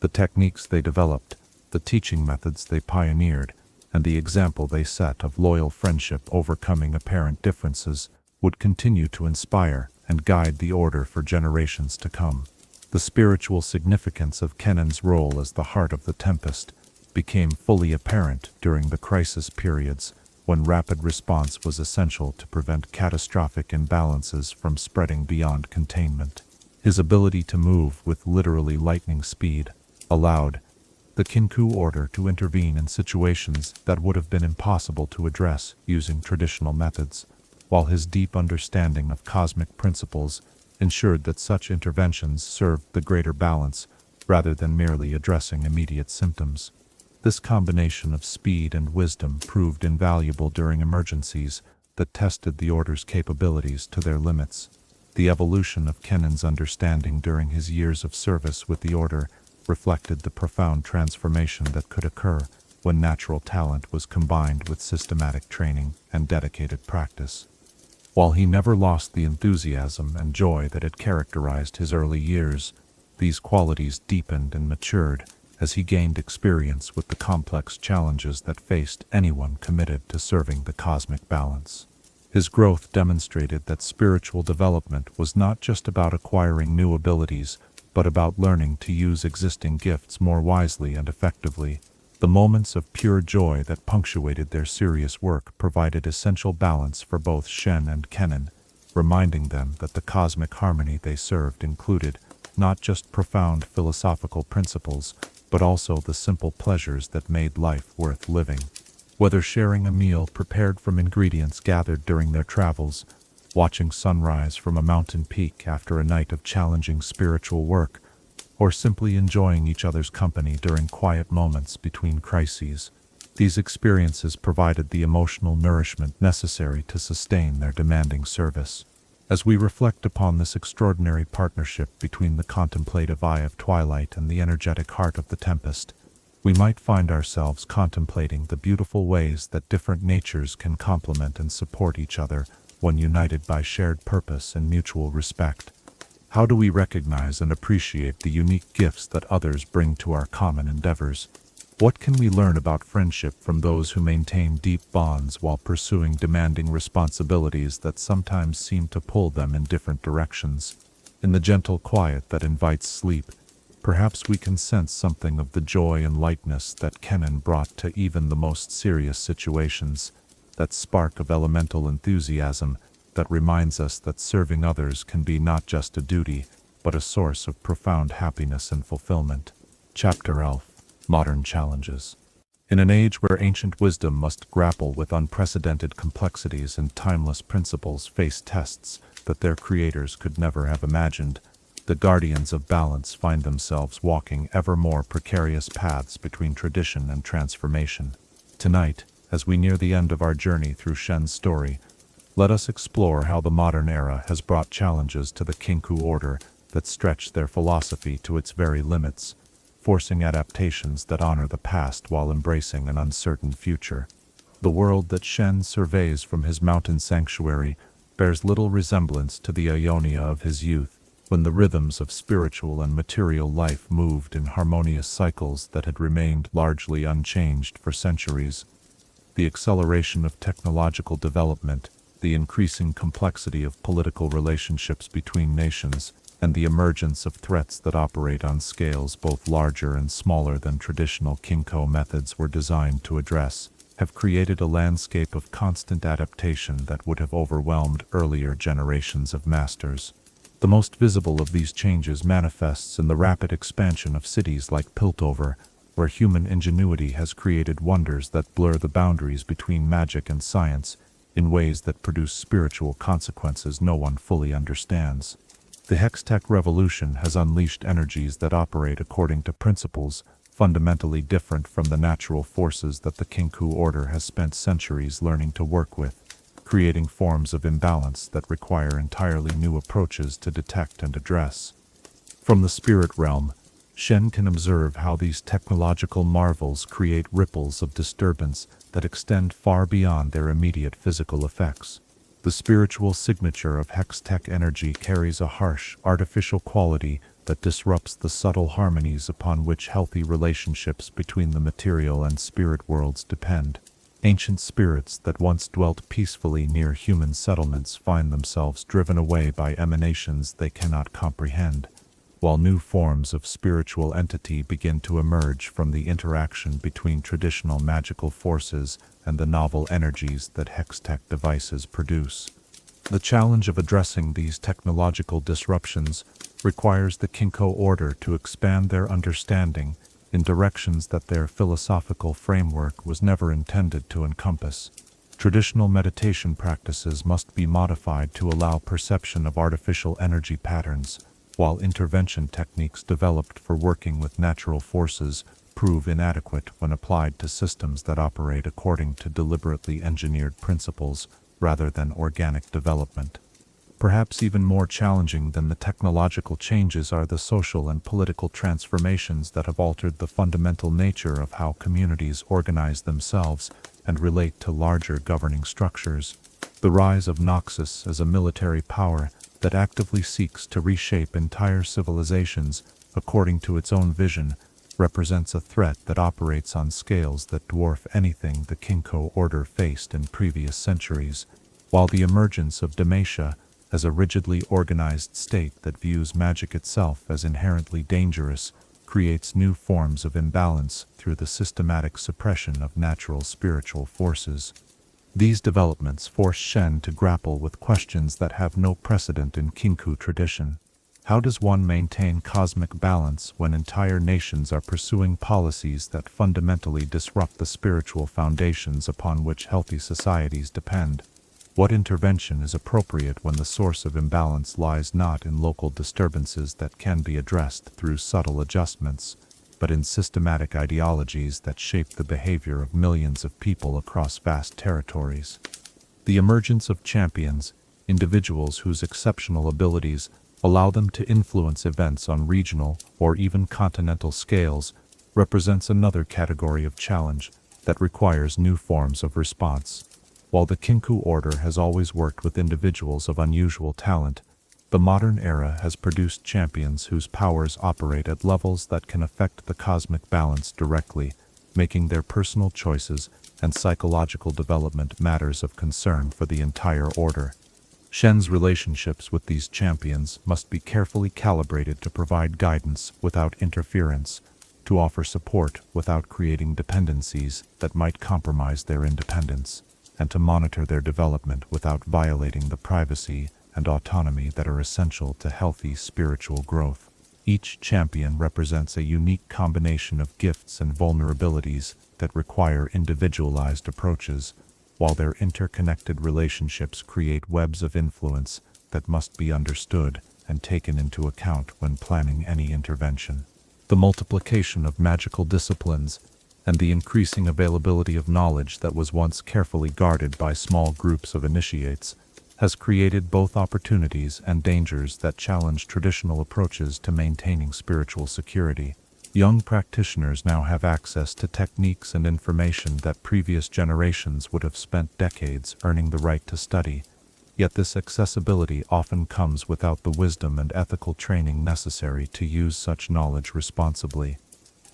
The techniques they developed, the teaching methods they pioneered, and the example they set of loyal friendship overcoming apparent differences would continue to inspire and guide the order for generations to come. The spiritual significance of Kennan's role as the heart of the Tempest became fully apparent during the crisis periods when rapid response was essential to prevent catastrophic imbalances from spreading beyond containment. His ability to move with literally lightning speed allowed the Kinkou order to intervene in situations that would have been impossible to address using traditional methods, while his deep understanding of cosmic principles ensured that such interventions served the greater balance rather than merely addressing immediate symptoms. This combination of speed and wisdom proved invaluable during emergencies that tested the order's capabilities to their limits. The evolution of Kennan's understanding during his years of service with the order reflected the profound transformation that could occur when natural talent was combined with systematic training and dedicated practice. While he never lost the enthusiasm and joy that had characterized his early years, these qualities deepened and matured as he gained experience with the complex challenges that faced anyone committed to serving the cosmic balance. His growth demonstrated that spiritual development was not just about acquiring new abilities, but about learning to use existing gifts more wisely and effectively. The moments of pure joy that punctuated their serious work provided essential balance for both Shen and Kennan, reminding them that the cosmic harmony they served included not just profound philosophical principles, but also the simple pleasures that made life worth living. Whether sharing a meal prepared from ingredients gathered during their travels, watching sunrise from a mountain peak after a night of challenging spiritual work, or simply enjoying each other's company during quiet moments between crises, these experiences provided the emotional nourishment necessary to sustain their demanding service. As we reflect upon this extraordinary partnership between the contemplative Eye of Twilight and the energetic heart of the Tempest, we might find ourselves contemplating the beautiful ways that different natures can complement and support each other when united by shared purpose and mutual respect. How do we recognize and appreciate the unique gifts that others bring to our common endeavors? What can we learn about friendship from those who maintain deep bonds while pursuing demanding responsibilities that sometimes seem to pull them in different directions? In the gentle quiet that invites sleep, perhaps we can sense something of the joy and lightness that Kennan brought to even the most serious situations, that spark of elemental enthusiasm that reminds us that serving others can be not just a duty, but a source of profound happiness and fulfillment. Chapter 11. Modern Challenges. In an age where ancient wisdom must grapple with unprecedented complexities and timeless principles face tests that their creators could never have imagined, the guardians of balance find themselves walking ever more precarious paths between tradition and transformation. Tonight, as we near the end of our journey through Shen's story, let us explore how the modern era has brought challenges to the Kinkou order that stretch their philosophy to its very limits, forcing adaptations that honor the past while embracing an uncertain future. The world that Shen surveys from his mountain sanctuary bears little resemblance to the Ionia of his youth, when the rhythms of spiritual and material life moved in harmonious cycles that had remained largely unchanged for centuries. The acceleration of technological development, the increasing complexity of political relationships between nations, and the emergence of threats that operate on scales both larger and smaller than traditional Kinkou methods were designed to address, have created a landscape of constant adaptation that would have overwhelmed earlier generations of masters. The most visible of these changes manifests in the rapid expansion of cities like Piltover, where human ingenuity has created wonders that blur the boundaries between magic and science in ways that produce spiritual consequences no one fully understands. The Hextech revolution has unleashed energies that operate according to principles fundamentally different from the natural forces that the Kinkou order has spent centuries learning to work with, creating forms of imbalance that require entirely new approaches to detect and address. From the spirit realm, Shen can observe how these technological marvels create ripples of disturbance that extend far beyond their immediate physical effects. The spiritual signature of Hextech energy carries a harsh, artificial quality that disrupts the subtle harmonies upon which healthy relationships between the material and spirit worlds depend. Ancient spirits that once dwelt peacefully near human settlements find themselves driven away by emanations they cannot comprehend, while new forms of spiritual entity begin to emerge from the interaction between traditional magical forces and the novel energies that Hextech devices produce. The challenge of addressing these technological disruptions requires the Kinkou order to expand their understanding in directions that their philosophical framework was never intended to encompass. Traditional meditation practices must be modified to allow perception of artificial energy patterns, while intervention techniques developed for working with natural forces prove inadequate when applied to systems that operate according to deliberately engineered principles rather than organic development. Perhaps even more challenging than the technological changes are the social and political transformations that have altered the fundamental nature of how communities organize themselves and relate to larger governing structures. The rise of Noxus as a military power that actively seeks to reshape entire civilizations according to its own vision represents a threat that operates on scales that dwarf anything the Kinkou order faced in previous centuries, while the emergence of Demacia as a rigidly organized state that views magic itself as inherently dangerous creates new forms of imbalance through the systematic suppression of natural spiritual forces. These developments force Shen to grapple with questions that have no precedent in Kinkou tradition. How does one maintain cosmic balance when entire nations are pursuing policies that fundamentally disrupt the spiritual foundations upon which healthy societies depend? What intervention is appropriate when the source of imbalance lies not in local disturbances that can be addressed through subtle adjustments, but in systematic ideologies that shape the behavior of millions of people across vast territories? The emergence of champions, individuals whose exceptional abilities allow them to influence events on regional or even continental scales, represents another category of challenge that requires new forms of response. While the Kinkou order has always worked with individuals of unusual talent, the modern era has produced champions whose powers operate at levels that can affect the cosmic balance directly, making their personal choices and psychological development matters of concern for the entire order. Shen's relationships with these champions must be carefully calibrated to provide guidance without interference, to offer support without creating dependencies that might compromise their independence, and to monitor their development without violating the privacy and autonomy that are essential to healthy spiritual growth. Each champion represents a unique combination of gifts and vulnerabilities that require individualized approaches, while their interconnected relationships create webs of influence that must be understood and taken into account when planning any intervention. The multiplication of magical disciplines and the increasing availability of knowledge that was once carefully guarded by small groups of initiates has created both opportunities and dangers that challenge traditional approaches to maintaining spiritual security. Young practitioners now have access to techniques and information that previous generations would have spent decades earning the right to study, yet this accessibility often comes without the wisdom and ethical training necessary to use such knowledge responsibly.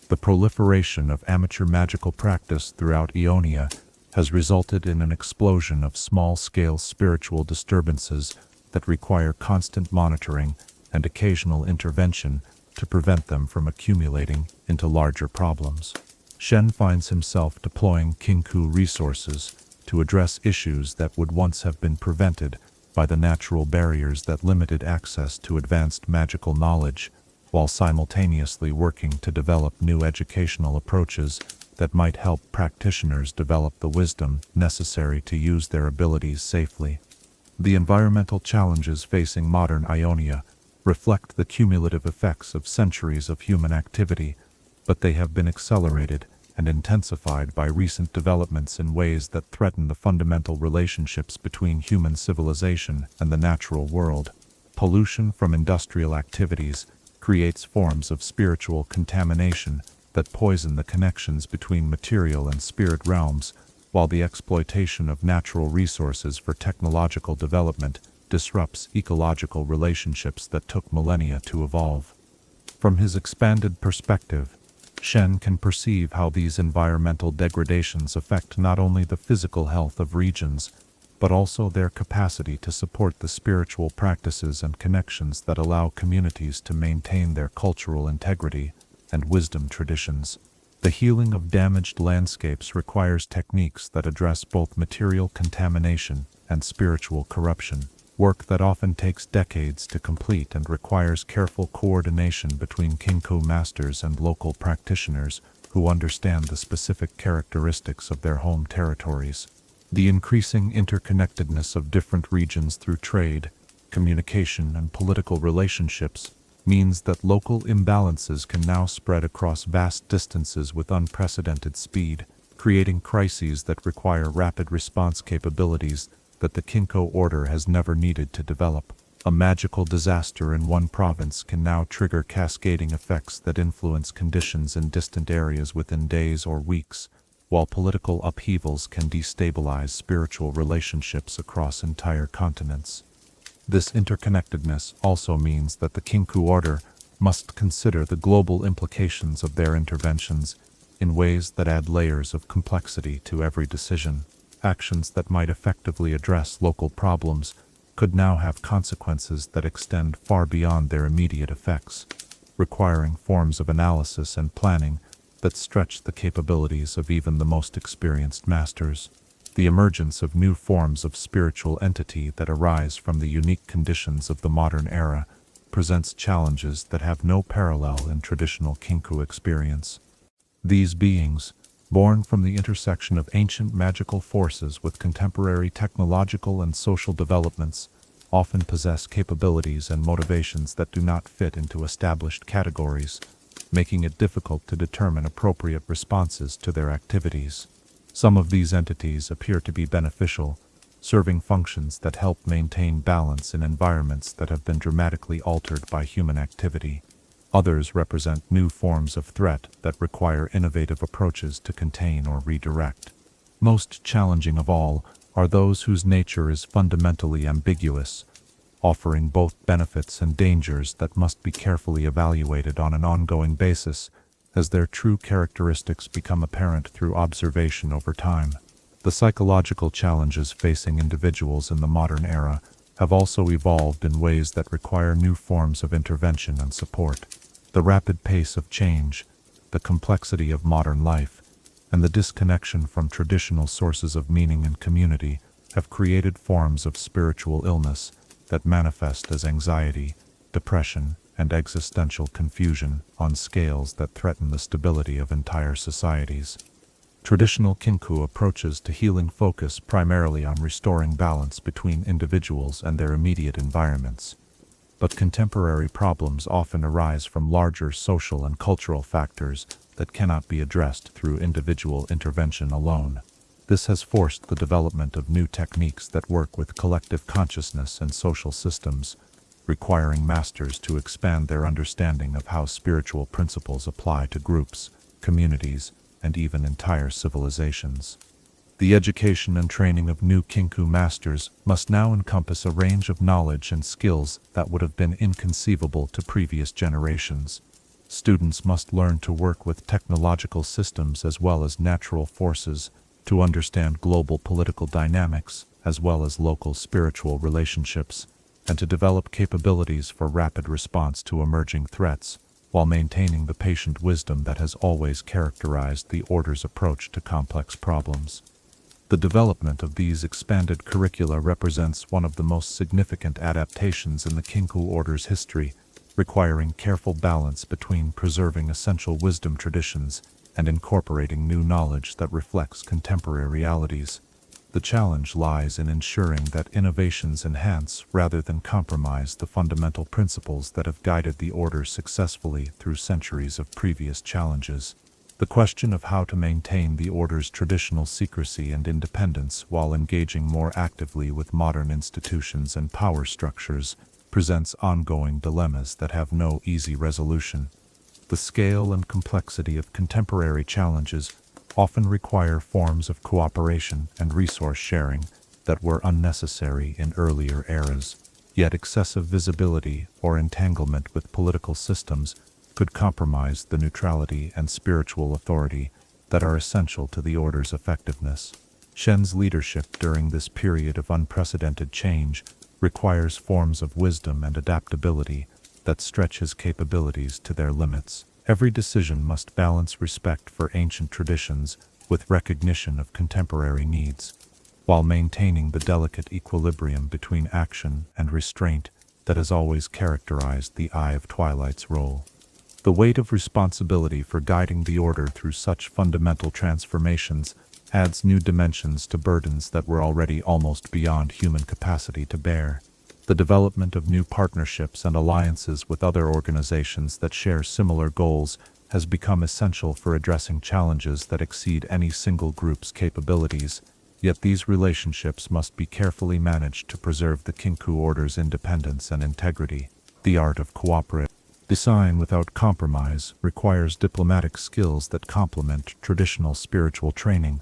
The proliferation of amateur magical practice throughout Ionia has resulted in an explosion of small-scale spiritual disturbances that require constant monitoring and occasional intervention to prevent them from accumulating into larger problems. Shen finds himself deploying Kinkou resources to address issues that would once have been prevented by the natural barriers that limited access to advanced magical knowledge, while simultaneously working to develop new educational approaches that might help practitioners develop the wisdom necessary to use their abilities safely. The environmental challenges facing modern Ionia reflect the cumulative effects of centuries of human activity, but they have been accelerated and intensified by recent developments in ways that threaten the fundamental relationships between human civilization and the natural world. Pollution from industrial activities creates forms of spiritual contamination that poison the connections between material and spirit realms, while the exploitation of natural resources for technological development disrupts ecological relationships that took millennia to evolve. From his expanded perspective, Shen can perceive how these environmental degradations affect not only the physical health of regions, but also their capacity to support the spiritual practices and connections that allow communities to maintain their cultural integrity and wisdom traditions. The healing of damaged landscapes requires techniques that address both material contamination and spiritual corruption, work that often takes decades to complete and requires careful coordination between Kinkou masters and local practitioners who understand the specific characteristics of their home territories. The increasing interconnectedness of different regions through trade, communication, and political relationships means that local imbalances can now spread across vast distances with unprecedented speed, creating crises that require rapid response capabilities that the Kinkou order has never needed to develop. A magical disaster in one province can now trigger cascading effects that influence conditions in distant areas within days or weeks, while political upheavals can destabilize spiritual relationships across entire continents. This interconnectedness also means that the Kinkou order must consider the global implications of their interventions in ways that add layers of complexity to every decision. Actions that might effectively address local problems could now have consequences that extend far beyond their immediate effects, requiring forms of analysis and planning that stretch the capabilities of even the most experienced masters. The emergence of new forms of spiritual entity that arise from the unique conditions of the modern era presents challenges that have no parallel in traditional Kinkou experience. These beings, born from the intersection of ancient magical forces with contemporary technological and social developments, often possess capabilities and motivations that do not fit into established categories, making it difficult to determine appropriate responses to their activities. Some of these entities appear to be beneficial, serving functions that help maintain balance in environments that have been dramatically altered by human activity. Others represent new forms of threat that require innovative approaches to contain or redirect. Most challenging of all are those whose nature is fundamentally ambiguous, offering both benefits and dangers that must be carefully evaluated on an ongoing basis as their true characteristics become apparent through observation over time. The psychological challenges facing individuals in the modern era have also evolved in ways that require new forms of intervention and support. The rapid pace of change, the complexity of modern life, and the disconnection from traditional sources of meaning and community have created forms of spiritual illness that manifest as anxiety, depression, and existential confusion on scales that threaten the stability of entire societies. Traditional Kinkou approaches to healing focus primarily on restoring balance between individuals and their immediate environments, but contemporary problems often arise from larger social and cultural factors that cannot be addressed through individual intervention alone. This has forced the development of new techniques that work with collective consciousness and social systems, requiring masters to expand their understanding of how spiritual principles apply to groups, communities, and even entire civilizations. The education and training of new Kinkou masters must now encompass a range of knowledge and skills that would have been inconceivable to previous generations. Students must learn to work with technological systems as well as natural forces, to understand global political dynamics as well as local spiritual relationships, and to develop capabilities for rapid response to emerging threats, while maintaining the patient wisdom that has always characterized the Order's approach to complex problems. The development of these expanded curricula represents one of the most significant adaptations in the Kinkou Order's history, requiring careful balance between preserving essential wisdom traditions and incorporating new knowledge that reflects contemporary realities. The challenge lies in ensuring that innovations enhance rather than compromise the fundamental principles that have guided the Order successfully through centuries of previous challenges. The question of how to maintain the Order's traditional secrecy and independence while engaging more actively with modern institutions and power structures presents ongoing dilemmas that have no easy resolution. The scale and complexity of contemporary challenges often require forms of cooperation and resource sharing that were unnecessary in earlier eras, yet excessive visibility or entanglement with political systems could compromise the neutrality and spiritual authority that are essential to the Order's effectiveness. Shen's leadership during this period of unprecedented change requires forms of wisdom and adaptability that stretch his capabilities to their limits. Every decision must balance respect for ancient traditions with recognition of contemporary needs, while maintaining the delicate equilibrium between action and restraint that has always characterized the Eye of Twilight's role. The weight of responsibility for guiding the Order through such fundamental transformations adds new dimensions to burdens that were already almost beyond human capacity to bear. The development of new partnerships and alliances with other organizations that share similar goals has become essential for addressing challenges that exceed any single group's capabilities, yet these relationships must be carefully managed to preserve the Kinkou Order's independence and integrity. The art of cooperative design without compromise requires diplomatic skills that complement traditional spiritual training,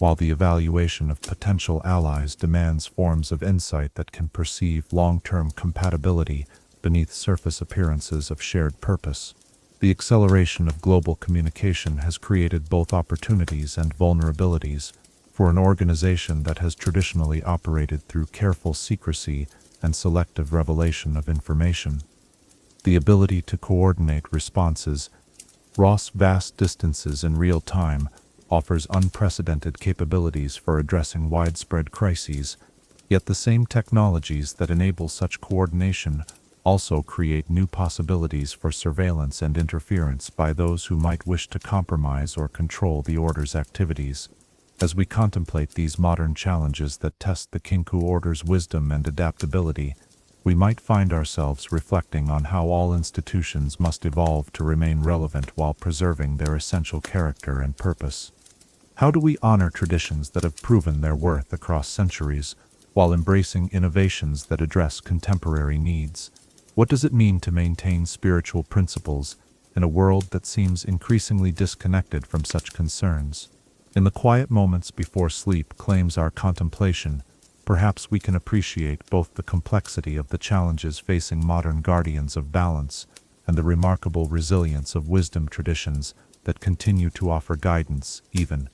while the evaluation of potential allies demands forms of insight that can perceive long-term compatibility beneath surface appearances of shared purpose. The acceleration of global communication has created both opportunities and vulnerabilities for an organization that has traditionally operated through careful secrecy and selective revelation of information. The ability to coordinate responses across vast distances in real time offers unprecedented capabilities for addressing widespread crises, yet the same technologies that enable such coordination also create new possibilities for surveillance and interference by those who might wish to compromise or control the Order's activities. As we contemplate these modern challenges that test the Kinkou Order's wisdom and adaptability, we might find ourselves reflecting on how all institutions must evolve to remain relevant while preserving their essential character and purpose. How do we honor traditions that have proven their worth across centuries, while embracing innovations that address contemporary needs? What does it mean to maintain spiritual principles in a world that seems increasingly disconnected from such concerns? In the quiet moments before sleep claims our contemplation, perhaps we can appreciate both the complexity of the challenges facing modern guardians of balance and the remarkable resilience of wisdom traditions that continue to offer guidance even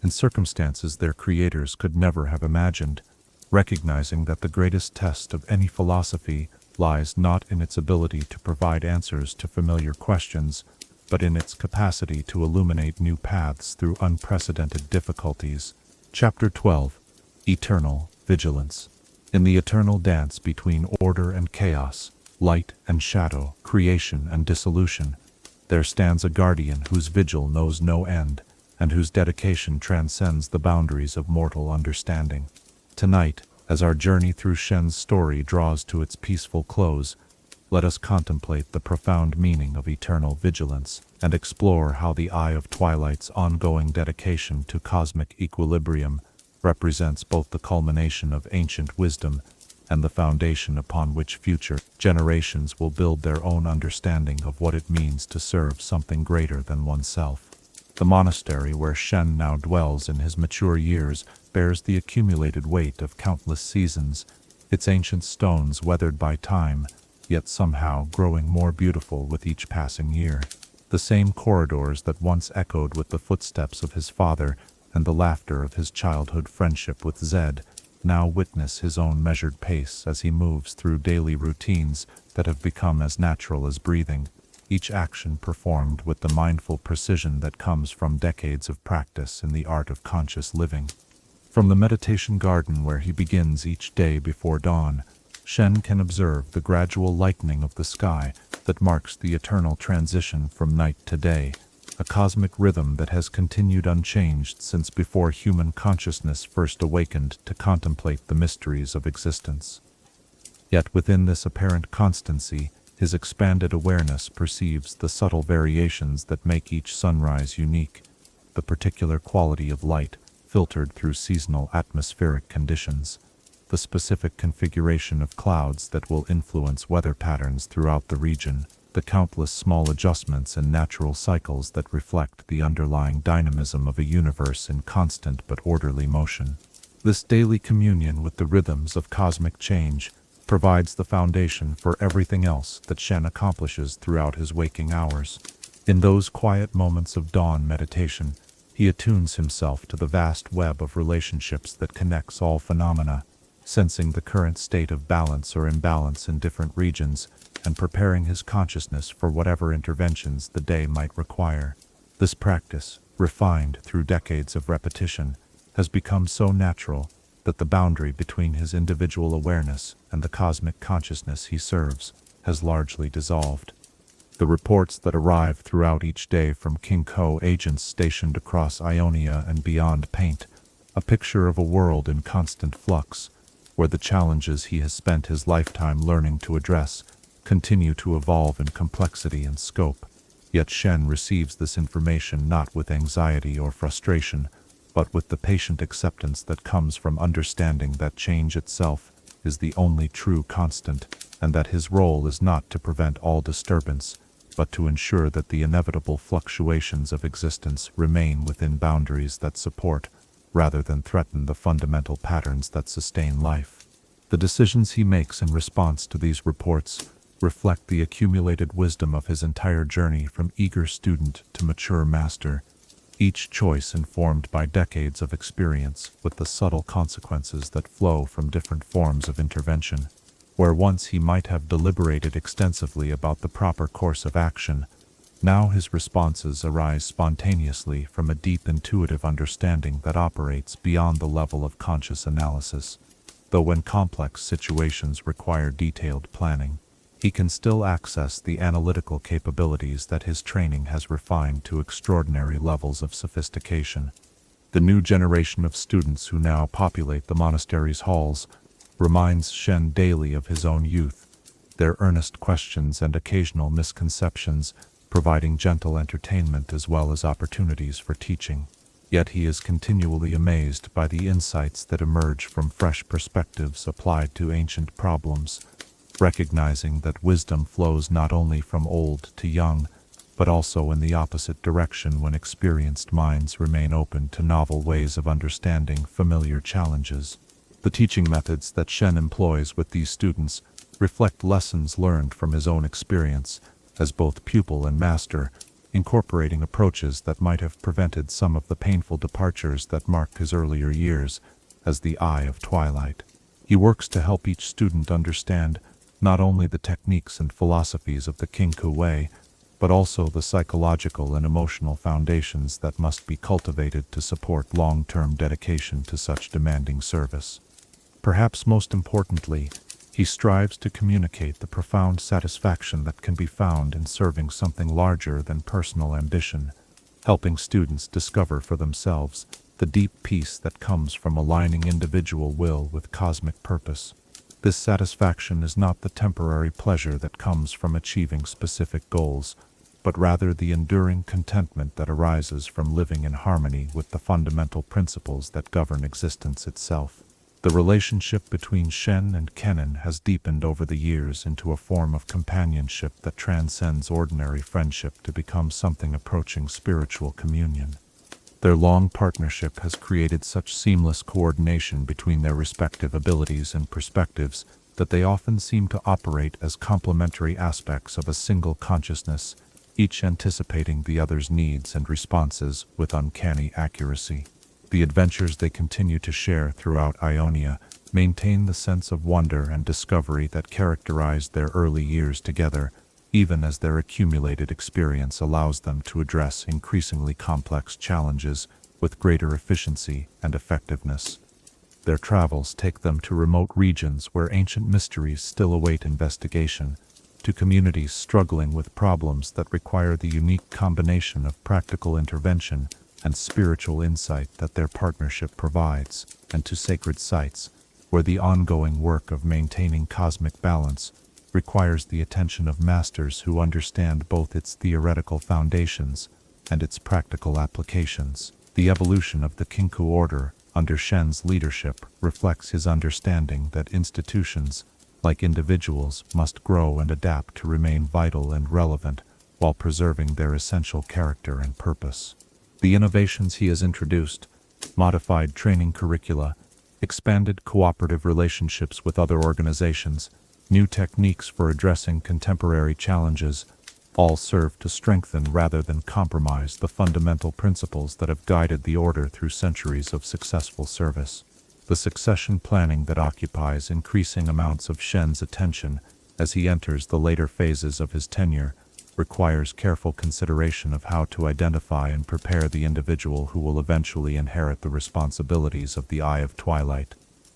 in circumstances their creators could never have imagined, recognizing that the greatest test of any philosophy lies not in its ability to provide answers to familiar questions, but in its capacity to illuminate new paths through unprecedented difficulties. Chapter 12. Eternal Vigilance. In the eternal dance between order and chaos, light and shadow, creation and dissolution, there stands a guardian whose vigil knows no end, and whose dedication transcends the boundaries of mortal understanding. Tonight, as our journey through Shen's story draws to its peaceful close, let us contemplate the profound meaning of eternal vigilance and explore how the Eye of Twilight's ongoing dedication to cosmic equilibrium represents both the culmination of ancient wisdom and the foundation upon which future generations will build their own understanding of what it means to serve something greater than oneself. The monastery where Shen now dwells in his mature years bears the accumulated weight of countless seasons, its ancient stones weathered by time, yet somehow growing more beautiful with each passing year. The same corridors that once echoed with the footsteps of his father and the laughter of his childhood friendship with Zed now witness his own measured pace as he moves through daily routines that have become as natural as breathing, each action performed with the mindful precision that comes from decades of practice in the art of conscious living. From the meditation garden where he begins each day before dawn, Shen can observe the gradual lightening of the sky that marks the eternal transition from night to day, a cosmic rhythm that has continued unchanged since before human consciousness first awakened to contemplate the mysteries of existence. Yet within this apparent constancy, his expanded awareness perceives the subtle variations that make each sunrise unique, the particular quality of light filtered through seasonal atmospheric conditions, the specific configuration of clouds that will influence weather patterns throughout the region, the countless small adjustments in natural cycles that reflect the underlying dynamism of a universe in constant but orderly motion. This daily communion with the rhythms of cosmic change provides the foundation for everything else that Shen accomplishes throughout his waking hours. In those quiet moments of dawn meditation, he attunes himself to the vast web of relationships that connects all phenomena, sensing the current state of balance or imbalance in different regions, and preparing his consciousness for whatever interventions the day might require. This practice, refined through decades of repetition, has become so natural that the boundary between his individual awareness and the cosmic consciousness he serves has largely dissolved. The reports that arrive throughout each day from Kinkou agents stationed across Ionia and beyond paint a picture of a world in constant flux, where the challenges he has spent his lifetime learning to address continue to evolve in complexity and scope. Yet Shen receives this information not with anxiety or frustration, but with the patient acceptance that comes from understanding that change itself is the only true constant, and that his role is not to prevent all disturbance, but to ensure that the inevitable fluctuations of existence remain within boundaries that support, rather than threaten, the fundamental patterns that sustain life. The decisions he makes in response to these reports reflect the accumulated wisdom of his entire journey from eager student to mature master, each choice informed by decades of experience with the subtle consequences that flow from different forms of intervention. Where once he might have deliberated extensively about the proper course of action, now his responses arise spontaneously from a deep intuitive understanding that operates beyond the level of conscious analysis. Though when complex situations require detailed planning, he can still access the analytical capabilities that his training has refined to extraordinary levels of sophistication. The new generation of students who now populate the monastery's halls reminds Shen daily of his own youth, their earnest questions and occasional misconceptions providing gentle entertainment as well as opportunities for teaching. Yet he is continually amazed by the insights that emerge from fresh perspectives applied to ancient problems, recognizing that wisdom flows not only from old to young, but also in the opposite direction when experienced minds remain open to novel ways of understanding familiar challenges. The teaching methods that Shen employs with these students reflect lessons learned from his own experience as both pupil and master, incorporating approaches that might have prevented some of the painful departures that marked his earlier years as the Eye of Twilight. He works to help each student understand not only the techniques and philosophies of the Kinkou way, but also the psychological and emotional foundations that must be cultivated to support long-term dedication to such demanding service. Perhaps most importantly, he strives to communicate the profound satisfaction that can be found in serving something larger than personal ambition, helping students discover for themselves the deep peace that comes from aligning individual will with cosmic purpose. This satisfaction is not the temporary pleasure that comes from achieving specific goals, but rather the enduring contentment that arises from living in harmony with the fundamental principles that govern existence itself. The relationship between Shen and Kennan has deepened over the years into a form of companionship that transcends ordinary friendship to become something approaching spiritual communion. Their long partnership has created such seamless coordination between their respective abilities and perspectives that they often seem to operate as complementary aspects of a single consciousness, each anticipating the other's needs and responses with uncanny accuracy. The adventures they continue to share throughout Ionia maintain the sense of wonder and discovery that characterized their early years together, even as their accumulated experience allows them to address increasingly complex challenges with greater efficiency and effectiveness. Their travels take them to remote regions where ancient mysteries still await investigation, to communities struggling with problems that require the unique combination of practical intervention and spiritual insight that their partnership provides, and to sacred sites, where the ongoing work of maintaining cosmic balance requires the attention of masters who understand both its theoretical foundations and its practical applications. The evolution of the Kinkou order under Shen's leadership reflects his understanding that institutions, like individuals, must grow and adapt to remain vital and relevant while preserving their essential character and purpose. The innovations he has introduced, modified training curricula, expanded cooperative relationships with other organizations, new techniques for addressing contemporary challenges, all serve to strengthen rather than compromise the fundamental principles that have guided the order through centuries of successful service. The succession planning that occupies increasing amounts of Shen's attention as he enters the later phases of his tenure requires careful consideration of how to identify and prepare the individual who will eventually inherit the responsibilities of the Eye of Twilight.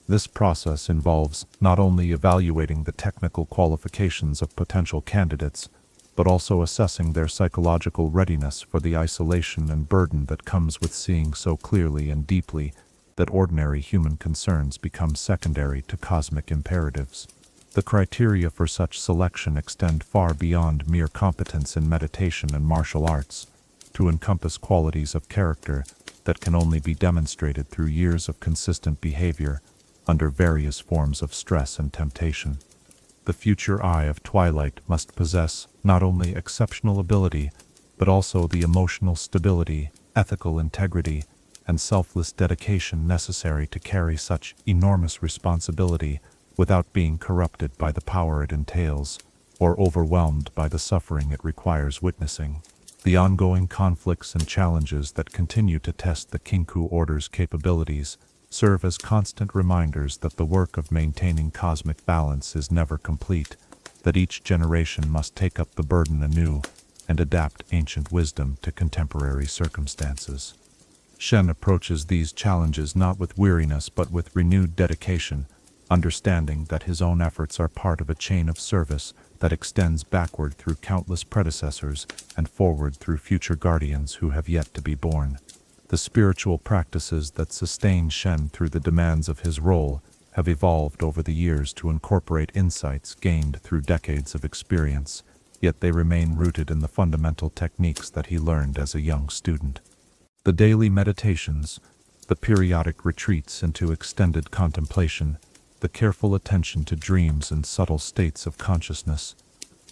This process involves not only evaluating the technical qualifications of potential candidates, but also assessing their psychological readiness for the isolation and burden that comes with seeing so clearly and deeply that ordinary human concerns become secondary to cosmic imperatives. The criteria for such selection extend far beyond mere competence in meditation and martial arts, to encompass qualities of character that can only be demonstrated through years of consistent behavior under various forms of stress and temptation. The future Eye of Twilight must possess not only exceptional ability, but also the emotional stability, ethical integrity, and selfless dedication necessary to carry such enormous responsibility without being corrupted by the power it entails, or overwhelmed by the suffering it requires witnessing. The ongoing conflicts and challenges that continue to test the Kinkou Order's capabilities serve as constant reminders that the work of maintaining cosmic balance is never complete, that each generation must take up the burden anew and adapt ancient wisdom to contemporary circumstances. Shen approaches these challenges not with weariness but with renewed dedication, understanding that his own efforts are part of a chain of service that extends backward through countless predecessors and forward through future guardians who have yet to be born. The spiritual practices that sustain Shen through the demands of his role have evolved over the years to incorporate insights gained through decades of experience, yet they remain rooted in the fundamental techniques that he learned as a young student. The daily meditations, the periodic retreats into extended contemplation, the careful attention to dreams and subtle states of consciousness,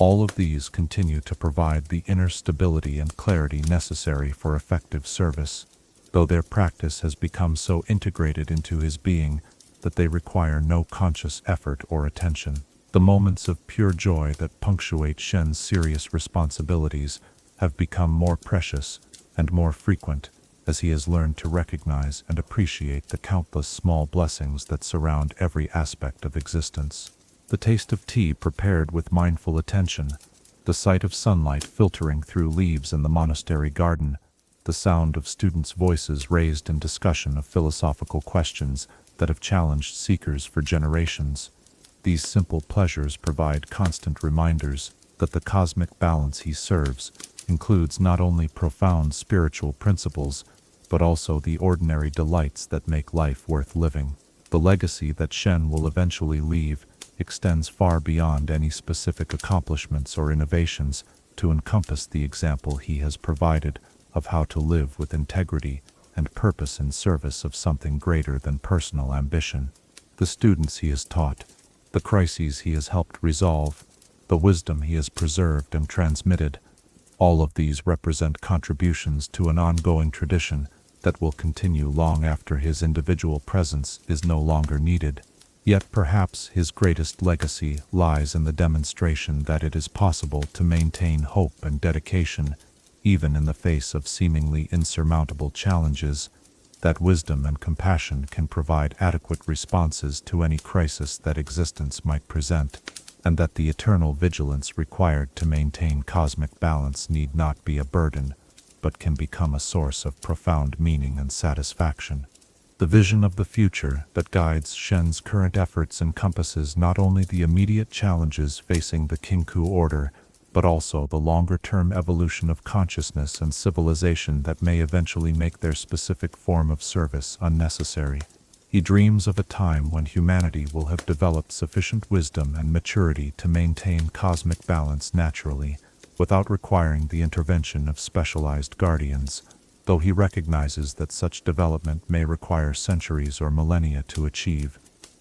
all of these continue to provide the inner stability and clarity necessary for effective service, though their practice has become so integrated into his being that they require no conscious effort or attention. The moments of pure joy that punctuate Shen's serious responsibilities have become more precious and more frequent as he has learned to recognize and appreciate the countless small blessings that surround every aspect of existence. The taste of tea prepared with mindful attention, the sight of sunlight filtering through leaves in the monastery garden, the sound of students' voices raised in discussion of philosophical questions that have challenged seekers for generations. These simple pleasures provide constant reminders that the cosmic balance he serves includes not only profound spiritual principles, but also the ordinary delights that make life worth living. The legacy that Shen will eventually leave extends far beyond any specific accomplishments or innovations to encompass the example he has provided of how to live with integrity and purpose in service of something greater than personal ambition. The students he has taught, the crises he has helped resolve, the wisdom he has preserved and transmitted, all of these represent contributions to an ongoing tradition that will continue long after his individual presence is no longer needed. Yet perhaps his greatest legacy lies in the demonstration that it is possible to maintain hope and dedication even in the face of seemingly insurmountable challenges, that wisdom and compassion can provide adequate responses to any crisis that existence might present, and that the eternal vigilance required to maintain cosmic balance need not be a burden, but can become a source of profound meaning and satisfaction. The vision of the future that guides Shen's current efforts encompasses not only the immediate challenges facing the Kinkou order, but also the longer-term evolution of consciousness and civilization that may eventually make their specific form of service unnecessary. He dreams of a time when humanity will have developed sufficient wisdom and maturity to maintain cosmic balance naturally, without requiring the intervention of specialized guardians, though he recognizes that such development may require centuries or millennia to achieve.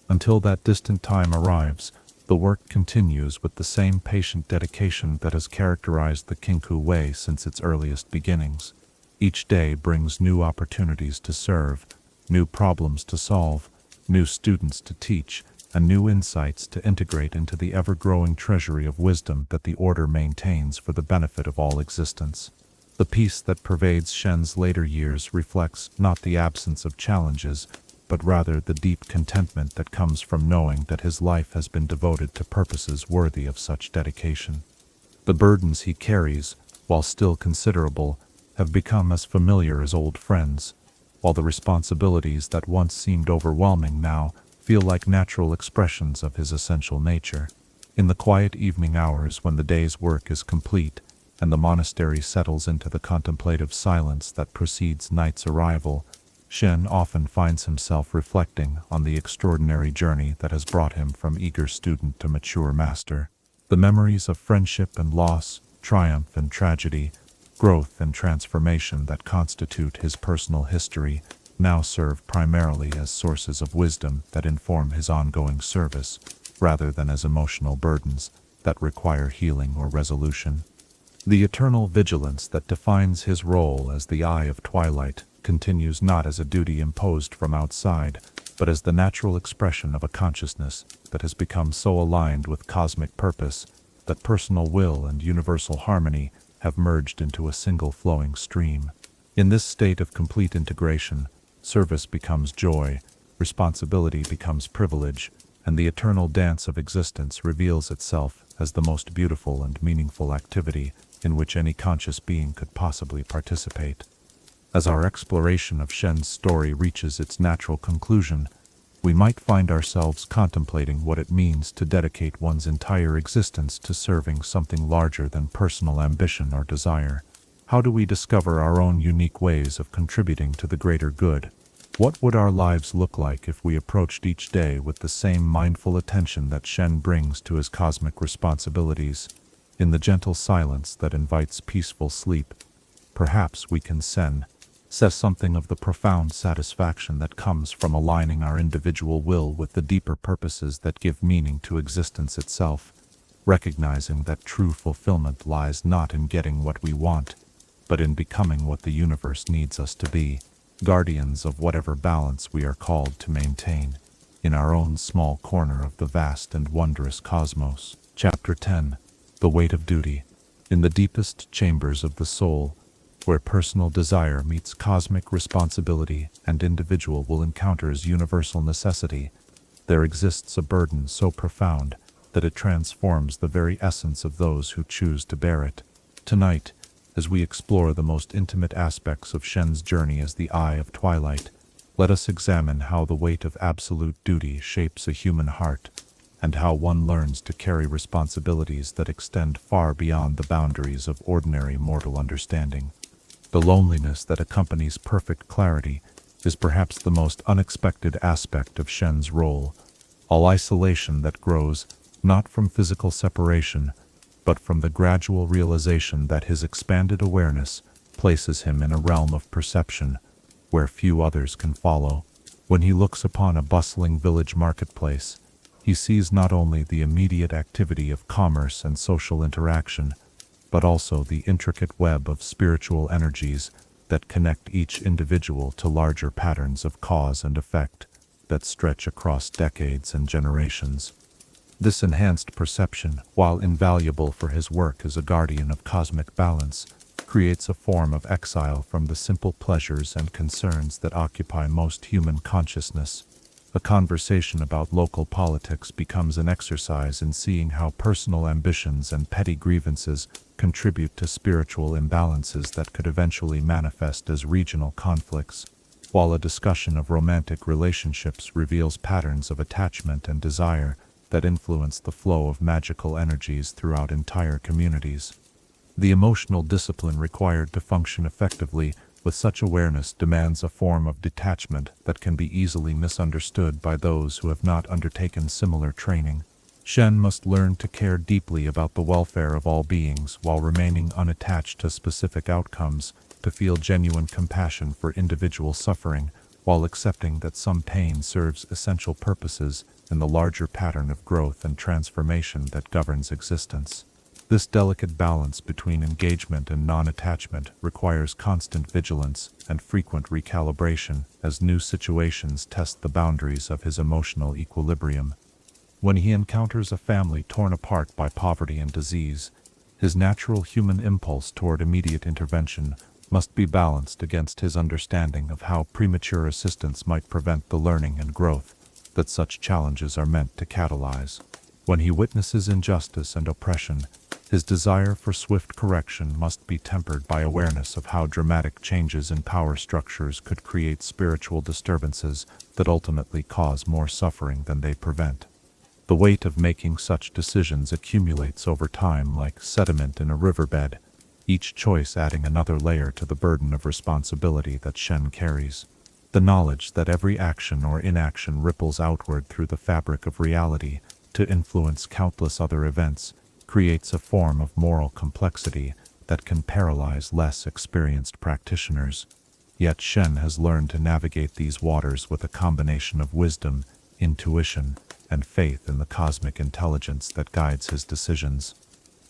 Until that distant time arrives, the work continues with the same patient dedication that has characterized the Kinkou way since its earliest beginnings. Each day brings new opportunities to serve, new problems to solve, new students to teach, and new insights to integrate into the ever-growing treasury of wisdom that the Order maintains for the benefit of all existence. The peace that pervades Shen's later years reflects not the absence of challenges, but rather the deep contentment that comes from knowing that his life has been devoted to purposes worthy of such dedication. The burdens he carries, while still considerable, have become as familiar as old friends, while the responsibilities that once seemed overwhelming now feel like natural expressions of his essential nature. In the quiet evening hours when the day's work is complete, and the monastery settles into the contemplative silence that precedes night's arrival, Shen often finds himself reflecting on the extraordinary journey that has brought him from eager student to mature master. The memories of friendship and loss, triumph and tragedy, growth and transformation that constitute his personal history now serve primarily as sources of wisdom that inform his ongoing service, rather than as emotional burdens that require healing or resolution. The eternal vigilance that defines his role as the Eye of Twilight continues not as a duty imposed from outside, but as the natural expression of a consciousness that has become so aligned with cosmic purpose that personal will and universal harmony have merged into a single flowing stream. In this state of complete integration, service becomes joy, responsibility becomes privilege, and the eternal dance of existence reveals itself as the most beautiful and meaningful activity in which any conscious being could possibly participate. As our exploration of Shen's story reaches its natural conclusion, we might find ourselves contemplating what it means to dedicate one's entire existence to serving something larger than personal ambition or desire. How do we discover our own unique ways of contributing to the greater good? What would our lives look like if we approached each day with the same mindful attention that Shen brings to his cosmic responsibilities? In the gentle silence that invites peaceful sleep, perhaps we can says something of the profound satisfaction that comes from aligning our individual will with the deeper purposes that give meaning to existence itself, recognizing that true fulfillment lies not in getting what we want, but in becoming what the universe needs us to be, guardians of whatever balance we are called to maintain, in our own small corner of the vast and wondrous cosmos. Chapter 10. The Weight of Duty. In the deepest chambers of the soul, where personal desire meets cosmic responsibility and individual will encounters universal necessity, there exists a burden so profound that it transforms the very essence of those who choose to bear it. Tonight, as we explore the most intimate aspects of Shen's journey as the Eye of Twilight, let us examine how the weight of absolute duty shapes a human heart, and how one learns to carry responsibilities that extend far beyond the boundaries of ordinary mortal understanding. The loneliness that accompanies perfect clarity is perhaps the most unexpected aspect of Shen's role, all isolation that grows not from physical separation, but from the gradual realization that his expanded awareness places him in a realm of perception where few others can follow. When he looks upon a bustling village marketplace, he sees not only the immediate activity of commerce and social interaction, but also the intricate web of spiritual energies that connect each individual to larger patterns of cause and effect that stretch across decades and generations. This enhanced perception, while invaluable for his work as a guardian of cosmic balance, creates a form of exile from the simple pleasures and concerns that occupy most human consciousness. A conversation about local politics becomes an exercise in seeing how personal ambitions and petty grievances contribute to spiritual imbalances that could eventually manifest as regional conflicts, while a discussion of romantic relationships reveals patterns of attachment and desire that influence the flow of magical energies throughout entire communities. The emotional discipline required to function effectively with such awareness demands a form of detachment that can be easily misunderstood by those who have not undertaken similar training. Shen must learn to care deeply about the welfare of all beings while remaining unattached to specific outcomes, to feel genuine compassion for individual suffering, while accepting that some pain serves essential purposes in the larger pattern of growth and transformation that governs existence. This delicate balance between engagement and non-attachment requires constant vigilance and frequent recalibration as new situations test the boundaries of his emotional equilibrium. When he encounters a family torn apart by poverty and disease, his natural human impulse toward immediate intervention must be balanced against his understanding of how premature assistance might prevent the learning and growth that such challenges are meant to catalyze. When he witnesses injustice and oppression, his desire for swift correction must be tempered by awareness of how dramatic changes in power structures could create spiritual disturbances that ultimately cause more suffering than they prevent. The weight of making such decisions accumulates over time like sediment in a riverbed, each choice adding another layer to the burden of responsibility that Shen carries. The knowledge that every action or inaction ripples outward through the fabric of reality to influence countless other events creates a form of moral complexity that can paralyze less experienced practitioners. Yet Shen has learned to navigate these waters with a combination of wisdom, intuition, and faith in the cosmic intelligence that guides his decisions.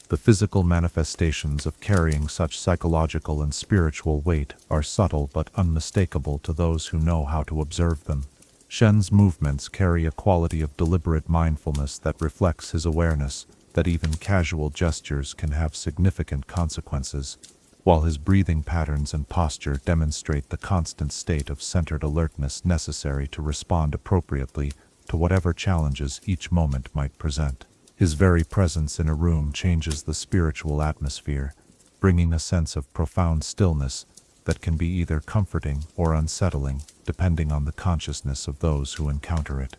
The physical manifestations of carrying such psychological and spiritual weight are subtle but unmistakable to those who know how to observe them. Shen's movements carry a quality of deliberate mindfulness that reflects his awareness that even casual gestures can have significant consequences, while his breathing patterns and posture demonstrate the constant state of centered alertness necessary to respond appropriately to whatever challenges each moment might present. His very presence in a room changes the spiritual atmosphere, bringing a sense of profound stillness that can be either comforting or unsettling, depending on the consciousness of those who encounter it.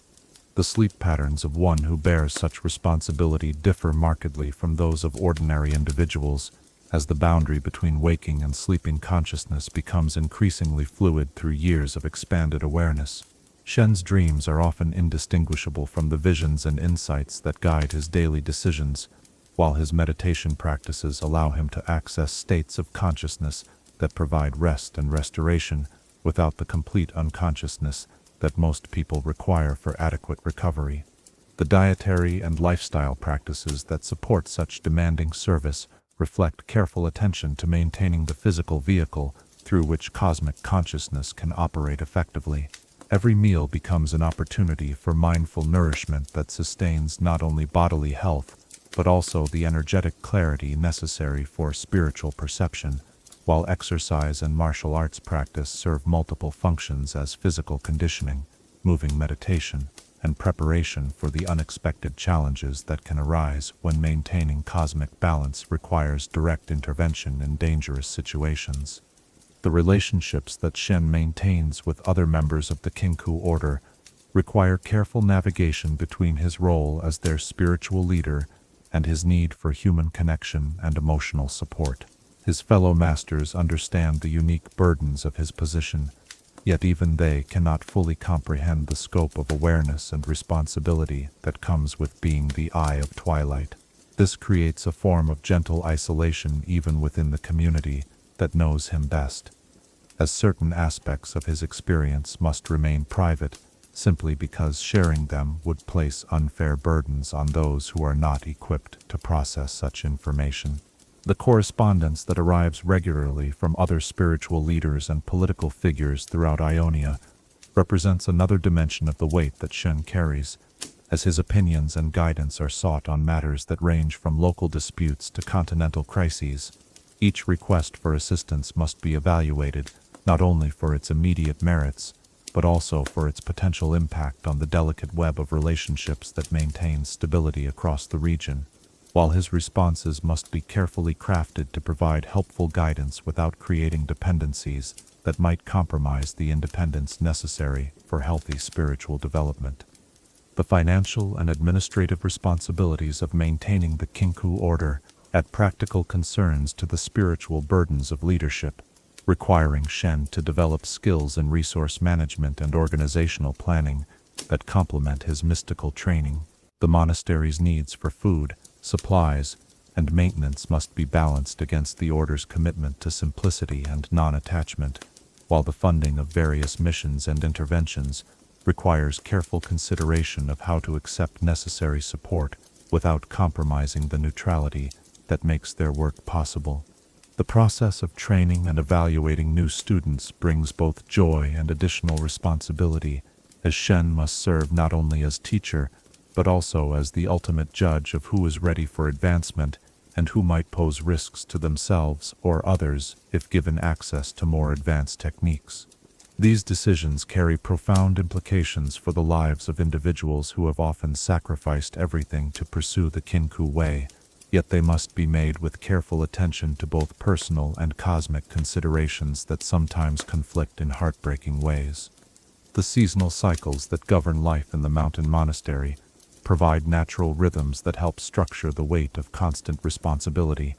The sleep patterns of one who bears such responsibility differ markedly from those of ordinary individuals, as the boundary between waking and sleeping consciousness becomes increasingly fluid through years of expanded awareness. Shen's dreams are often indistinguishable from the visions and insights that guide his daily decisions, while his meditation practices allow him to access states of consciousness that provide rest and restoration without the complete unconsciousness that most people require for adequate recovery. The dietary and lifestyle practices that support such demanding service reflect careful attention to maintaining the physical vehicle through which cosmic consciousness can operate effectively. Every meal becomes an opportunity for mindful nourishment that sustains not only bodily health, but also the energetic clarity necessary for spiritual perception, while exercise and martial arts practice serve multiple functions as physical conditioning, moving meditation, and preparation for the unexpected challenges that can arise when maintaining cosmic balance requires direct intervention in dangerous situations. The relationships that Shen maintains with other members of the Kinkou order require careful navigation between his role as their spiritual leader and his need for human connection and emotional support. His fellow masters understand the unique burdens of his position, yet even they cannot fully comprehend the scope of awareness and responsibility that comes with being the Eye of Twilight. This creates a form of gentle isolation even within the community that knows him best, as certain aspects of his experience must remain private simply because sharing them would place unfair burdens on those who are not equipped to process such information. The correspondence that arrives regularly from other spiritual leaders and political figures throughout Ionia represents another dimension of the weight that Shen carries, as his opinions and guidance are sought on matters that range from local disputes to continental crises. Each request for assistance must be evaluated, not only for its immediate merits, but also for its potential impact on the delicate web of relationships that maintains stability across the region, while his responses must be carefully crafted to provide helpful guidance without creating dependencies that might compromise the independence necessary for healthy spiritual development. The financial and administrative responsibilities of maintaining the Kinkou order add practical concerns to the spiritual burdens of leadership, requiring Shen to develop skills in resource management and organizational planning that complement his mystical training. The monastery's needs for food, supplies, and maintenance must be balanced against the order's commitment to simplicity and non-attachment, while the funding of various missions and interventions requires careful consideration of how to accept necessary support without compromising the neutrality that makes their work possible. The process of training and evaluating new students brings both joy and additional responsibility, as Shen must serve not only as teacher, but also as the ultimate judge of who is ready for advancement and who might pose risks to themselves or others if given access to more advanced techniques. These decisions carry profound implications for the lives of individuals who have often sacrificed everything to pursue the Kinkou way, yet they must be made with careful attention to both personal and cosmic considerations that sometimes conflict in heartbreaking ways. The seasonal cycles that govern life in the mountain monastery provide natural rhythms that help structure the weight of constant responsibility,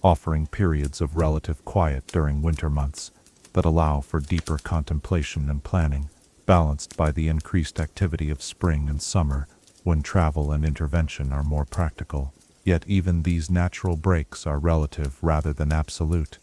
offering periods of relative quiet during winter months that allow for deeper contemplation and planning, balanced by the increased activity of spring and summer, when travel and intervention are more practical. Yet even these natural breaks are relative rather than absolute,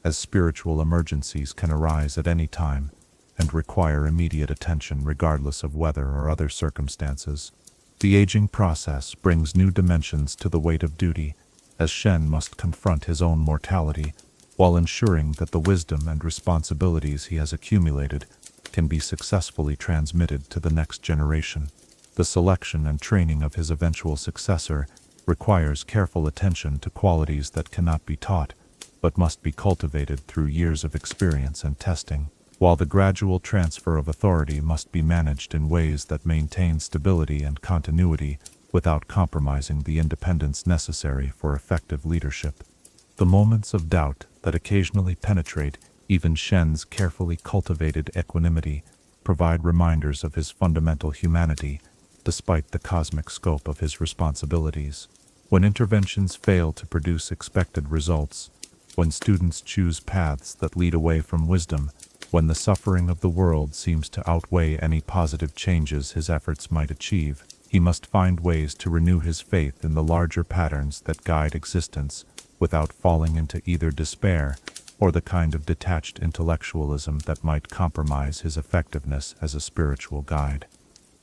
as spiritual emergencies can arise at any time and require immediate attention regardless of weather or other circumstances. The aging process brings new dimensions to the weight of duty, as Shen must confront his own mortality, while ensuring that the wisdom and responsibilities he has accumulated can be successfully transmitted to the next generation. The selection and training of his eventual successor requires careful attention to qualities that cannot be taught, but must be cultivated through years of experience and testing, while the gradual transfer of authority must be managed in ways that maintain stability and continuity without compromising the independence necessary for effective leadership. The moments of doubt that occasionally penetrate even Shen's carefully cultivated equanimity provide reminders of his fundamental humanity, despite the cosmic scope of his responsibilities. When interventions fail to produce expected results, when students choose paths that lead away from wisdom, when the suffering of the world seems to outweigh any positive changes his efforts might achieve, he must find ways to renew his faith in the larger patterns that guide existence without falling into either despair or the kind of detached intellectualism that might compromise his effectiveness as a spiritual guide.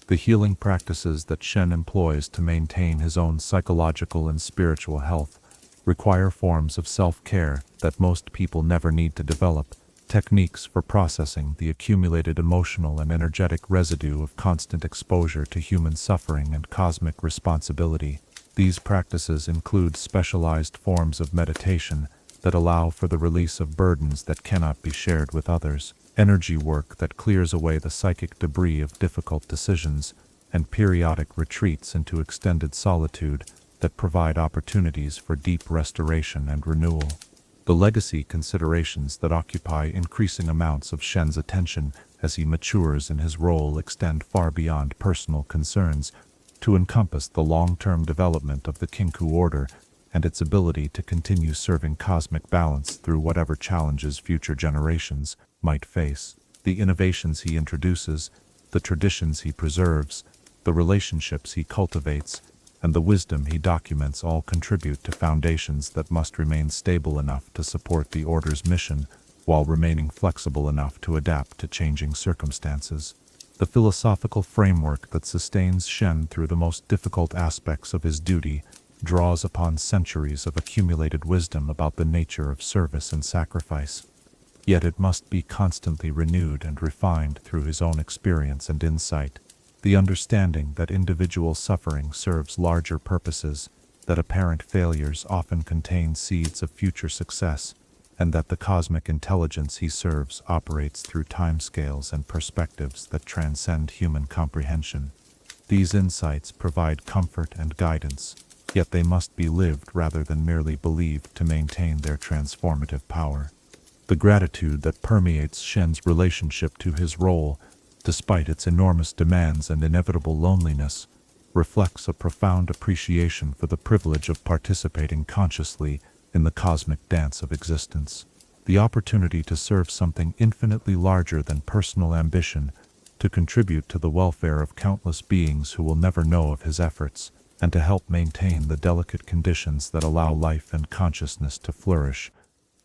The healing practices that Shen employs to maintain his own psychological and spiritual health require forms of self-care that most people never need to develop, techniques for processing the accumulated emotional and energetic residue of constant exposure to human suffering and cosmic responsibility. These practices include specialized forms of meditation that allow for the release of burdens that cannot be shared with others, energy work that clears away the psychic debris of difficult decisions, and periodic retreats into extended solitude that provide opportunities for deep restoration and renewal. The legacy considerations that occupy increasing amounts of Shen's attention as he matures in his role extend far beyond personal concerns to encompass the long-term development of the Kinkou order and its ability to continue serving cosmic balance through whatever challenges future generations might face. The innovations he introduces, the traditions he preserves, the relationships he cultivates, and the wisdom he documents all contribute to foundations that must remain stable enough to support the Order's mission while remaining flexible enough to adapt to changing circumstances. The philosophical framework that sustains Shen through the most difficult aspects of his duty draws upon centuries of accumulated wisdom about the nature of service and sacrifice. Yet it must be constantly renewed and refined through his own experience and insight. The understanding that individual suffering serves larger purposes, that apparent failures often contain seeds of future success, and that the cosmic intelligence he serves operates through timescales and perspectives that transcend human comprehension. These insights provide comfort and guidance, yet they must be lived rather than merely believed to maintain their transformative power. The gratitude that permeates Shen's relationship to his role, despite its enormous demands and inevitable loneliness, reflects a profound appreciation for the privilege of participating consciously in the cosmic dance of existence. The opportunity to serve something infinitely larger than personal ambition, to contribute to the welfare of countless beings who will never know of his efforts, and to help maintain the delicate conditions that allow life and consciousness to flourish.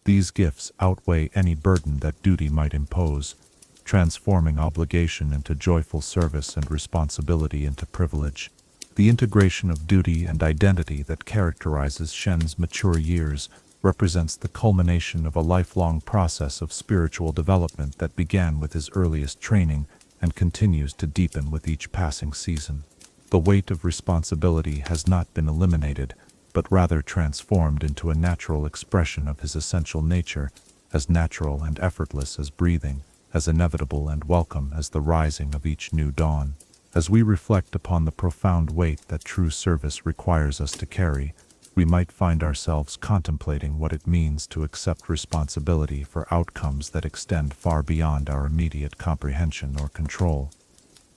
These gifts outweigh any burden that duty might impose, transforming obligation into joyful service and responsibility into privilege. The integration of duty and identity that characterizes Shen's mature years represents the culmination of a lifelong process of spiritual development that began with his earliest training and continues to deepen with each passing season. The weight of responsibility has not been eliminated, but rather transformed into a natural expression of his essential nature, as natural and effortless as breathing, as inevitable and welcome as the rising of each new dawn. As we reflect upon the profound weight that true service requires us to carry, we might find ourselves contemplating what it means to accept responsibility for outcomes that extend far beyond our immediate comprehension or control.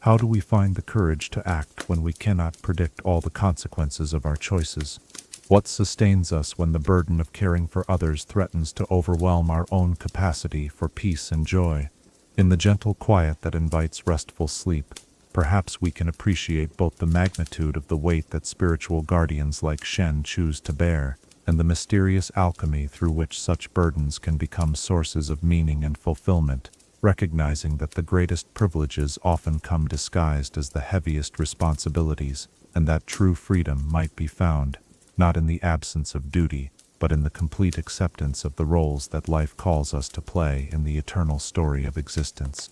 How do we find the courage to act when we cannot predict all the consequences of our choices? What sustains us when the burden of caring for others threatens to overwhelm our own capacity for peace and joy? In the gentle quiet that invites restful sleep, perhaps we can appreciate both the magnitude of the weight that spiritual guardians like Shen choose to bear, and the mysterious alchemy through which such burdens can become sources of meaning and fulfillment, recognizing that the greatest privileges often come disguised as the heaviest responsibilities, and that true freedom might be found, not in the absence of duty, but in the complete acceptance of the roles that life calls us to play in the eternal story of existence.